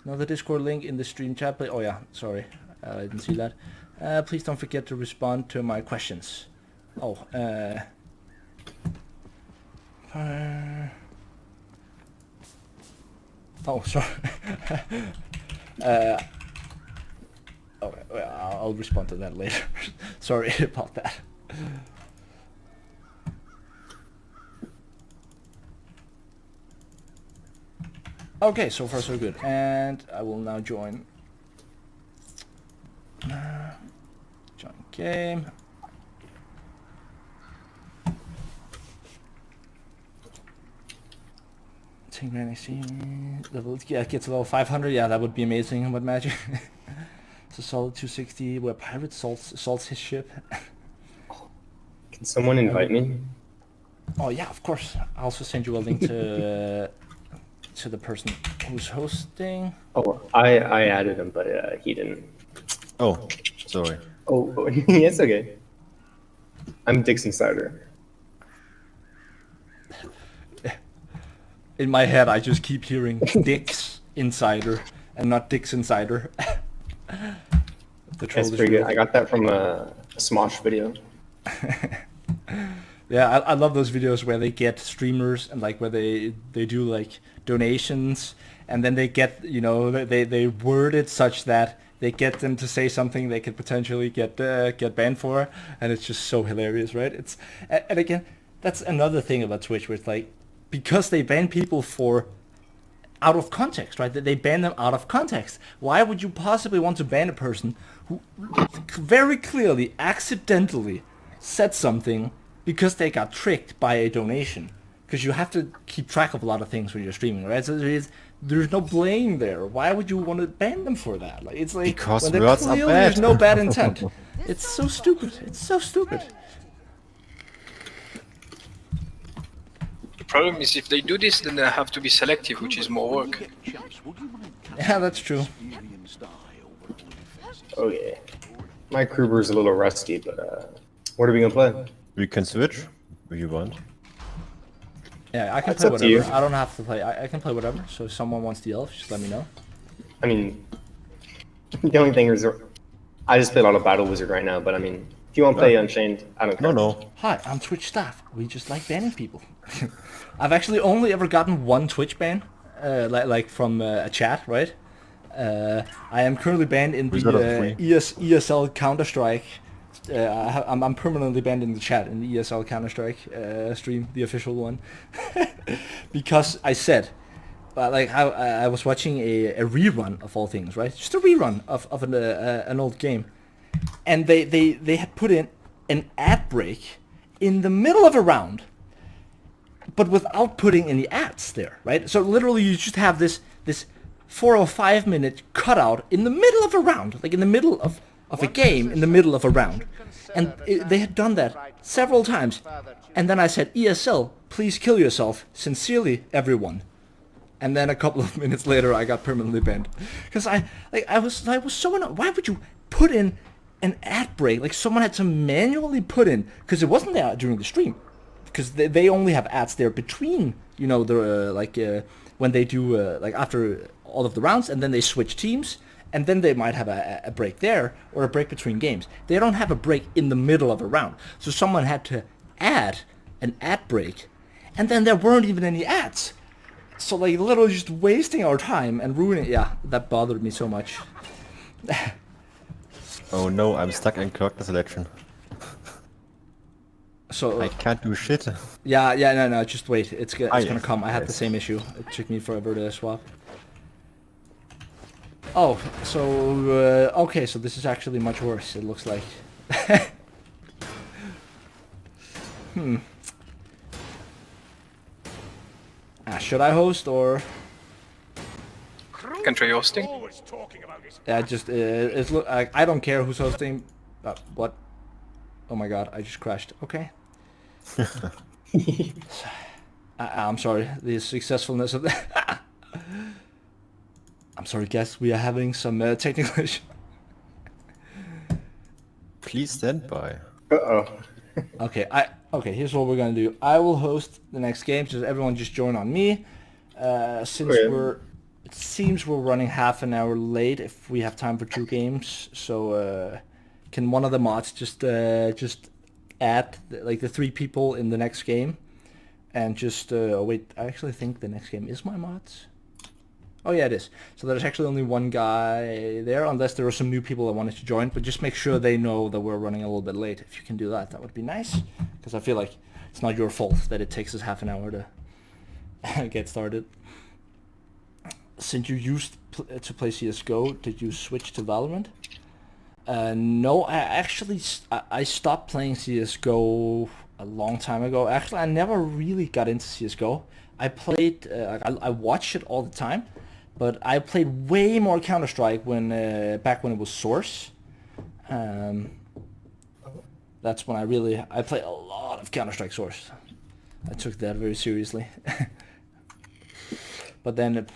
Another Discord link in the stream chat. Oh yeah, sorry. I didn't see that. Please don't forget to respond to my questions. Oh, oh, sorry. Okay, well, I'll respond to that later. Sorry about that. Okay, so far so good. And I will now join. Join game. Level, yeah, it gets level 500. Yeah, that would be amazing. What magic? It's a solid 260 where pirate salts his ship. Can someone invite me? Oh yeah, of course. I'll also send you a link to the person who's hosting. Oh, I added him, but he didn't. Oh, sorry. Oh, it's okay. I'm Dix Insider. In my head, I just keep hearing Dix Insider and not Dix Insider. That's pretty good. I got that from a Smosh video. Yeah, I love those videos where they get streamers and like where they do like donations and then they get, you know, they word it such that they get them to say something they could potentially get banned for, and it's just so hilarious, right? It's and again, that's another thing about Twitch where it's like, because they ban people for out of context, right? They ban them out of context. Why would you possibly want to ban a person who very clearly, accidentally said something because they got tricked by a donation? Because you have to keep track of a lot of things when you're streaming, right? So there's no blame there. Why would you want to ban them for that? Like, it's like because when words are bad. There's no bad intent. It's so stupid. It's so stupid. The problem is if they do this, then they have to be selective, which is more work. Yeah, that's true. Oh yeah. My Kruger's a little rusty, but what are we gonna play? We can switch if you want. Yeah, I can play whatever. I don't have to play. I can play whatever. So if someone wants the elf, just let me know. I mean, the only thing is, I just play a lot of Battle Wizard right now, but I mean, if you want to play Unchained, I don't care. No. Hi, I'm Twitch staff. We just like banning people. I've actually only ever gotten one Twitch ban, like from a chat, right? I am currently banned in the ESL Counter-Strike. I'm permanently banned in the chat in the ESL Counter-Strike stream, the official one, because I said, like I was watching a rerun of all things, right? Just a rerun of an old game, and they had put in an ad break in the middle of a round, but without putting any ads there, right? So literally you just have this 4 or 5 minute cutout in the middle of a round, like in the middle of a game, in the middle of a round. And they had done that several times. And then I said, ESL, please kill yourself. Sincerely, everyone. And then a couple of minutes later, I got permanently banned. Because I was so annoyed. Why would you put in an ad break? Like someone had to manually put in, because it wasn't there during the stream. Because they only have ads there between, you know, the when they do like after all of the rounds, and then they switch teams, and then they might have a break there or a break between games. They don't have a break in the middle of a round, so someone had to add an ad break, and then there weren't even any ads. So like literally just wasting our time and ruining. Yeah, that bothered me so much. Oh no, I'm stuck in character selection. So I can't do shit. Yeah, no, just wait. It's gonna come. I had the same issue. It took me forever to swap. Oh, so okay, so this is actually much worse. It looks like. Should I host or? Can try hosting. Yeah, just it's look. I don't care who's hosting. What? Oh my god! I just crashed. Okay. I'm sorry. The successfulness of that. I'm sorry, guys. We are having some technical issues. Please stand by. Okay. Okay. Here's what we're gonna do. I will host the next game. Just everyone just join on me. Since it seems we're running half an hour late. If we have time for 2 games, so can one of the mods just add like the 3 people in the next game, and just wait. I actually think the next game is my mods. Oh yeah, it is. So there's actually only one guy there, unless there are some new people that wanted to join. But just make sure they know that we're running a little bit late. If you can do that, that would be nice. Because I feel like it's not your fault that it takes us half an hour to get started. Since you used to play CSGO, did you switch to Valorant? No, I stopped playing CSGO a long time ago. Actually, I never really got into CSGO. I played, I watched it all the time, but I played way more Counter-Strike when back when it was Source. That's when I played a lot of Counter-Strike Source. I took that very seriously. But then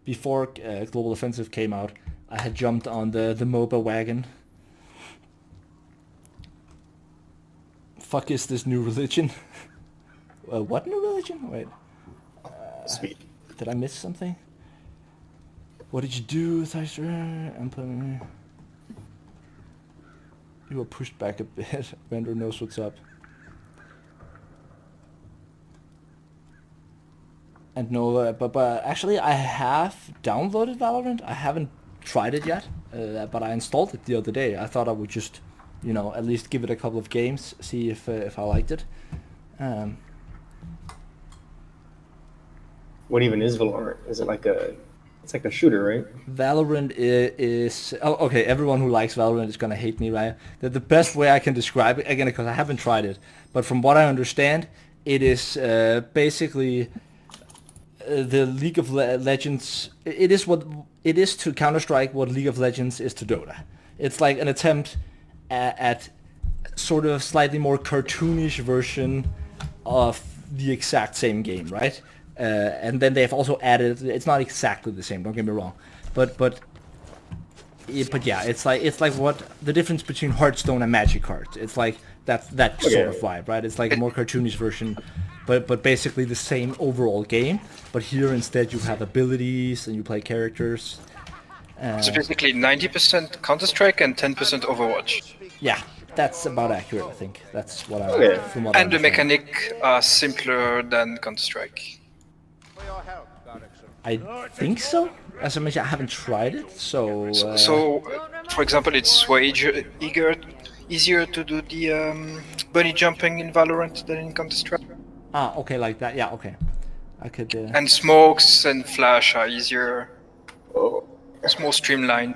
before Global Offensive came out, I had jumped on the MOBA wagon. Fuck is this new religion? What new religion? Wait. Sweet. Did I miss something? What did you do, Thyster? You were pushed back a bit. Vendor knows what's up. And no, but actually I have downloaded Valorant. I haven't tried it yet, but I installed it the other day. I thought I would just, you know, at least give it a couple of games, see if I liked it. What even is Valorant? Is it like it's like a shooter, right? Valorant is okay. Everyone who likes Valorant is gonna hate me, right? The best way I can describe it, again, because I haven't tried it, but from what I understand, it is basically the League of Legends. It is to Counter-Strike what League of Legends is to Dota. It's like an attempt at sort of slightly more cartoonish version of the exact same game, right? And then they've also added. It's not exactly the same. Don't get me wrong, but yeah, it's like what the difference between Hearthstone and Magic cards. It's like that sort of vibe, right? It's like a more cartoonish version, but basically the same overall game. But here instead you have abilities and you play characters. So basically 90% Counter-Strike and 10% Overwatch. Yeah, that's about accurate. I think that's what I. From what And the mechanic are simpler than Counter-Strike. I think so. As I mentioned, I haven't tried it, so. So, for example, it's way easier to do the bunny jumping in Valorant than in Counter-Strike. Ah, okay, like that. Yeah, okay. I could. And smokes and flash are easier. It's more streamlined.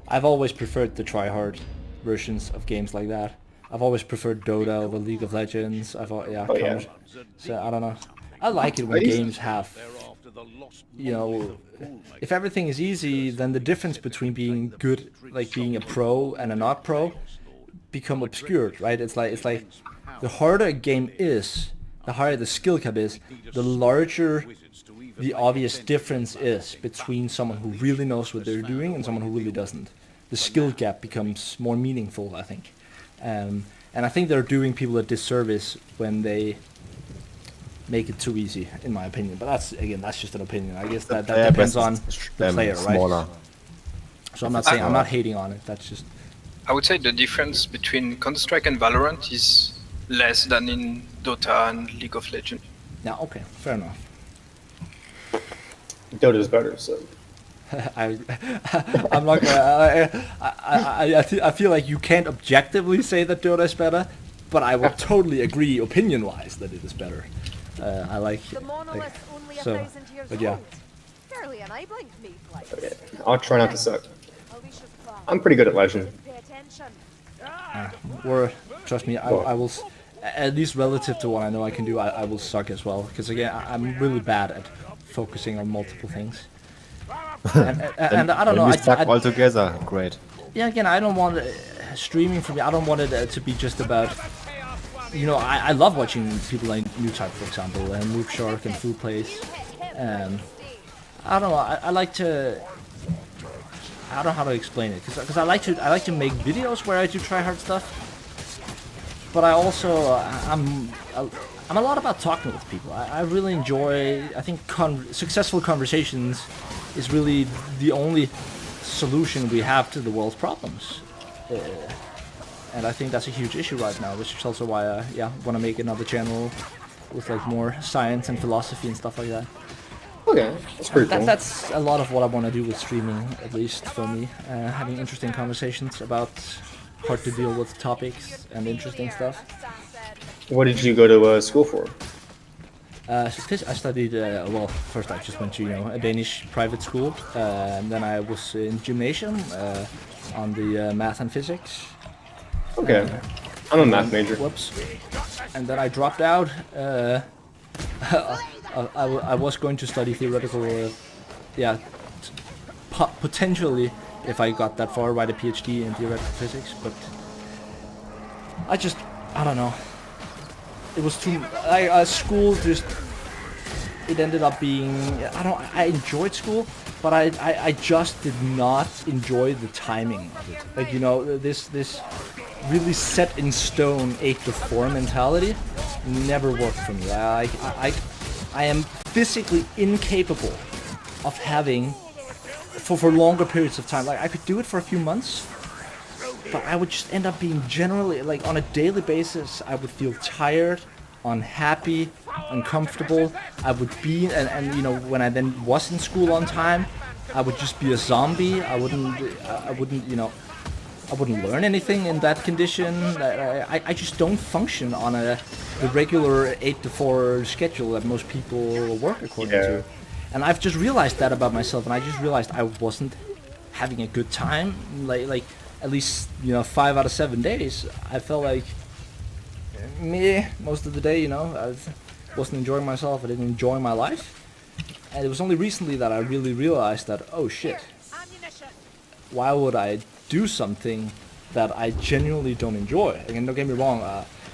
I've always preferred the try-hard versions of games like that. I've always preferred Dota over League of Legends. So I don't know. I like it when games have, you know, if everything is easy, then the difference between being good, like being a pro and a not pro, become obscured, right? It's like the harder a game is, the higher the skill cap is, the larger the obvious difference is between someone who really knows what they're doing and someone who really doesn't. The skill gap becomes more meaningful, I think. And I think they're doing people a disservice when they make it too easy, in my opinion. But that's just an opinion. I guess that depends on the player, right? So I'm not hating on it. That's just. I would say the difference between Counter-Strike and Valorant is less than in Dota and League of Legends. Yeah. Okay. Fair enough. Dota's better, so. I'm not gonna. I feel like you can't objectively say that Dota is better, but I will totally agree opinion-wise that it is better. I like. The monolith only so, 1,000 years but yeah. old. Fairly enabling me, like. Okay. I'll try not to suck. Alicia's plan. I'm pretty good at Legend. Pay attention. Or trust me, I will. At least relative to what I know I can do, I will suck as well. Because again, I'm really bad at focusing on multiple things. And I don't know. We stuck all together. Great. Yeah, again, I don't want streaming for me. I don't want it to be just about. You know, I love watching people like Newtype, for example, and Move Shark and Food Place. I don't know. I like to. I don't know how to explain it, because I like to make videos where I do try hard stuff. But I also I'm a lot about talking with people. I really enjoy. I think successful conversations is really the only solution we have to the world's problems. And I think that's a huge issue right now, which is also why I want to make another channel with like more science and philosophy and stuff like that. Okay, that's pretty cool. That's a lot of what I want to do with streaming, at least for me. Having interesting conversations about hard to deal with topics and interesting stuff. What did you go to school for? I studied, well, first I just went to, a Danish private school. And then I was in gymnasium on the math and physics. Okay. I'm a math major. Whoops. And then I dropped out. I was going to study theoretical, potentially, if I got that far, write a PhD in theoretical physics, but I don't know. It was too, school just, it ended up being, I enjoyed school, but I just did not enjoy the timing of it. Like, this really set in stone 8 to 4 mentality never worked for me. I am physically incapable of having for longer periods of time. Like, I could do it for a few months, but I would just end up being generally, like, on a daily basis, I would feel tired, unhappy, uncomfortable. I would be, and when I then was in school on time, I would just be a zombie. I wouldn't learn anything in that condition. I just don't function on the regular 8 to 4 schedule that most people work according to. And I've just realized that about myself, and I just realized I wasn't having a good time. Like at least 5 out of 7 days, I felt like me most of the day. I wasn't enjoying myself. I didn't enjoy my life. And it was only recently that I really realized that, oh shit, why would I do something that I genuinely don't enjoy? Again, don't get me wrong,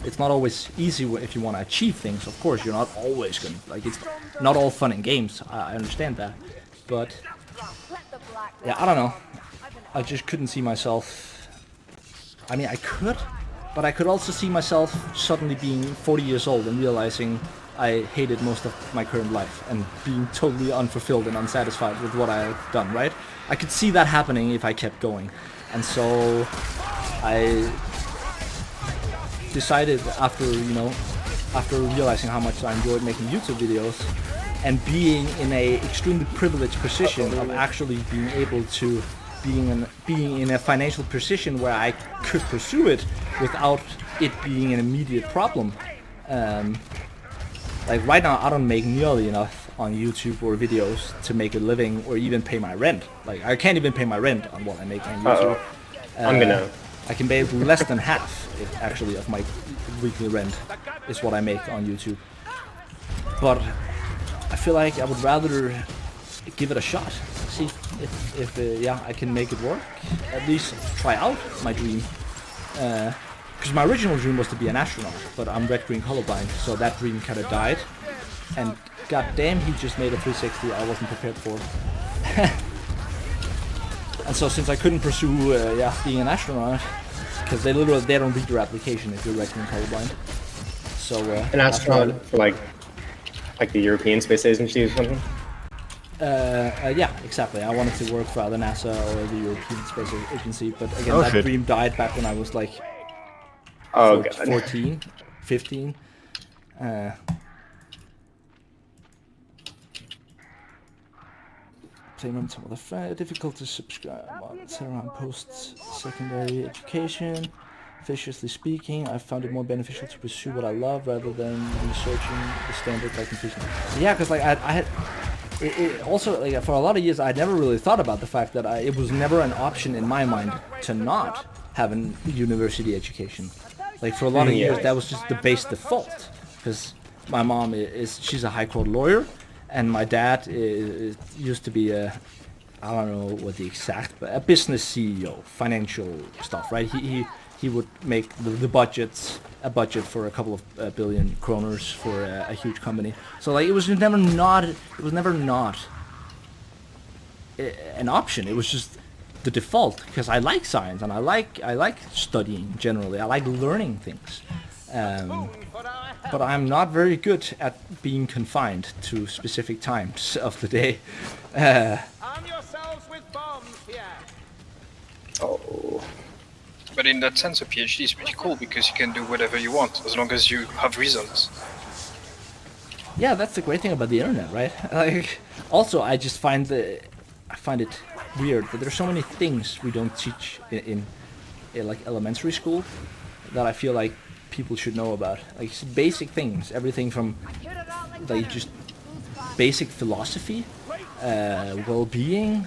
it's not always easy if you want to achieve things. Of course, you're not always gonna, it's not all fun and games, I understand that. But, yeah, I don't know. I just couldn't see myself, I mean, I could, but I could also see myself suddenly being 40 years old and realizing I hated most of my current life and being totally unfulfilled and unsatisfied with what I had done, right? I could see that happening if I kept going. And so I decided after realizing how much I enjoyed making YouTube videos and being in a extremely privileged position of actually being able to being in a financial position where I could pursue it without it being an immediate problem. Like right now, I don't make nearly enough on YouTube or videos to make a living or even pay my rent. Like, I can't even pay my rent on what I make on YouTube. I can pay less than half, actually, of my weekly rent is what I make on YouTube. But I feel like I would rather give it a shot. See if I can make it work. At least try out my dream. Because my original dream was to be an astronaut, but I'm red-green colorblind, so that dream kind of died. And goddamn, he just made a 360 I wasn't prepared for. And so since I couldn't pursue, being an astronaut, because they don't read your application if you're red-green colorblind. So an astronaut for like the European Space Agency or something. Yeah, exactly. I wanted to work for either NASA or the European Space Agency, but again, that dream died back when I was like 14, 15. Payment some other difficult to subscribe on around post-secondary education. Viciously speaking, I found it more beneficial to pursue what I love rather than researching the standard by completion. Yeah, because like I had also like for a lot of years I never really thought about the fact that it was never an option in my mind to not have a university education. Like for a lot of years that was just the base default, because my mom she's a high court lawyer. And my dad used to be I don't know what the exact, but a business CEO, financial stuff, right? He would make the budgets, a budget for a couple of billion kroners for a huge company. So like it was never not an option. It was just the default, because I like science and I like studying generally. I like learning things. But I'm not very good at being confined to specific times of the day. Arm yourselves with bombs here. Oh. But in that sense, a PhD is pretty cool because you can do whatever you want as long as you have results. Yeah, that's the great thing about the internet, right? Like, also, I just find it weird that there's so many things we don't teach in like elementary school that I feel like people should know about. Like basic things, everything from like just basic philosophy, well-being,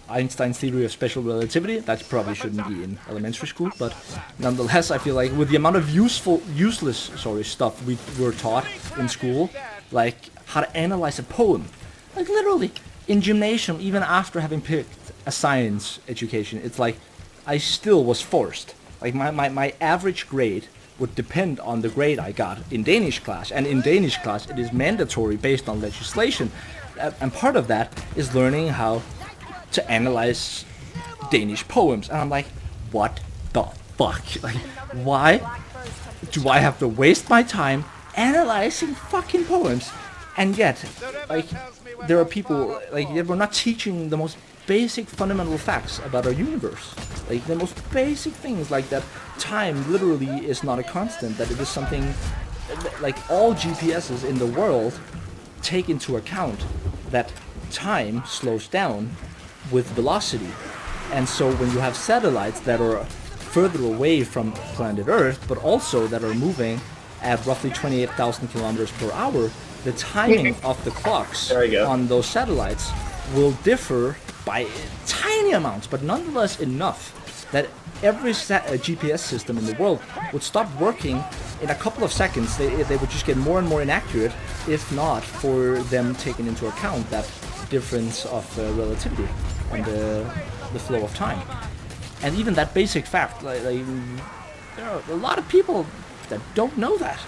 Einstein's theory of special relativity. That probably shouldn't be in elementary school, but nonetheless I feel like with the amount of useless stuff we were taught in school, like how to analyze a poem, like literally in gymnasium, even after having picked a science education, it's like I still was forced. Like my average grade would depend on the grade I got in Danish class. And in Danish class, it is mandatory based on legislation. And part of that is learning how to analyze Danish poems. And I'm like, what the fuck? Like, why do I have to waste my time analyzing fucking poems? And yet, like, there are people, like, we're not teaching the most basic fundamental facts about our universe. Like the most basic things, like that time literally is not a constant, that it is something like all GPSs in the world take into account that time slows down with velocity. And so when you have satellites that are further away from planet Earth, but also that are moving at roughly 28,000 kilometers per hour, the timing of the clocks on those satellites will differ by tiny amounts, but nonetheless enough that every GPS system in the world would stop working in a couple of seconds. They would just get more and more inaccurate, if not for them taking into account that difference of relativity and the flow of time. And even that basic fact, like there are a lot of people that don't know that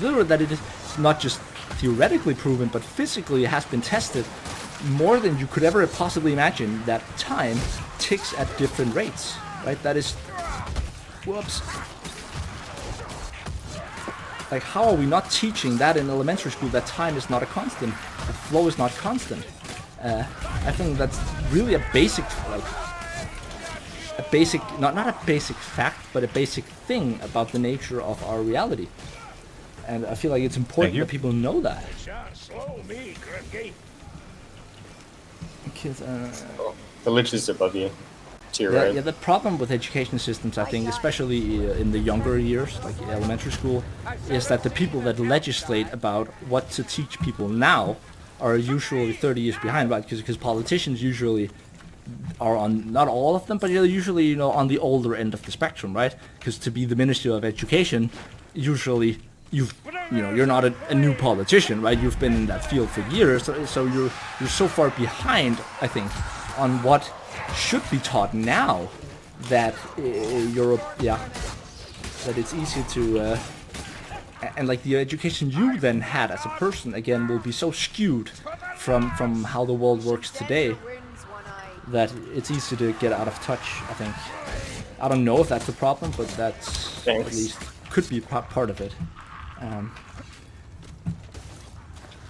literally that it is not just theoretically proven, but physically has been tested more than you could ever possibly imagine, that time ticks at different rates, right? That is, whoops. Like, how are we not teaching that in elementary school, that time is not a constant, the flow is not constant? I think that's really a basic, like, not a basic fact, but a basic thing about the nature of our reality. And I feel like it's important that people know that. Kids, the lich is above you. To your right. Yeah, the problem with education systems, I think, especially in the younger years, like elementary school, is that the people that legislate about what to teach people now are usually 30 years behind, right? Because politicians usually are on, not all of them, but they're usually, you know, on the older end of the spectrum, right? Because to be the Ministry of Education, usually you're not a new politician, right? You've been in that field for years, so you're so far behind, I think, on what should be taught now that that it's easy to and like the education you then had as a person again will be so skewed from how the world works today that it's easy to get out of touch, I think. I don't know if that's the problem, but that's at least could be part of it.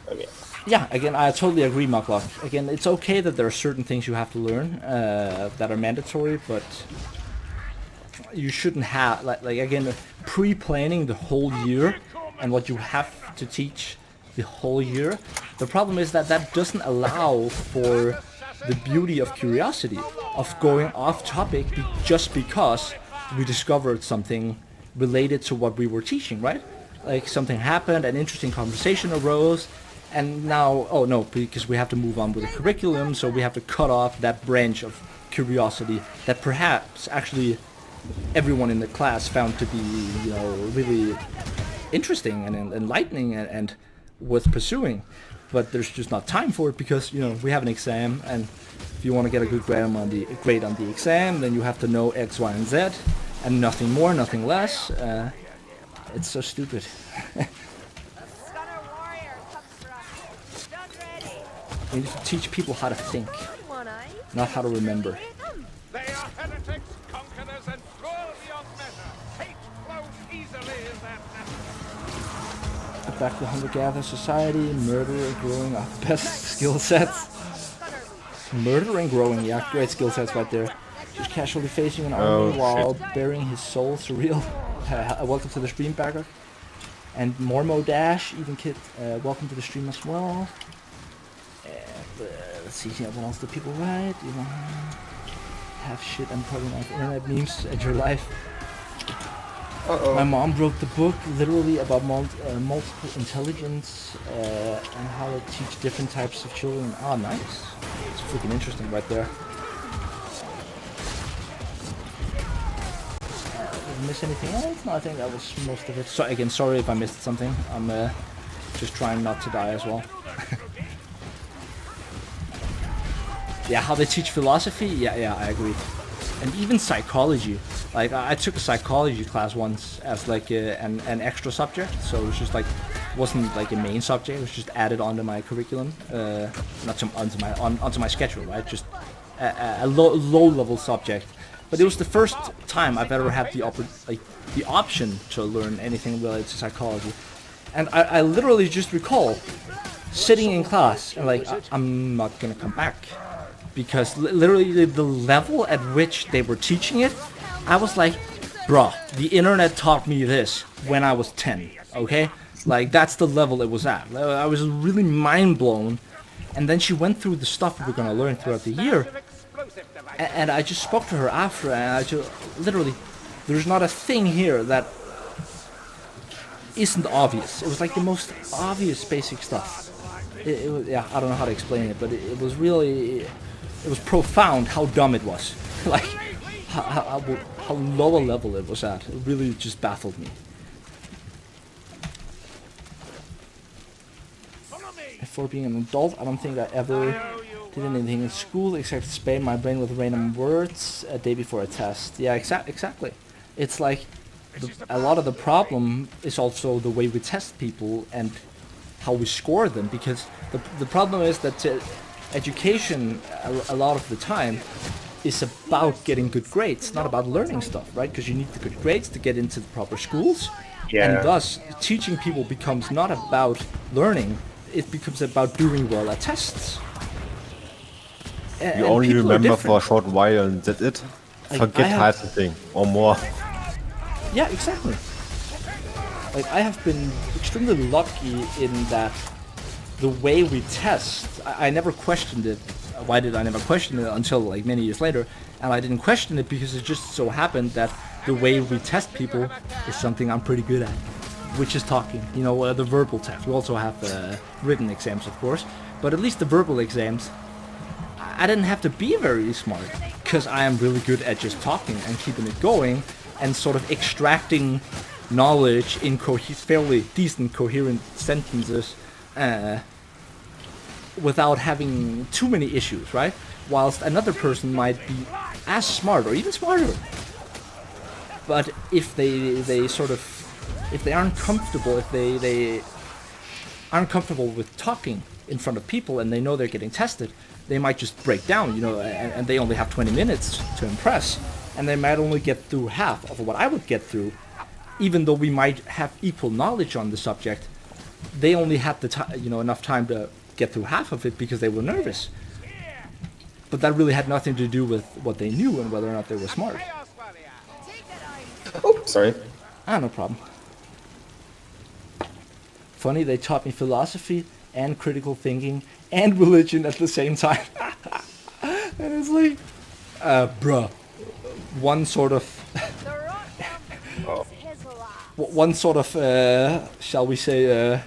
Okay. Yeah, again, I totally agree, Marklock. Again, it's okay that there are certain things you have to learn that are mandatory, but you shouldn't have, like again, pre-planning the whole year and what you have to teach the whole year. The problem is that that doesn't allow for the beauty of curiosity, of going off topic just because we discovered something related to what we were teaching, right? Like something happened, an interesting conversation arose, and now, oh no, because we have to move on with the curriculum, so we have to cut off that branch of curiosity that perhaps actually everyone in the class found to be, you know, really interesting and enlightening and worth pursuing. But there's just not time for it because, you know, we have an exam, and if you want to get a good grade on the exam, then you have to know X, Y, and Z, and nothing more, nothing less. It's so stupid. We need to teach people how to think, not how to remember. They are heretics, conquerors, and cruel beyond measure. Hate flows easily as their Back to hunter-gatherer society, murderer growing our best skill sets. Murder and growing, yeah, great skill sets right there. Just casually facing an army while burying his soul, surreal. Welcome to the stream, Bagger. And Mormo Dash, even Kid, welcome to the stream as well. And let's see here, what else do people write? You know, have shit and probably not internet memes at your life. My mom wrote the book literally about multiple intelligence and how to teach different types of children. Oh, nice. It's freaking interesting right there. Did I miss anything else? No, I think that was most of it. So again, sorry if I missed something. I'm just trying not to die as well. Yeah, how they teach philosophy? Yeah, I agree. And even psychology. Like, I took a psychology class once as like an extra subject, so it was just like, wasn't like a main subject, it was just added onto my curriculum, onto my schedule, right? Just a low-level subject. But it was the first time I've ever had the option to learn anything related to psychology. And I literally just recall sitting in class and like, I'm not gonna come back. Because literally the level at which they were teaching it, I was like, bruh, the internet taught me this when I was 10, okay? Like, that's the level it was at. I was really mind blown. And then she went through the stuff we were gonna learn throughout the year. And I just spoke to her after, and I just, literally, there's not a thing here that isn't obvious. It was like the most obvious basic stuff. It was, yeah, I don't know how to explain it, but it was really, it was profound how dumb it was. Like, how low a level it was at. It really just baffled me. For being an adult, I don't think I ever did anything in school except spam my brain with random words a day before a test. Yeah, exactly. It's like a lot of the problem is also the way we test people and how we score them, because the problem is that education a lot of the time is about getting good grades, not about learning stuff, right? Because you need the good grades to get into the proper schools, and thus teaching people becomes not about learning, it becomes about doing well at tests. You only remember for a short while and that's it. Forget half the thing or more. Yeah, exactly. Like, I have been extremely lucky in that the way we test, I never questioned it. Why did I never question it until like many years later? And I didn't question it because it just so happened that the way we test people is something I'm pretty good at, which is talking. You know, the verbal test. We also have written exams, of course, but at least the verbal exams, I didn't have to be very smart because I am really good at just talking and keeping it going and sort of extracting knowledge in fairly decent, coherent sentences without having too many issues, right? Whilst another person might be as smart or even smarter, but if they sort of, if they aren't comfortable, if they aren't comfortable with talking in front of people and they know they're getting tested, they might just break down, you know, and they only have 20 minutes to impress, and they might only get through half of what I would get through. Even though we might have equal knowledge on the subject, they only had the enough time to get through half of it because they were nervous. But that really had nothing to do with what they knew and whether or not they were smart. Oh, sorry. Ah, no problem. Funny, they taught me philosophy and critical thinking and religion at the same time. And it's like, bruh, one sort of, one sort of, shall we say,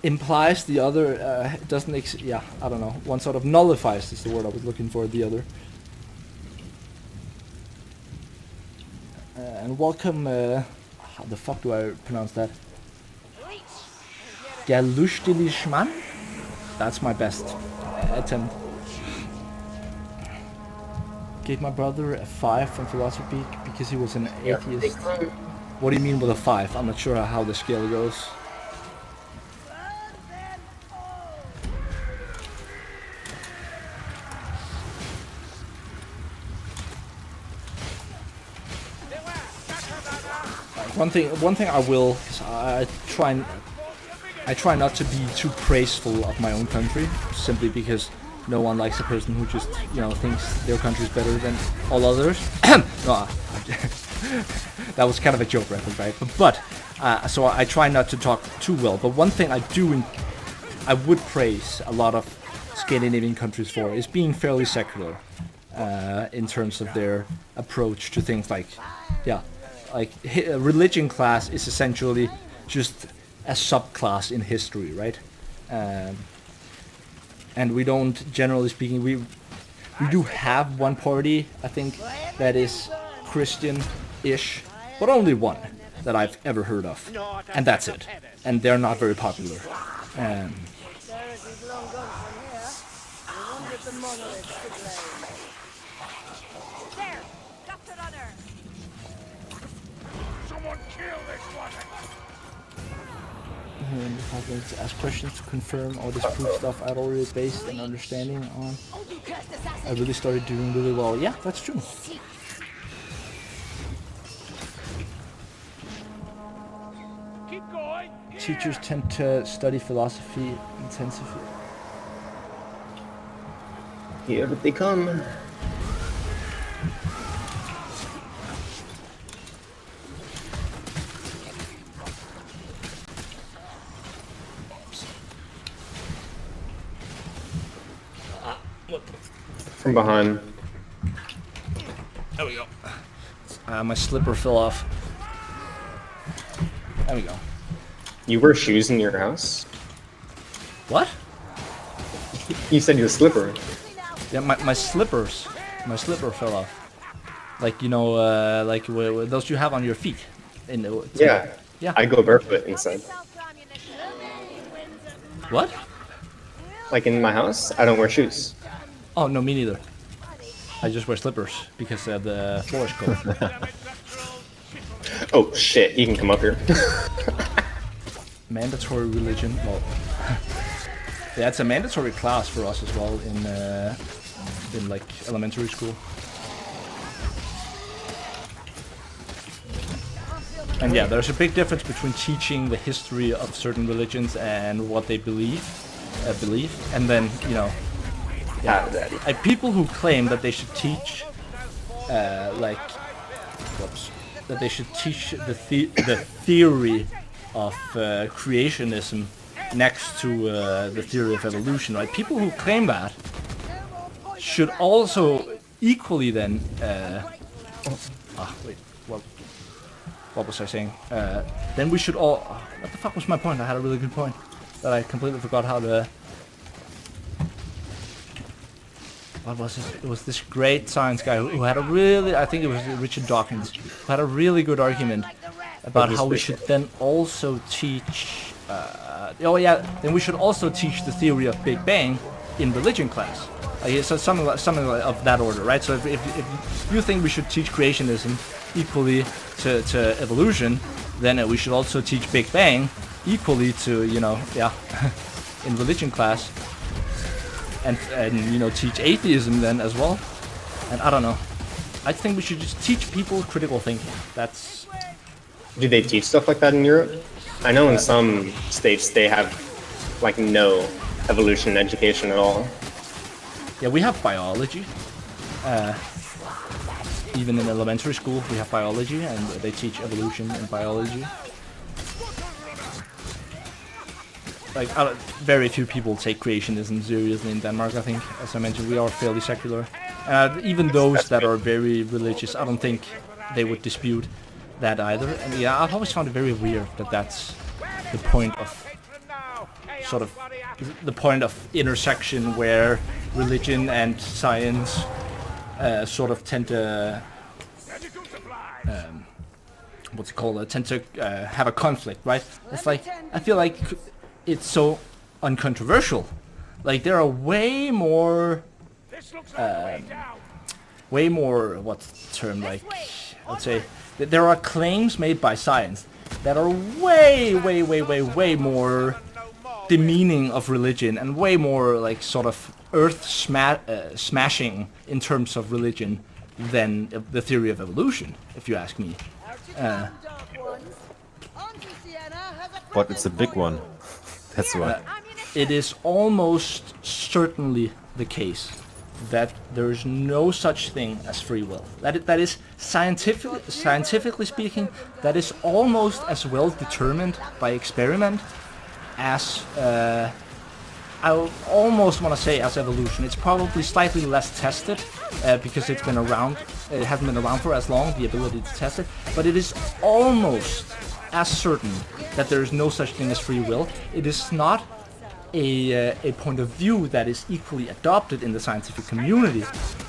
implies the other. It doesn't. Yeah, I don't know. One sort of nullifies is the word I was looking for. The other. And welcome. How the fuck do I pronounce that? Galushtilishman? That's my best attempt. Gave my brother a 5 from philosophy because he was an atheist. What do you mean with a 5? I'm not sure how the scale goes. One thing I will, I try not to be too praiseful of my own country, simply because no one likes a person who just, thinks their country is better than all others. No, that was kind of a joke reference, right? But so I try not to talk too well. But one thing I would praise a lot of Scandinavian countries for is being fairly secular in terms of their approach to things like, a religion class is essentially just a subclass in history, right? And we don't, generally speaking, we do have one party, I think, that is Christian-ish, but only one that I've ever heard of, and that's it. And they're not very popular. To ask questions to confirm or disprove stuff I'd already based an understanding on. I really started doing really well. Yeah, that's true. Keep going. Teachers tend to study philosophy intensively. Here they come. From behind. There we go. My slipper fell off. There we go. You wear shoes in your house? What? You said your slipper. Yeah, my slippers. My slipper fell off. Like, like those you have on your feet. Yeah. Yeah. I go barefoot inside. What? Like in my house, I don't wear shoes. Oh, no, me neither. I just wear slippers because the floor is cold. Oh shit, you can come up here. Mandatory religion. Well, yeah, it's a mandatory class for us as well in like elementary school. And yeah, there's a big difference between teaching the history of certain religions and what they believe, and then people who claim that they should teach, that they should teach the theory of creationism next to the theory of evolution, right? People who claim that should also equally then. What was I saying? Then we should all. What the fuck was my point? I had a really good point that I completely forgot how to. What was it? It was this great science guy who had a really, I think it was Richard Dawkins, who had a really good argument about how we should then also teach, then we should also teach the theory of Big Bang in religion class. So something of that order, right? So if you think we should teach creationism equally to evolution, then we should also teach Big Bang equally to, in religion class. And teach atheism then as well. And I don't know. I think we should just teach people critical thinking. That's. Do they teach stuff like that in Europe? I know in some states they have like no evolution education at all. Yeah, we have biology. Even in elementary school, we have biology, and they teach evolution and biology. like very few people take creationism seriously in Denmark. I think, as I mentioned, we are fairly secular. Even those that are very religious, I don't think they would dispute that either. And yeah, I've always found it very weird that that's the point of sort of the point of intersection where religion and science sort of tend to what's it called? Tend to have a conflict, right? It's like I feel like it's so uncontroversial. Like there are way more what's the term, like I'd say that there are claims made by science that are way more demeaning of religion and way more like sort of earth smashing in terms of religion than the theory of evolution, if you ask me. But it's a big one. That's why. It is almost certainly the case that there is no such thing as free will. That is scientifically speaking, that is almost as well determined by experiment as I almost want to say as evolution. It's probably slightly less tested because it's been around. It hasn't been around for as long, the ability to test it. But it is almost as certain that there is no such thing as free will. It is not a point of view that is equally adopted in the scientific community,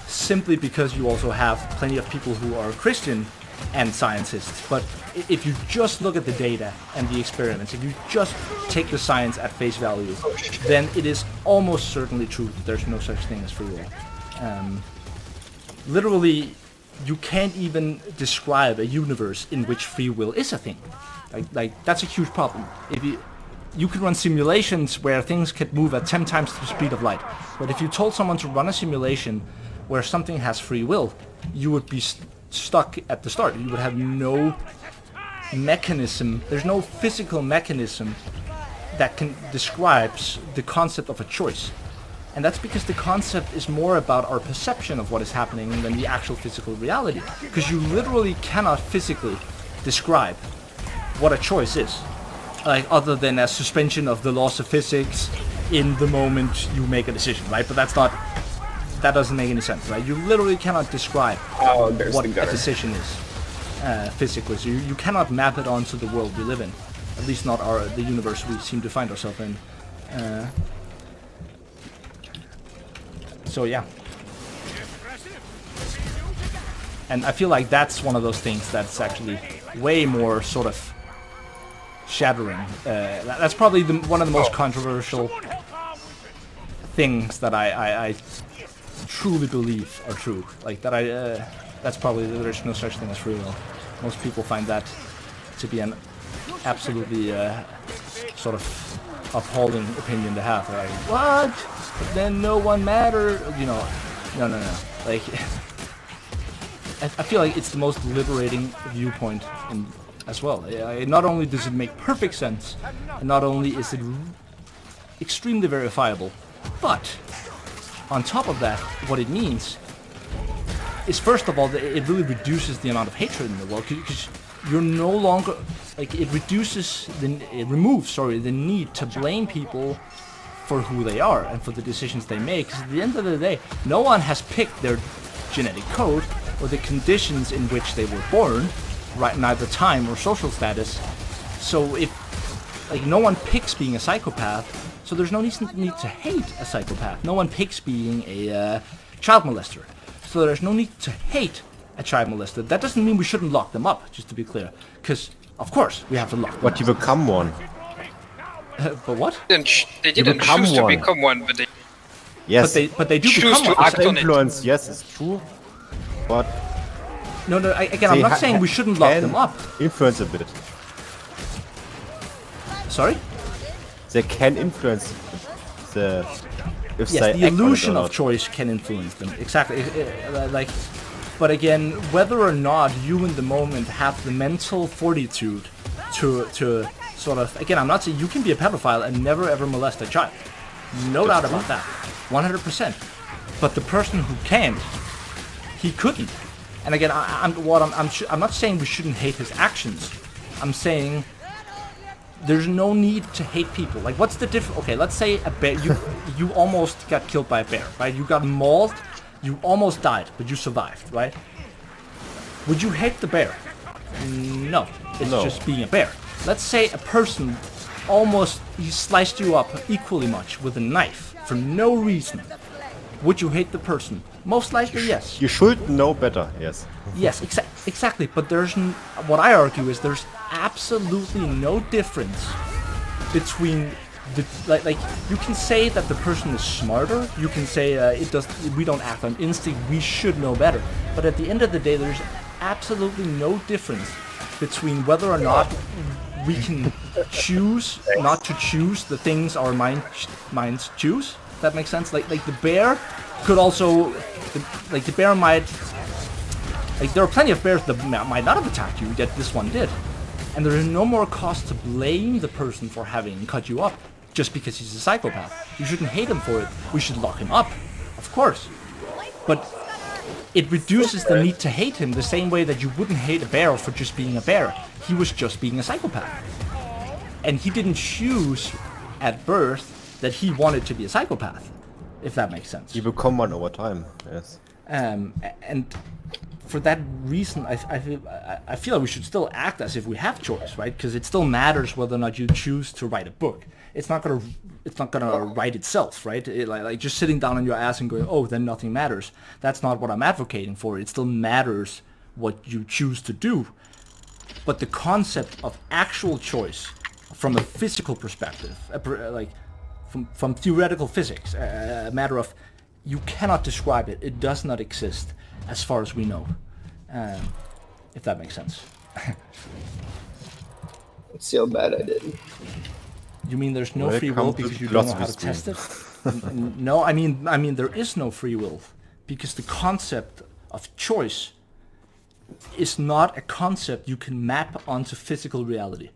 simply because you also have plenty of people who are Christian and scientists. But if you just look at the data and the experiments, if you just take the science at face value, then it is almost certainly true that there's no such thing as free will. Literally, you can't even describe a universe in which free will is a thing. Like that's a huge problem. If you can run simulations where things could move at 10 times the speed of light, but if you told someone to run a simulation where something has free will, you would be stuck at the start. You would have no mechanism. There's no physical mechanism that can describes the concept of a choice. And that's because the concept is more about our perception of what is happening than the actual physical reality. Because you literally cannot physically describe what a choice is, like other than a suspension of the laws of physics in the moment you make a decision, right? But that doesn't make any sense, right? You literally cannot describe what a decision is physically. So you cannot map it onto the world we live in, at least not the universe we seem to find ourselves in. So yeah. And I feel like that's one of those things that's actually way more sort of shattering. That's probably one of the most controversial things that I truly believe are true. Like that that's probably there's no such thing as free will. Most people find that to be an absolutely sort of appalling opinion to have. They're like, what? Then no one matters. You know, no. Like, I feel like it's the most liberating viewpoint as well. Not only does it make perfect sense, and not only is it extremely verifiable, but on top of that, what it means is, first of all, that it really reduces the amount of hatred in the world, because you're no longer, like, it removes the need to blame people for who they are and for the decisions they make. Because at the end of the day, no one has picked their genetic code or the conditions in which they were born, right? Neither time or social status. So if, like, no one picks being a psychopath, so there's no need to hate a psychopath. No one picks being a child molester, so there's no need to hate a child molester. That doesn't mean we shouldn't lock them up, just to be clear, because of course we have to lock them up. But you become one. But what? They didn't choose to become one, but they... Yes. But they do choose become to one. act on Influence, it. yes, it's true. But... No, again, I'm not saying we shouldn't lock them up. Influence a bit. Sorry? They can influence the... If yes, they the illusion of choice can influence them. Exactly. Like, but again, whether or not you in the moment have the mental fortitude to sort of... Again, I'm not saying you can be a pedophile and never ever molest a child. No doubt about that. 100%. But the person who can't, he couldn't. And again, I'm not saying we shouldn't hate his actions. I'm saying there's no need to hate people. Like, what's the difference? Okay, let's say a bear, you almost got killed by a bear, right? You got mauled, you almost died, but you survived, right? Would you hate the bear? No, it's just being a bear. Let's say a person he sliced you up equally much with a knife for no reason. Would you hate the person? Most likely, yes. You should know better, yes. Yes, exactly. But what I argue is there's absolutely no difference between like you can say that the person is smarter. You can say we don't act on instinct. We should know better. But at the end of the day, there's absolutely no difference between whether or not we can choose not to choose the things our minds choose. That makes sense. Like the bear could also, the bear might, there are plenty of bears that might not have attacked you, yet this one did. And there is no more cause to blame the person for having cut you up just because he's a psychopath. You shouldn't hate him for it. We should lock him up, of course. But it reduces the need to hate him the same way that you wouldn't hate a bear for just being a bear. He was just being a psychopath. And he didn't choose at birth that he wanted to be a psychopath, if that makes sense. You become one over time, yes. And for that reason, I feel like we should still act as if we have choice, right? Because it still matters whether or not you choose to write a book. It's not gonna write itself, right? Like just sitting down on your ass and going, oh, then nothing matters. That's not what I'm advocating for. It still matters what you choose to do. But the concept of actual choice from a physical perspective, like from theoretical physics, a matter of you cannot describe it. It does not exist as far as we know, if that makes sense. Let's see how bad I did. You mean there's no free will because you don't know how to test it? No, I mean there is no free will because the concept of choice is not a concept you can map onto physical reality.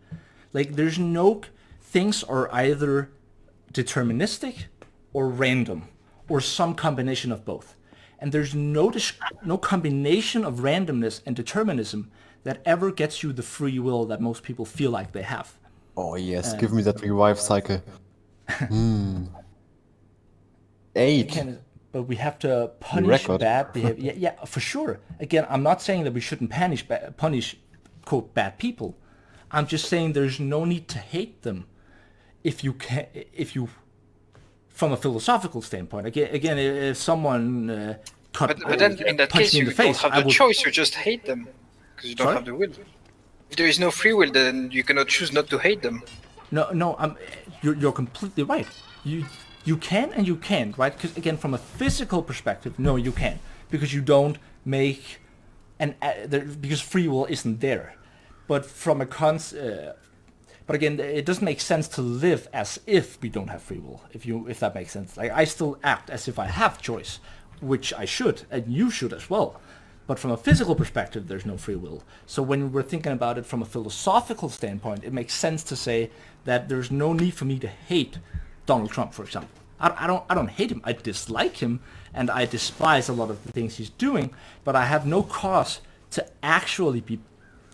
Like there's no things are either deterministic or random or some combination of both. And there's no combination of randomness and determinism that ever gets you the free will that most people feel like they have. Oh yes, give me that revive cycle. 8. But we have to punish bad behavior. Yeah, for sure. Again, I'm not saying that we shouldn't punish quote bad people. I'm just saying there's no need to hate them if you from a philosophical standpoint. Again, if someone but then in that case, you don't have the choice. You just hate them because you don't have the will. If there is no free will, then you cannot choose not to hate them. No, you're completely right. You can and you can't, right? Because again, from a physical perspective, no, you can't because you don't make because free will isn't there. But from but again, it doesn't make sense to live as if we don't have free will. If that makes sense, like I still act as if I have choice, which I should, and you should as well. But from a physical perspective, there's no free will. So when we're thinking about it from a philosophical standpoint, it makes sense to say that there's no need for me to hate Donald Trump, for example. I don't hate him. I dislike him, and I despise a lot of the things he's doing. But I have no cause to actually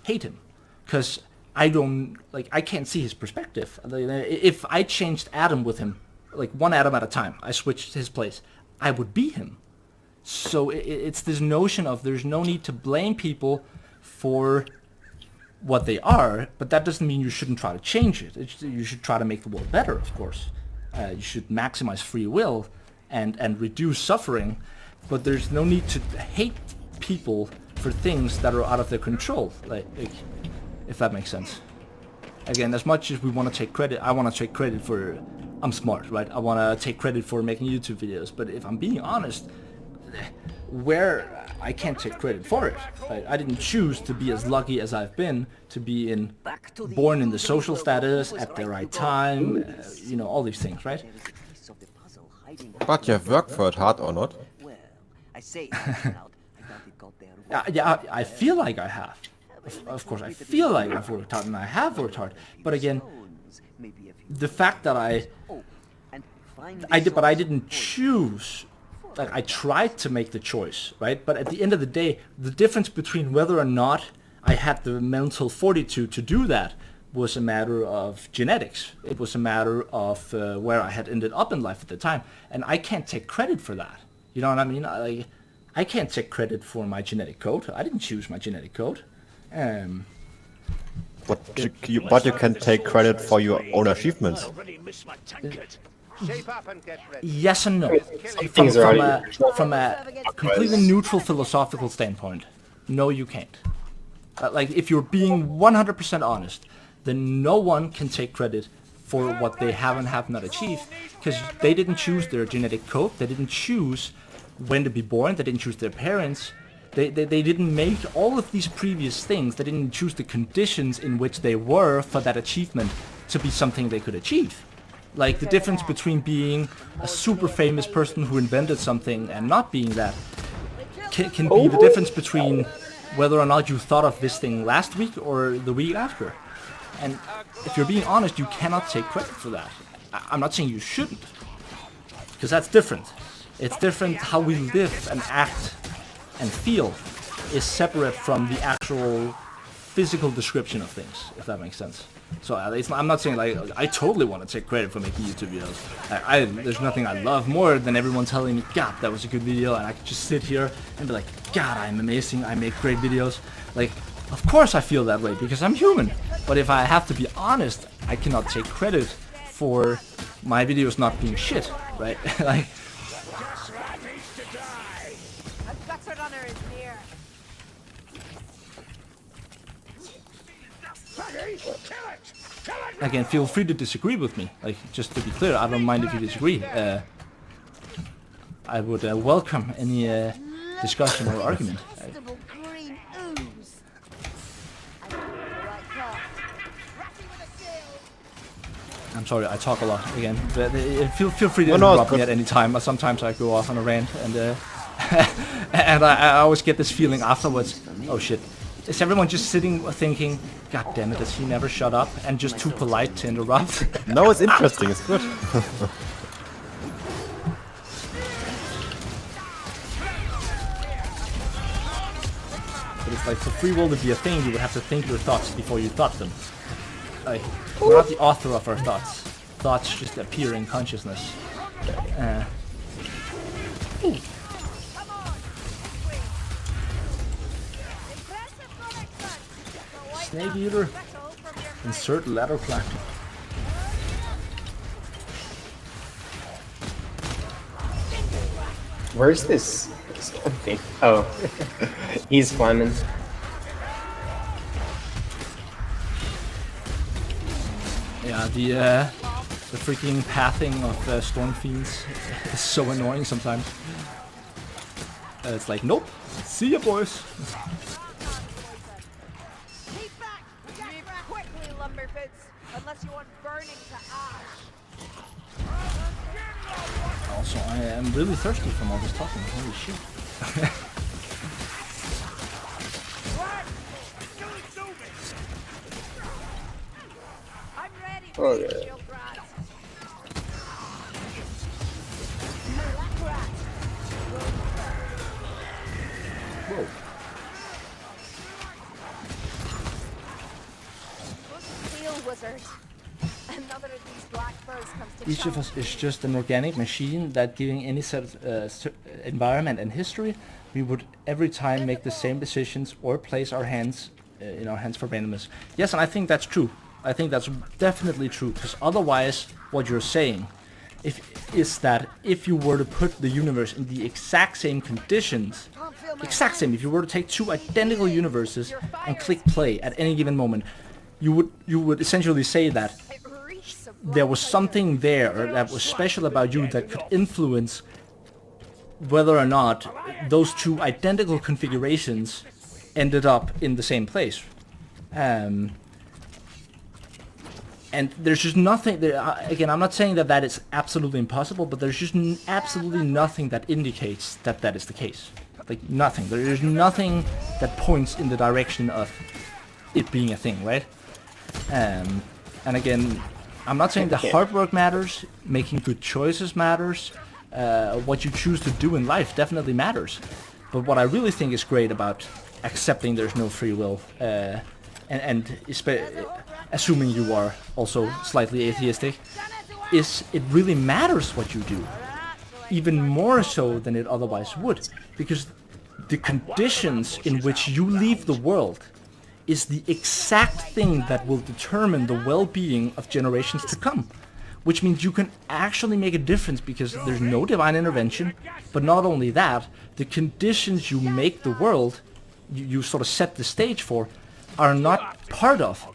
hate him, because I can't see his perspective. If I changed Adam with him, like one atom at a time, I switched his place, I would be him. So it's this notion of there's no need to blame people for what they are, but that doesn't mean you shouldn't try to change it. You should try to make the world better, of course. You should maximize free will and reduce suffering, but there's no need to hate people for things that are out of their control, like if that makes sense. Again, as much as we want to take credit, I want to take credit for I'm smart, right? I want to take credit for making YouTube videos, but if I'm being honest, where I can't take credit for it. I didn't choose to be as lucky as I've been, to be born in the social status, at the right time, all these things, right? But you have worked for it hard or not? Yeah, I feel like I have. Of course, I feel like I've worked hard, and I have worked hard. But again, the fact that I didn't choose. Like I tried to make the choice, right? But at the end of the day, the difference between whether or not I had the mental fortitude to do that was a matter of genetics. It was a matter of where I had ended up in life at the time, and I can't take credit for that. You know what I mean? I can't take credit for my genetic code. I didn't choose my genetic code. But you can take credit for your own achievements. Yes and no. From a completely neutral philosophical standpoint, no, you can't. Like, if you're being 100% honest, then no one can take credit for what they have and have not achieved, because they didn't choose their genetic code, they didn't choose when to be born, they didn't choose their parents, they didn't make all of these previous things, they didn't choose the conditions in which they were for that achievement to be something they could achieve. Like, the difference between being a super famous person who invented something and not being that can be the difference between whether or not you thought of this thing last week or the week after. And if you're being honest, you cannot take credit for that. I'm not saying you shouldn't, because that's different. It's different. How we live and act and feel is separate from the actual physical description of things, if that makes sense. So I'm not saying, like, I totally want to take credit for making YouTube videos. There's nothing I love more than everyone telling me, God, that was a good video, and I could just sit here and be like, God, I'm amazing, I make great videos. Like, of course I feel that way, because I'm human. But if I have to be honest, I cannot take credit for my videos not being shit, right? Like, again, feel free to disagree with me. Like, just to be clear, I don't mind if you disagree. I would welcome any discussion or argument. I'm sorry, I talk a lot again. But feel free to interrupt me at any time. Sometimes I go off on a rant, and and I always get this feeling afterwards. Oh shit. Is everyone just sitting thinking, God damn it, does he never shut up, and just too polite to interrupt? No, it's interesting, it's good. But it's like, for free will to be a thing, you would have to think your thoughts before you thought them. Like, we're not the author of our thoughts. Thoughts just appear in consciousness. Snake eater. Insert ladder climb. Where's this? Oh, he's climbing. Yeah, the freaking pathing of storm fiends is so annoying sometimes. It's like, nope, see ya, boys. Unless you want burning to ash. Also, I am really thirsty from all this talking. Holy shit. I'm ready. Oh, yeah. Whoa. Wizard. Another of these black birds comes to Each of us is just an organic machine that, given any set of environment and history, we would every time make the same decisions or place our hands in our hands for randomness. Yes, and I think that's true. I think that's definitely true, because otherwise what you're saying is that if you were to put the universe in the exact same conditions, if you were to take two identical universes and click play at any given moment, you would essentially say that there was something there that was special about you that could influence whether or not those two identical configurations ended up in the same place. And there's just nothing there. Again, I'm not saying that that is absolutely impossible, but there's just absolutely nothing that indicates that that is the case. Like, nothing. There's nothing that points in the direction of it being a thing, right? And again, I'm not saying that hard work matters, making good choices matters, what you choose to do in life definitely matters. But what I really think is great about accepting there's no free will, and assuming you are also slightly atheistic, is it really matters what you do, even more so than it otherwise would, because the conditions in which you leave the world is the exact thing that will determine the well-being of generations to come. Which means you can actually make a difference because there's no divine intervention, but not only that, the conditions you make the world, you sort of set the stage for, are not part of,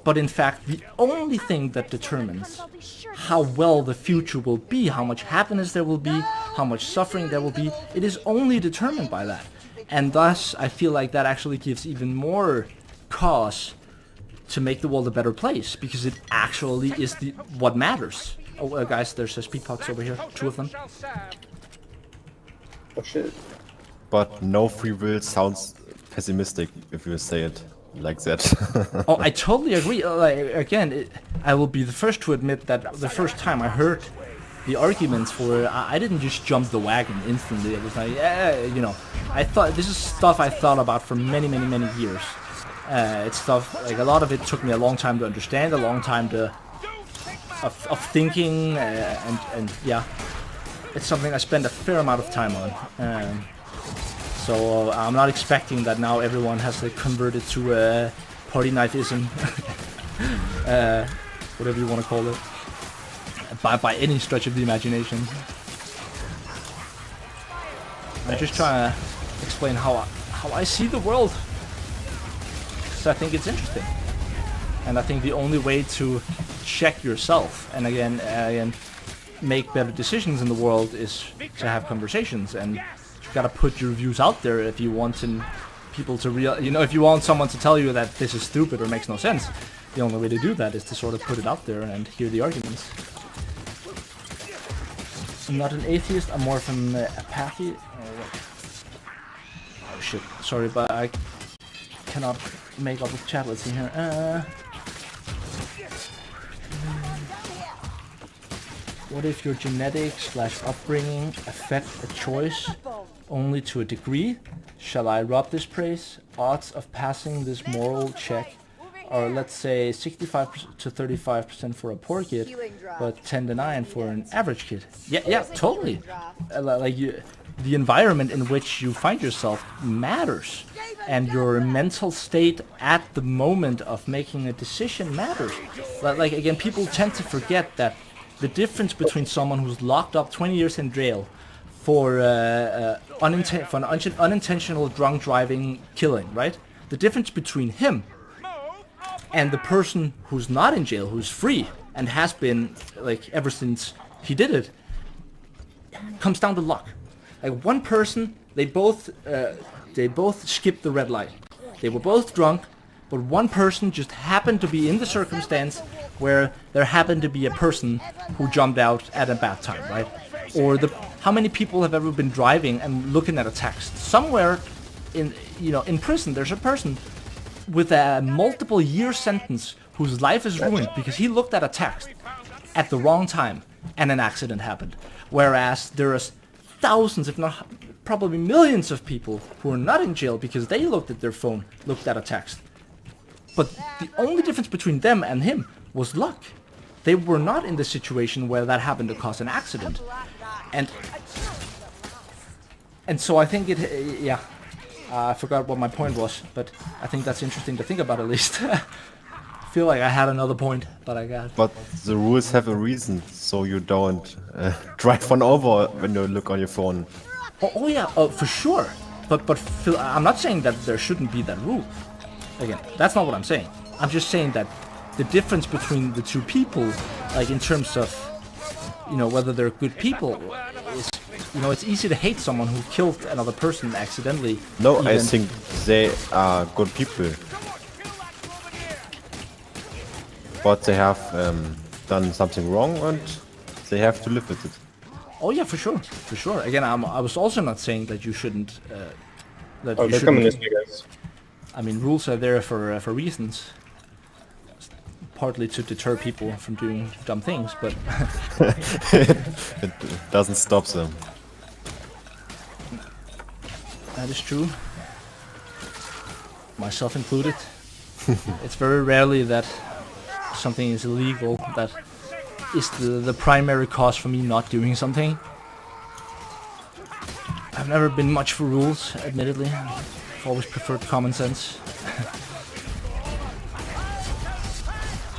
but in fact the only thing that determines how well the future will be, how much happiness there will be, how much suffering there will be. It is only determined by that. And thus I feel like that actually gives even more cause to make the world a better place, because it actually is what matters. Oh, guys, there's speed pots over here, 2 of them. Oh shit. But no free will sounds pessimistic if you say it like that. Oh, I totally agree. Again, I will be the first to admit that the first time I heard the arguments for it, I didn't just jump the wagon instantly. It was like, yeah, you know, I thought this is stuff I thought about for many years. It's stuff, like a lot of it took me a long time to understand, a long time of thinking, and yeah, it's something I spend a fair amount of time on. So I'm not expecting that now everyone has converted to PartyKnifeism, whatever you want to call it, by any stretch of the imagination. I'm just trying to explain how I see the world. So I think it's interesting, and I think the only way to check yourself and again make better decisions in the world is to have conversations, and you gotta put your views out there if you want people to if you want someone to tell you that this is stupid or makes no sense. The only way to do that is to sort of put it out there and hear the arguments. I'm not an atheist, I'm more of an apathy. Oh shit, sorry, but I cannot make up with chat. Let's see here. What if your genetics/upbringing affect a choice only to a degree? Shall I rob this praise? Odds of passing this moral check are, let's say, 65 to 35% for a poor kid, but 10 to 9 for an average kid. Yeah, totally. The environment in which you find yourself matters, and your mental state at the moment of making a decision matters. Like again, people tend to forget that the difference between someone who's locked up 20 years in jail for an unintentional drunk driving killing, right? The difference between him and the person who's not in jail, who's free and has been like ever since he did it, comes down to luck. Like one person, they both skipped the red light. They were both drunk, but one person just happened to be in the circumstance where there happened to be a person who jumped out at a bad time, right? Or how many people have ever been driving and looking at a text? Somewhere in prison, there's a person with a multiple year sentence whose life is ruined because he looked at a text at the wrong time and an accident happened. Whereas there are thousands, if not probably millions of people who are not in jail because they looked at their phone, looked at a text. But the only difference between them and him was luck. They were not in the situation where that happened to cause an accident. And so I think I forgot what my point was, but I think that's interesting to think about at least. I feel like I had another point, but I got. But the rules have a reason, so you don't drive one over when you look on your phone. Oh yeah, for sure. But Phil, I'm not saying that there shouldn't be that rule. Again, that's not what I'm saying. I'm just saying that the difference between the two people, like in terms of, whether they're good people, is, it's easy to hate someone who killed another person accidentally. No, I think they are good people. But they have done something wrong and they have to live with it. Oh yeah, for sure. Again, I was also not saying that you shouldn't. They're coming this way, guys. I mean, rules are there for reasons. Partly to deter people from doing dumb things, but it doesn't stop them. That is true. Myself included. It's very rarely that something is illegal that is the primary cause for me not doing something. I've never been much for rules, admittedly. I've always preferred common sense.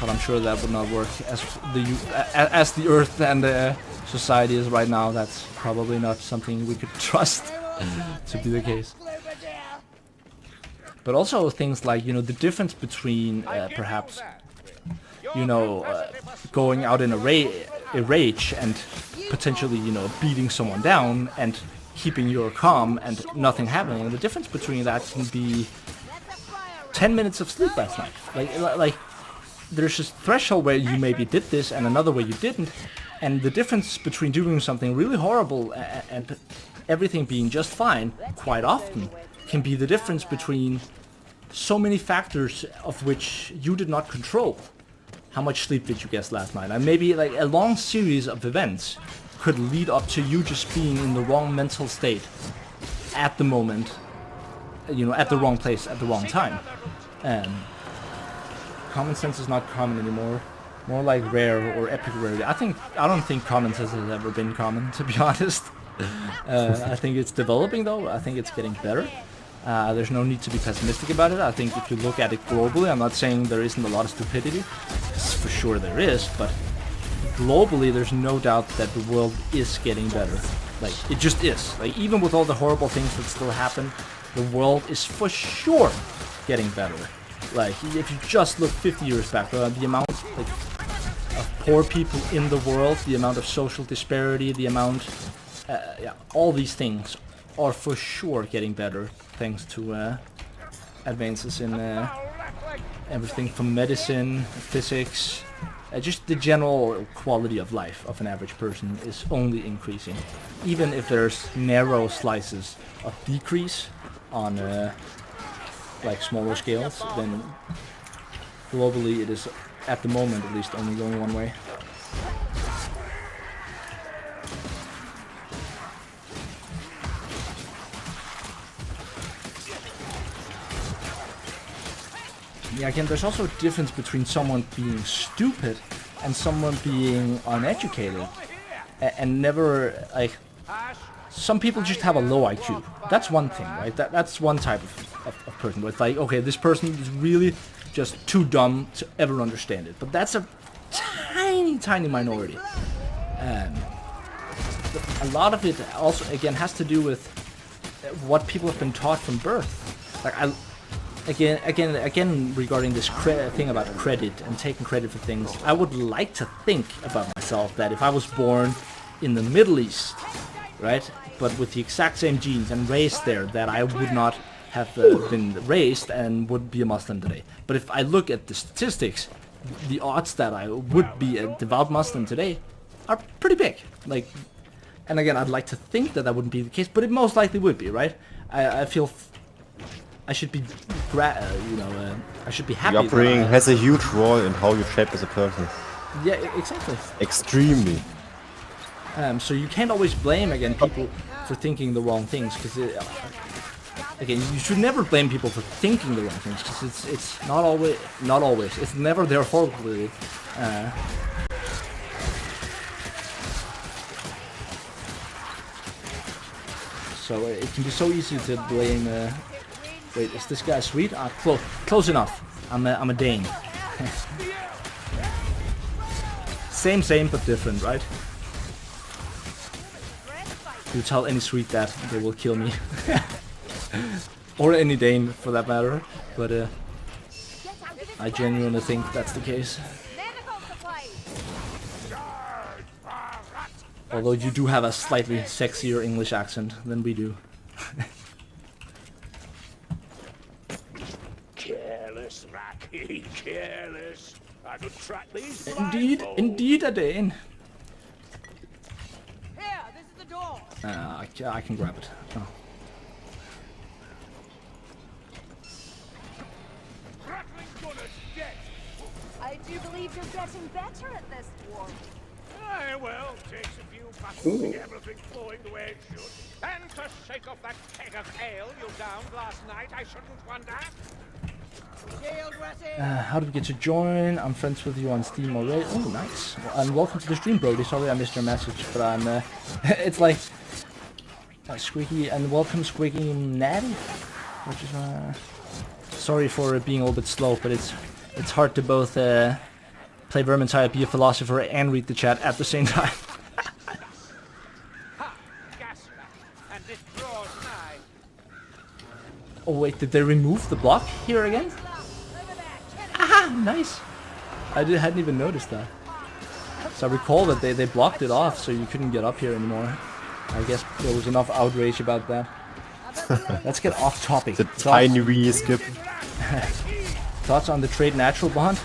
But I'm sure that would not work as the Earth and the society is right now. That's probably not something we could trust to be the case. But also things like, you know, the difference between perhaps, you know, going out in a rage and potentially, you know, beating someone down and keeping your calm and nothing happening. And the difference between that can be 10 minutes of sleep last night. Like there's this threshold where you maybe did this and another where you didn't. And the difference between doing something really horrible and everything being just fine quite often can be the difference between so many factors of which you did not control. How much sleep did you get last night? And maybe like a long series of events could lead up to you just being in the wrong mental state at the moment, you know, at the wrong place at the wrong time. Common sense is not common anymore. More like rare or epic rarity. I don't think common sense has ever been common, to be honest. I think it's developing though. I think it's getting better. There's no need to be pessimistic about it. I think if you look at it globally, I'm not saying there isn't a lot of stupidity, for sure there is, but globally there's no doubt that the world is getting better. Like, it just is. Like, even with all the horrible things that still happen, the world is for sure getting better. Like, if you just look 50 years back, the amount like, of poor people in the world, the amount of social disparity, the amount, yeah, all these things are for sure getting better thanks to advances in everything from medicine, physics, just the general quality of life of an average person is only increasing. Even if there's narrow slices of decrease on like smaller scales, then globally it is at the moment at least only going one way. Yeah, again, there's also a difference between someone being stupid and someone being uneducated and never, like, some people just have a low IQ. That's one thing, right? That's one type of person. Where it's like, okay, this person is really just too dumb to ever understand it. But that's a tiny minority. A lot of it also, again, has to do with what people have been taught from birth. Like, Again, regarding this thing about credit and taking credit for things, I would like to think about myself that if I was born in the Middle East, right, but with the exact same genes and raised there, that I would not have been raised and would be a Muslim today. But if I look at the statistics, the odds that I would be a devout Muslim today are pretty big. Like, and again, I'd like to think that wouldn't be the case, but it most likely would be, right? I feel I should be, I should be happy. Your upbringing has a huge role in how you shape as a person. Yeah, exactly. Extremely. So you can't always blame, again, people for thinking the wrong things, because again, you should never blame people for thinking the wrong things, because it's not always, it's never their fault, really. So it can be so easy to blame. Wait, is this guy sweet? Close enough. I'm a Dane. Same, but different, right? You tell any Swede that, they will kill me. Or any Dane, for that matter. But I genuinely think that's the case. Although you do have a slightly sexier English accent than we do. Careless, Racky, careless. I could track these. Indeed, a Dane. Here, this is the door. I can grab it. Oh. I do believe you're getting better at this, Dwarf. Aye, well, takes a few buttons to get everything flowing the way it should. And to shake off that keg of ale you downed last night, I shouldn't wonder. How do we get to join? I'm friends with you on Steam already. Oh, nice. Well, and welcome to the stream, Brody. Sorry I missed your message, but I'm... it's like... Squeaky, and welcome Squeaky Natty. Which is... sorry for being a little bit slow, but it's hard to both play Vermintide, be a philosopher, and read the chat at the same time. Oh wait, did they remove the block here again? Ah, nice. Hadn't even noticed that. So I recall that they blocked it off, so you couldn't get up here anymore. I guess there was enough outrage about that. Let's get off topic. The tiny wee skip. Thoughts on the trade natural bond?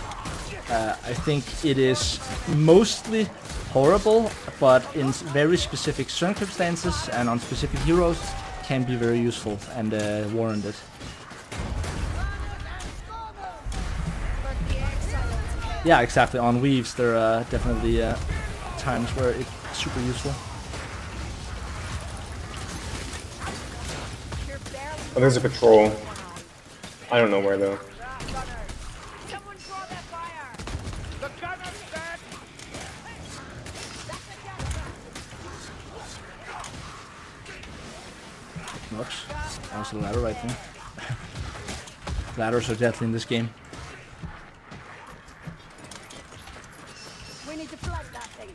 I think it is mostly horrible, but in very specific circumstances and on specific heroes can be very useful and warranted. Yeah, exactly. On weaves, there are definitely times where it's super useful. Oh, there's a patrol. I don't know where though. Oops. That was a ladder right there. Ladders are deadly in this game. We need to flag that thing.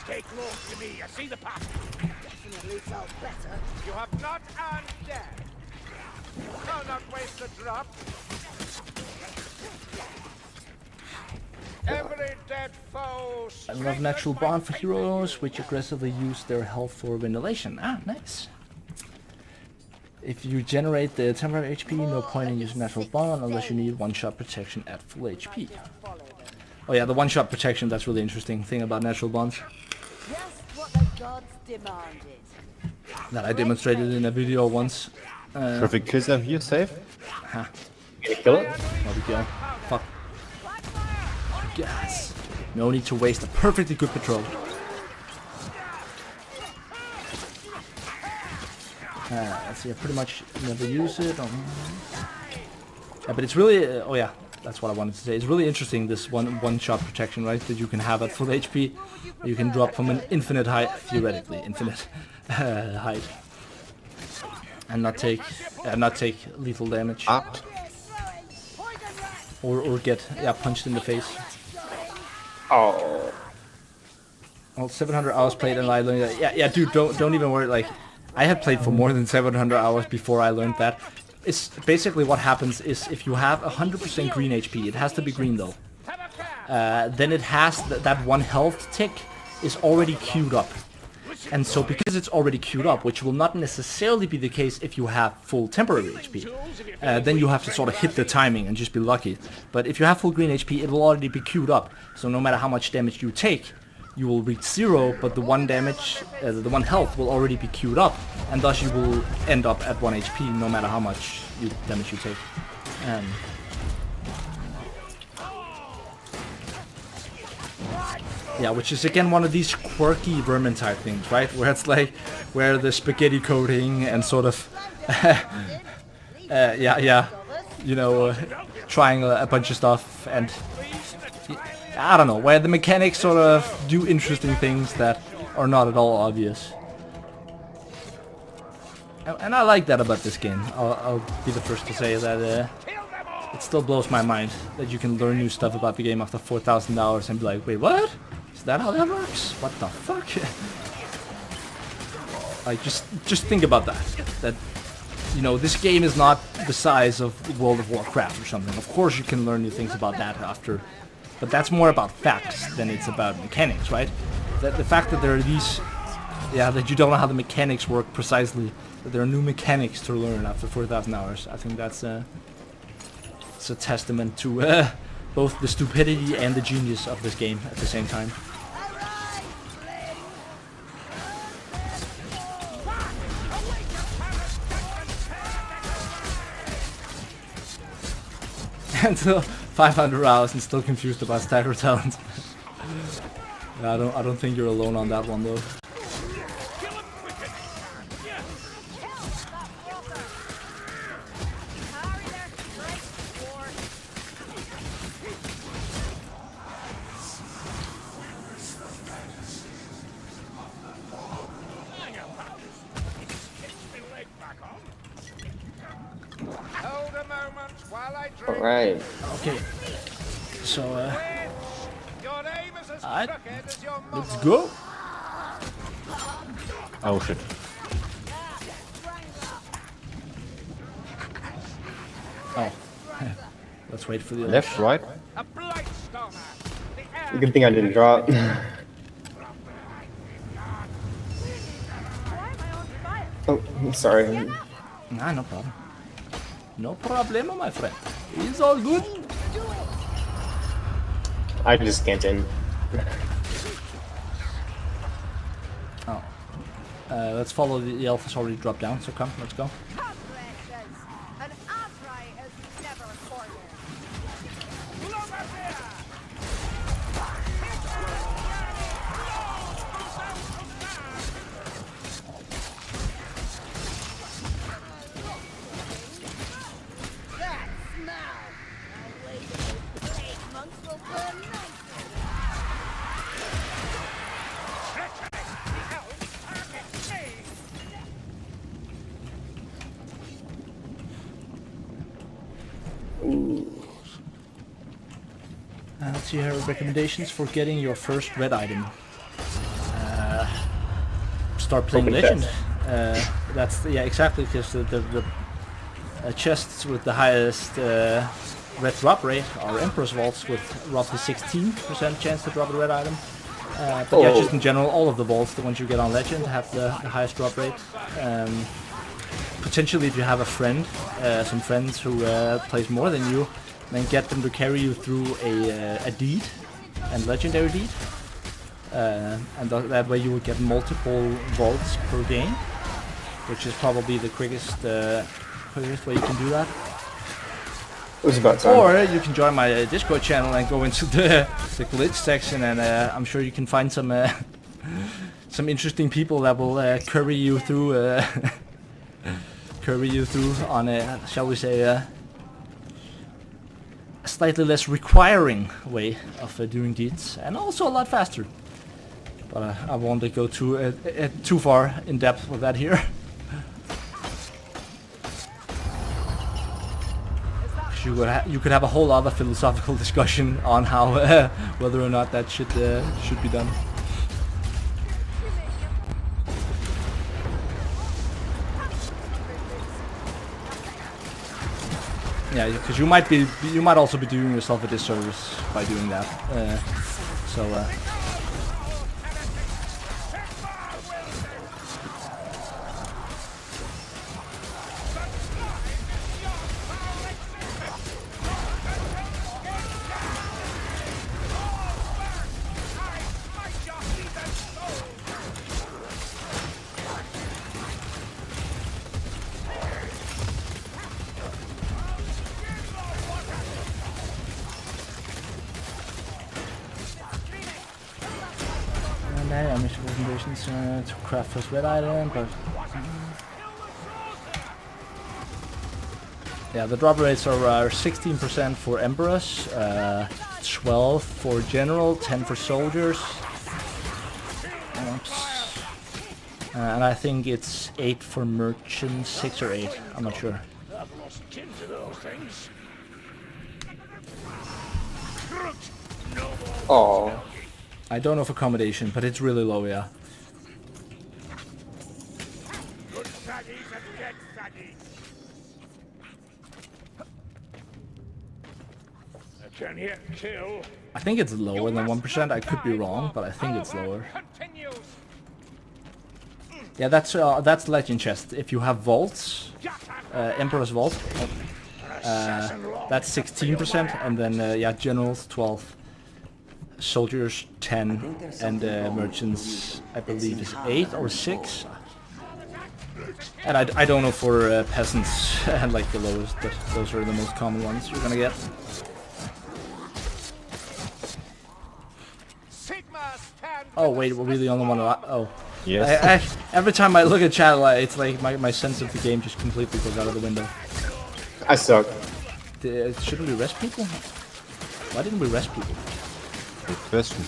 Stay close to me. I see the path. Definitely felt better. You have not earned death. I'll not waste a drop. Every dead foe. I love natural bond for heroes, which aggressively use their health for ventilation. Ah, nice. If you generate the temporary HP, no point in using natural bond unless you need one-shot protection at full HP. Oh yeah, the one-shot protection, that's really interesting thing about natural bonds. Just what the gods demanded. That I demonstrated in a video once. Perfect kills them here, safe. Huh. Can you kill it? There we go. Fuck. Yes. No need to waste a perfectly good patrol. Let's see, I pretty much never use it. Yeah, but it's really, oh yeah, that's what I wanted to say. It's really interesting, this one-shot protection, right? That you can have at full HP. You can drop from an infinite height, theoretically infinite height, and not take lethal damage. Or get punched in the face. Oh. Well, 700 hours played and I learned that. Yeah, dude, don't even worry. Like, I had played for more than 700 hours before I learned that. It's basically what happens is if you have 100% green HP, it has to be green though. Then it has that one health tick is already queued up. And so because it's already queued up, which will not necessarily be the case if you have full temporary HP, then you have to sort of hit the timing and just be lucky. But if you have full green HP, it will already be queued up. So no matter how much damage you take, you will reach 0, but the one damage, the one health will already be queued up, and thus you will end up at 1 HP no matter how much damage you take. Yeah, which is again one of these quirky Vermintide things, right? Where it's like, where the spaghetti coating and sort of, you know, trying a bunch of stuff and, I don't know, where the mechanics sort of do interesting things that are not at all obvious. And I like that about this game. I'll be the first to say that it still blows my mind that you can learn new stuff about the game after 4,000 hours and be like, wait, what? Is that how that works? What the fuck? Like, just think about that. That, you know, this game is not the size of World of Warcraft or something. Of course you can learn new things about that after, but that's more about facts than it's about mechanics, right? That the fact that there are these, that you don't know how the mechanics work precisely, that there are new mechanics to learn after 4,000 hours, I think that's it's a testament to both the stupidity and the genius of this game at the same time. until 500 hours and still confused about stagger talent. I don't think you're alone on that one though. All right. Okay. So, let's go. Oh shit. Oh. Let's wait for the left, right. Good thing I didn't drop. Oh, I'm sorry. Nah, no problem. No problemo, my friend. It's all good. I just can't in. Oh. Let's follow the elf has already dropped down, so come, let's go. Let's see here, recommendations for getting your first red item. Start playing Legend. That's yeah, exactly, because the chests with the highest red drop rate are Emperor's Vaults with roughly 16% chance to drop a red item. But yeah, just in general, all of the vaults, the ones you get on Legend, have the highest drop rate. Potentially, if you have a friend, some friends who plays more than you, then get them to carry you through a deed, and legendary deed, and that way you will get multiple vaults per game, which is probably the quickest way you can do that. It was about time. Or you can join my Discord channel and go into the glitch section, and I'm sure you can find some some interesting people that will curry you through on a, shall we say, a slightly less requiring way of doing deeds, and also a lot faster. But I won't go too far in depth with that here. You could have a whole other philosophical discussion on how whether or not that should be done. Yeah, because you might also be doing yourself a disservice by doing that. I made recommendations to craft first red item, but yeah, the drop rates are 16% for Emperors, 12 for General, 10 for Soldiers, and I think it's 8 for Merchants, 6 or 8, I'm not sure. I've lost kin to those things. Oh. I don't know for accommodation, but it's really low, yeah. Good saggies and dead saggies. I can yet kill. I think it's lower than 1%, I could be wrong, but I think it's lower. Yeah, that's Legend Chest. If you have vaults, Emperor's Vault, that's 16%, and then yeah, Generals 12. Soldiers 10, and Merchants I believe is 8 or 6. And I don't know for peasants like the lowest, but those are the most common ones you're gonna get. Oh wait, were we the only one? Oh. Yes. Every time I look at chat, it's like my sense of the game just completely goes out of the window. I suck. Shouldn't we rest people? Why didn't we rest people? Good question.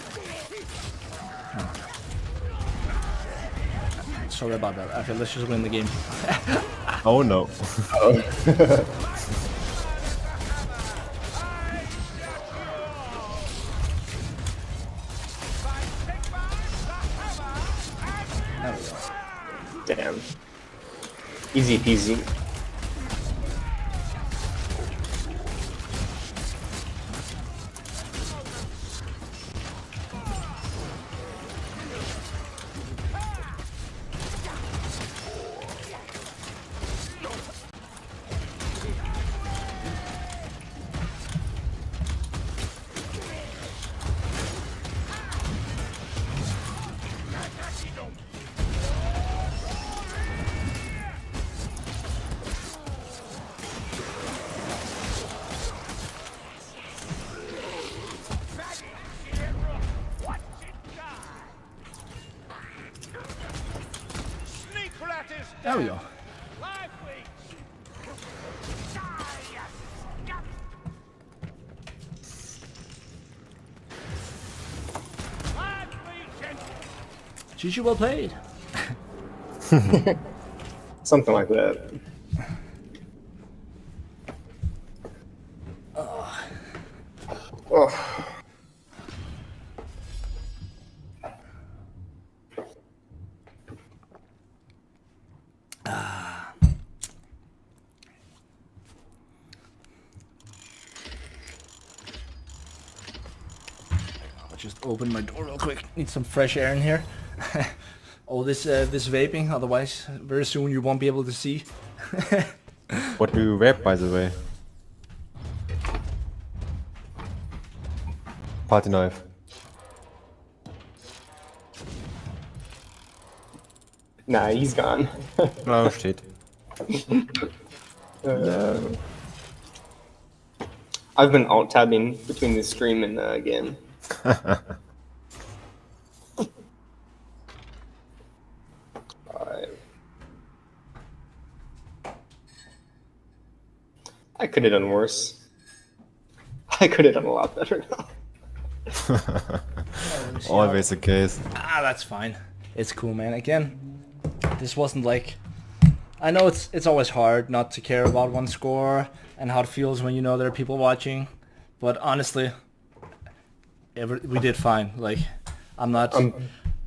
Sorry about that. Okay, let's just win the game. Oh no. There we go. Damn. Easy peasy. There we go. GG, well played. Something like that. Oh. I'll just open my door real quick. Need some fresh air in here. All this vaping, otherwise very soon you won't be able to see. What do you vape, by the way? Party knife. Nah, he's gone. Oh shit. I've been alt-tabbing between the stream and the game. I could have done worse. I could have done a lot better now. Always the case. Ah, that's fine. It's cool, man. Again, this wasn't like... I know it's always hard not to care about one score and how it feels when you know there are people watching, but honestly, we did fine. Like, I'm not...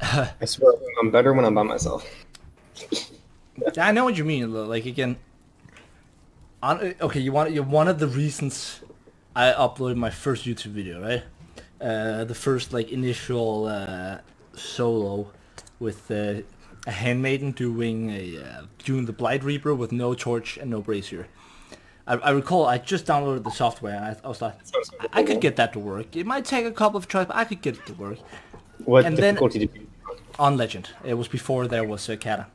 I swear I'm better when I'm by myself. I know what you mean. Like, again... Okay, you're one of the reasons I uploaded my first YouTube video, right? The first like initial solo with a handmaiden doing the Blight Reaper with no torch and no brazier. I recall I just downloaded the software and I was like, I could get that to work. It might take a couple of tries, but I could get it to work. What and difficulty did you? On Legend, it was before there was Kata,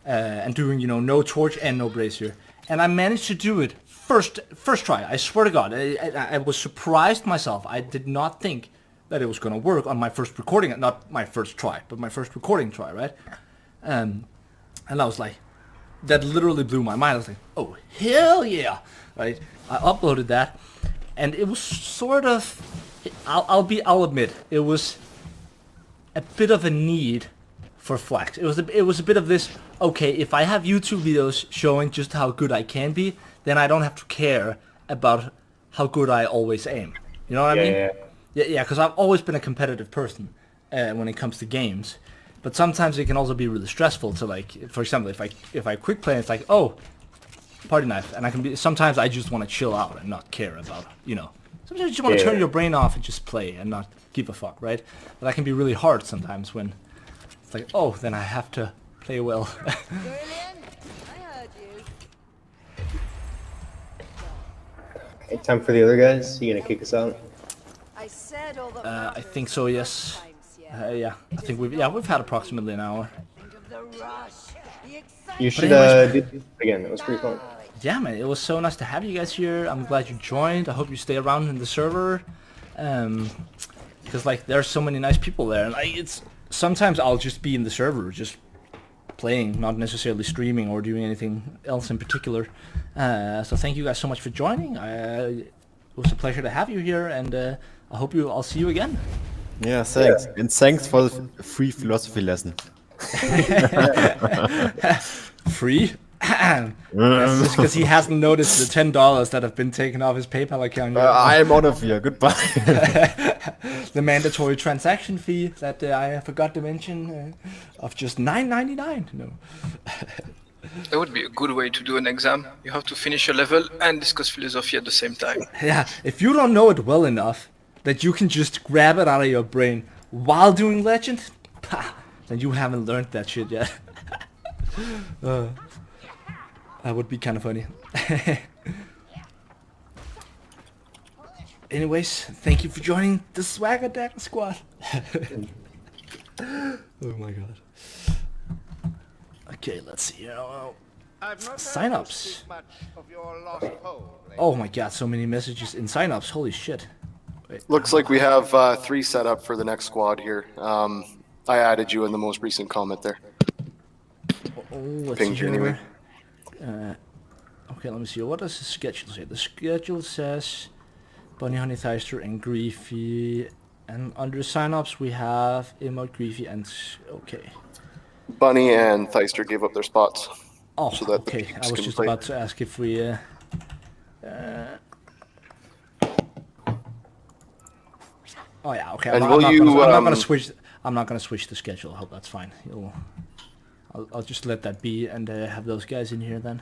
and doing no torch and no brazier. And I managed to do it first try. I swear to God, I was surprised myself. I did not think that it was gonna work on my first recording, not my first try, but my first recording try, right? And I was like, that literally blew my mind. I was like, oh hell yeah, right? I uploaded that, and it was sort of, I'll admit, it was a bit of a need for flex. It was a bit of this, okay, if I have YouTube videos showing just how good I can be, then I don't have to care about how good I always aim. You know what I mean? Yeah, because I've always been a competitive person when it comes to games. But sometimes it can also be really stressful to, like, for example, if I quick play, it's like, oh, party knife, and I can be, sometimes I just want to chill out and not care about, sometimes you just want to turn your brain off and just play and not give a fuck, right? But that can be really hard sometimes when it's like, oh, then I have to play well. Okay, time for the other guys. You gonna kick us out? I think so, yes. Yeah, I think we've had approximately an hour. You should do this again. It was pretty fun. Yeah, man, it was so nice to have you guys here. I'm glad you joined. I hope you stay around in the server, because like there's so many nice people there, and it's sometimes I'll just be in the server, just playing, not necessarily streaming or doing anything else in particular. So thank you guys so much for joining. It was a pleasure to have you here, and I hope I'll see you again. Yeah, thanks, and thanks for the free philosophy lesson. Free? That's just because he hasn't noticed the $10 that have been taken off his PayPal account yet. I'm out of here. Goodbye. The mandatory transaction fee that I forgot to mention of just $9.99. No. That would be a good way to do an exam. You have to finish a level and discuss philosophy at the same time. Yeah, if you don't know it well enough that you can just grab it out of your brain while doing Legend, then you haven't learned that shit yet. That would be kind of funny. Anyways, thank you for joining the Swagger Deck Squad. Oh my god. Okay, let's see. Sign-ups. Oh my god, so many messages in sign-ups. Holy shit. Wait. Looks like we have 3 set up for the next squad here. I added you in the most recent comment there. Let's Pinged see you anyway. Okay, let me see. What does the schedule say? The schedule says Bunny, Honey, Theister, and Griefy. And under sign-ups we have Emote, Griefy, and... Okay. Bunny and Theister gave up their spots. Oh, so that okay. I was just about to ask if we... Oh yeah, okay. I'm not gonna switch. I'm not gonna switch the schedule. I hope that's fine. I'll just let that be and have those guys in here then.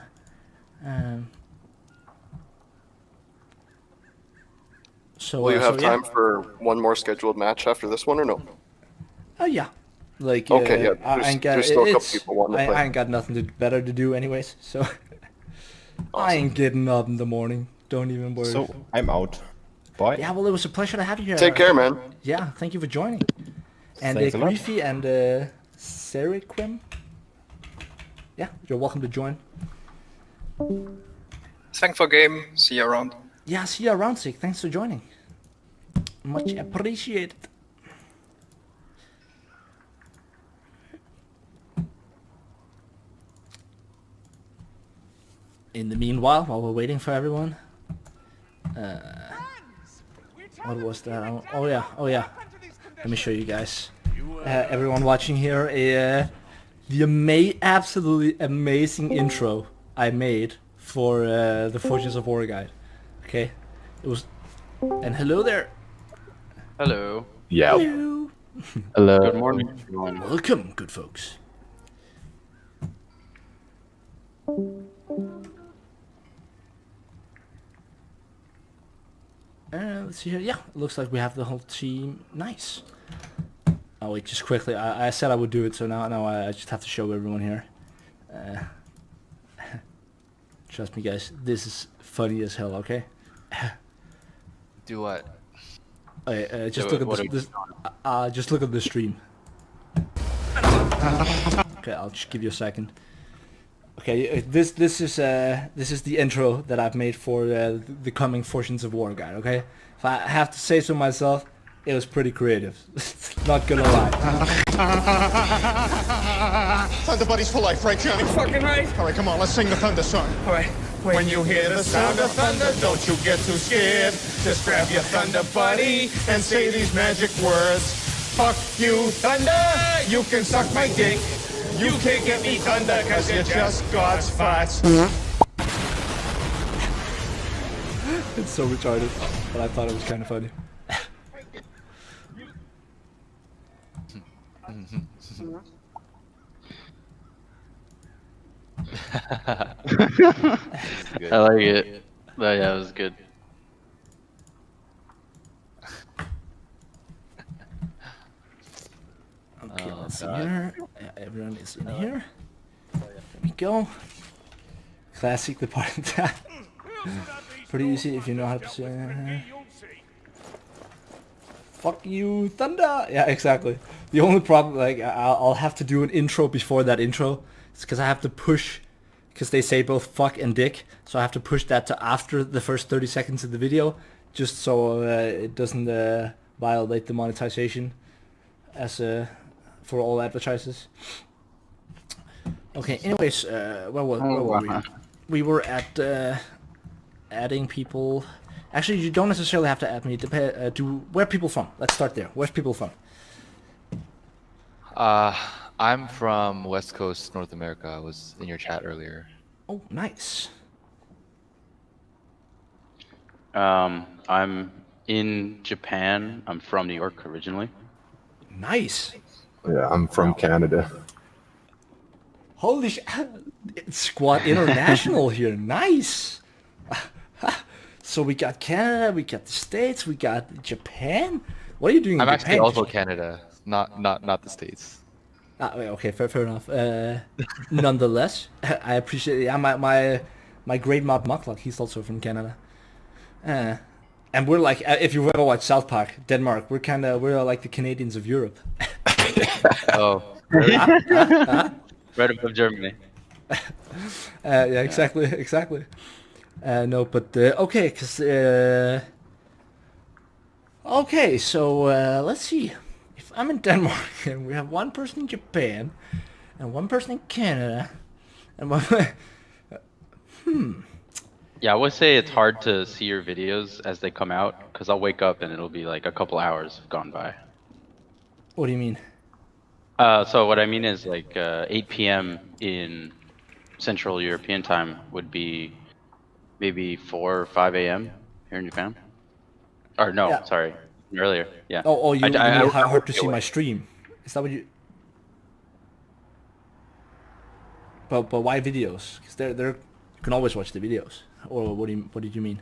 So will you have time for one more scheduled match after this one or no? Oh yeah. Like okay, yeah. There's still a couple people wanting to play. I ain't got nothing better to do anyways, so awesome. I ain't getting up in the morning. Don't even worry. So I'm out. Bye. Yeah, well, it was a pleasure to have you here. Take care, man. Yeah, thank you for joining. And Thanks a lot. Griefy and Seriquim. Yeah, you're welcome to join. Thanks for game. See you around. Yeah, see you around, Sig. Thanks for joining. Much appreciated. In the meanwhile, while we're waiting for everyone, what was that? Oh yeah. Let me show you guys. Everyone watching here, the absolutely amazing intro I made for the Fortunes of War guide. Okay, it was. And hello there. Hello. Yeah. Hello. Hello. Good morning. Welcome, good folks. Let's see here. Yeah, it looks like we have the whole team. Nice. Oh wait, just quickly. I said I would do it, so now I just have to show everyone here. Trust me, guys. This is funny as hell. Okay. Do what? Just look at this. Just look at the stream. Okay, I'll just give you a second. Okay, this is the intro that I've made for the coming Fortunes of War guide. Okay, if I have to say so myself, it was pretty creative. Not gonna lie. Thunder Buddies for life, right, Johnny? Fucking right. All right, come on, let's sing the Thunder song. All right. When you hear the sound of thunder, don't you get too scared. Just grab your Thunder Buddy and say these magic words. Fuck you, Thunder. You can suck my dick. You can't get me thunder cause you're just God's farts. It's so retarded, but I thought it was kind of funny. I like it. Oh, yeah, it was good. Okay, let's see here. Yeah, everyone is in here. There we go. Classic ThePartyKnife. Pretty easy if you know how to say. Fuck you, Thunder! Yeah, exactly. The only problem, like, I'll have to do an intro before that intro, It's because I have to push, because they say both fuck and dick, so I have to push that to after the first 30 seconds of the video, just so it doesn't violate the monetization as for all advertisers. Okay, anyways, where were we? We were at adding people. Actually, you don't necessarily have to add me. Where are people from? Let's start there. Where's people from? I'm from West Coast, North America. I was in your chat earlier. Oh, nice. I'm in Japan. I'm from New York originally. Nice. Yeah, I'm from Canada. Holy sh! Squad International here. Nice. So we got Canada, we got the States, we got Japan. What are you doing in I'm Japan? actually also Canada, not the States. Okay, fair enough. Nonetheless, I appreciate it. Yeah, my great mob Mucklock, he's also from Canada. And we're like, if you've ever watched South Park, Denmark, we're like the Canadians of Europe. Oh, really? Right above Germany. Yeah, exactly. No, but okay, cause okay, so let's see. If I'm in Denmark and we have one person in Japan and one person in Canada and one, Yeah, I would say it's hard to see your videos as they come out because I'll wake up and it'll be like a couple hours have gone by. What do you mean? So what I mean is like 8 p.m. in Central European time would be maybe 4 or 5 a.m. here in Japan. Or no, Yeah. sorry, earlier. Yeah. Oh, you need I hard to see my stream. Is that what you? But why videos? Because they're you can always watch the videos. Or what did you mean?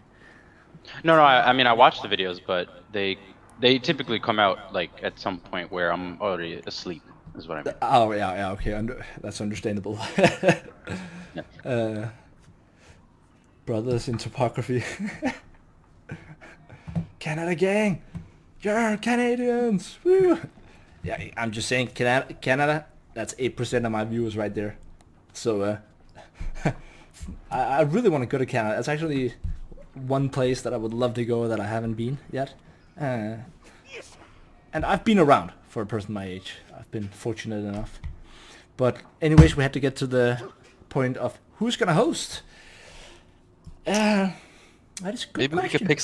No, I mean I watch the videos, but they typically come out like at some point where I'm already asleep. Is what I mean. Oh yeah, okay, that's understandable. Brothers in topography. Canada gang, you're Canadians. Woo! Yeah, I'm just saying, Canada. That's 8% of my viewers right there. So I really want to go to Canada. It's actually one place that I would love to go that I haven't been yet. And I've been around for a person my age. I've been fortunate enough. But anyways, we had to get to the point of who's gonna host. That is a good Maybe question. we could pick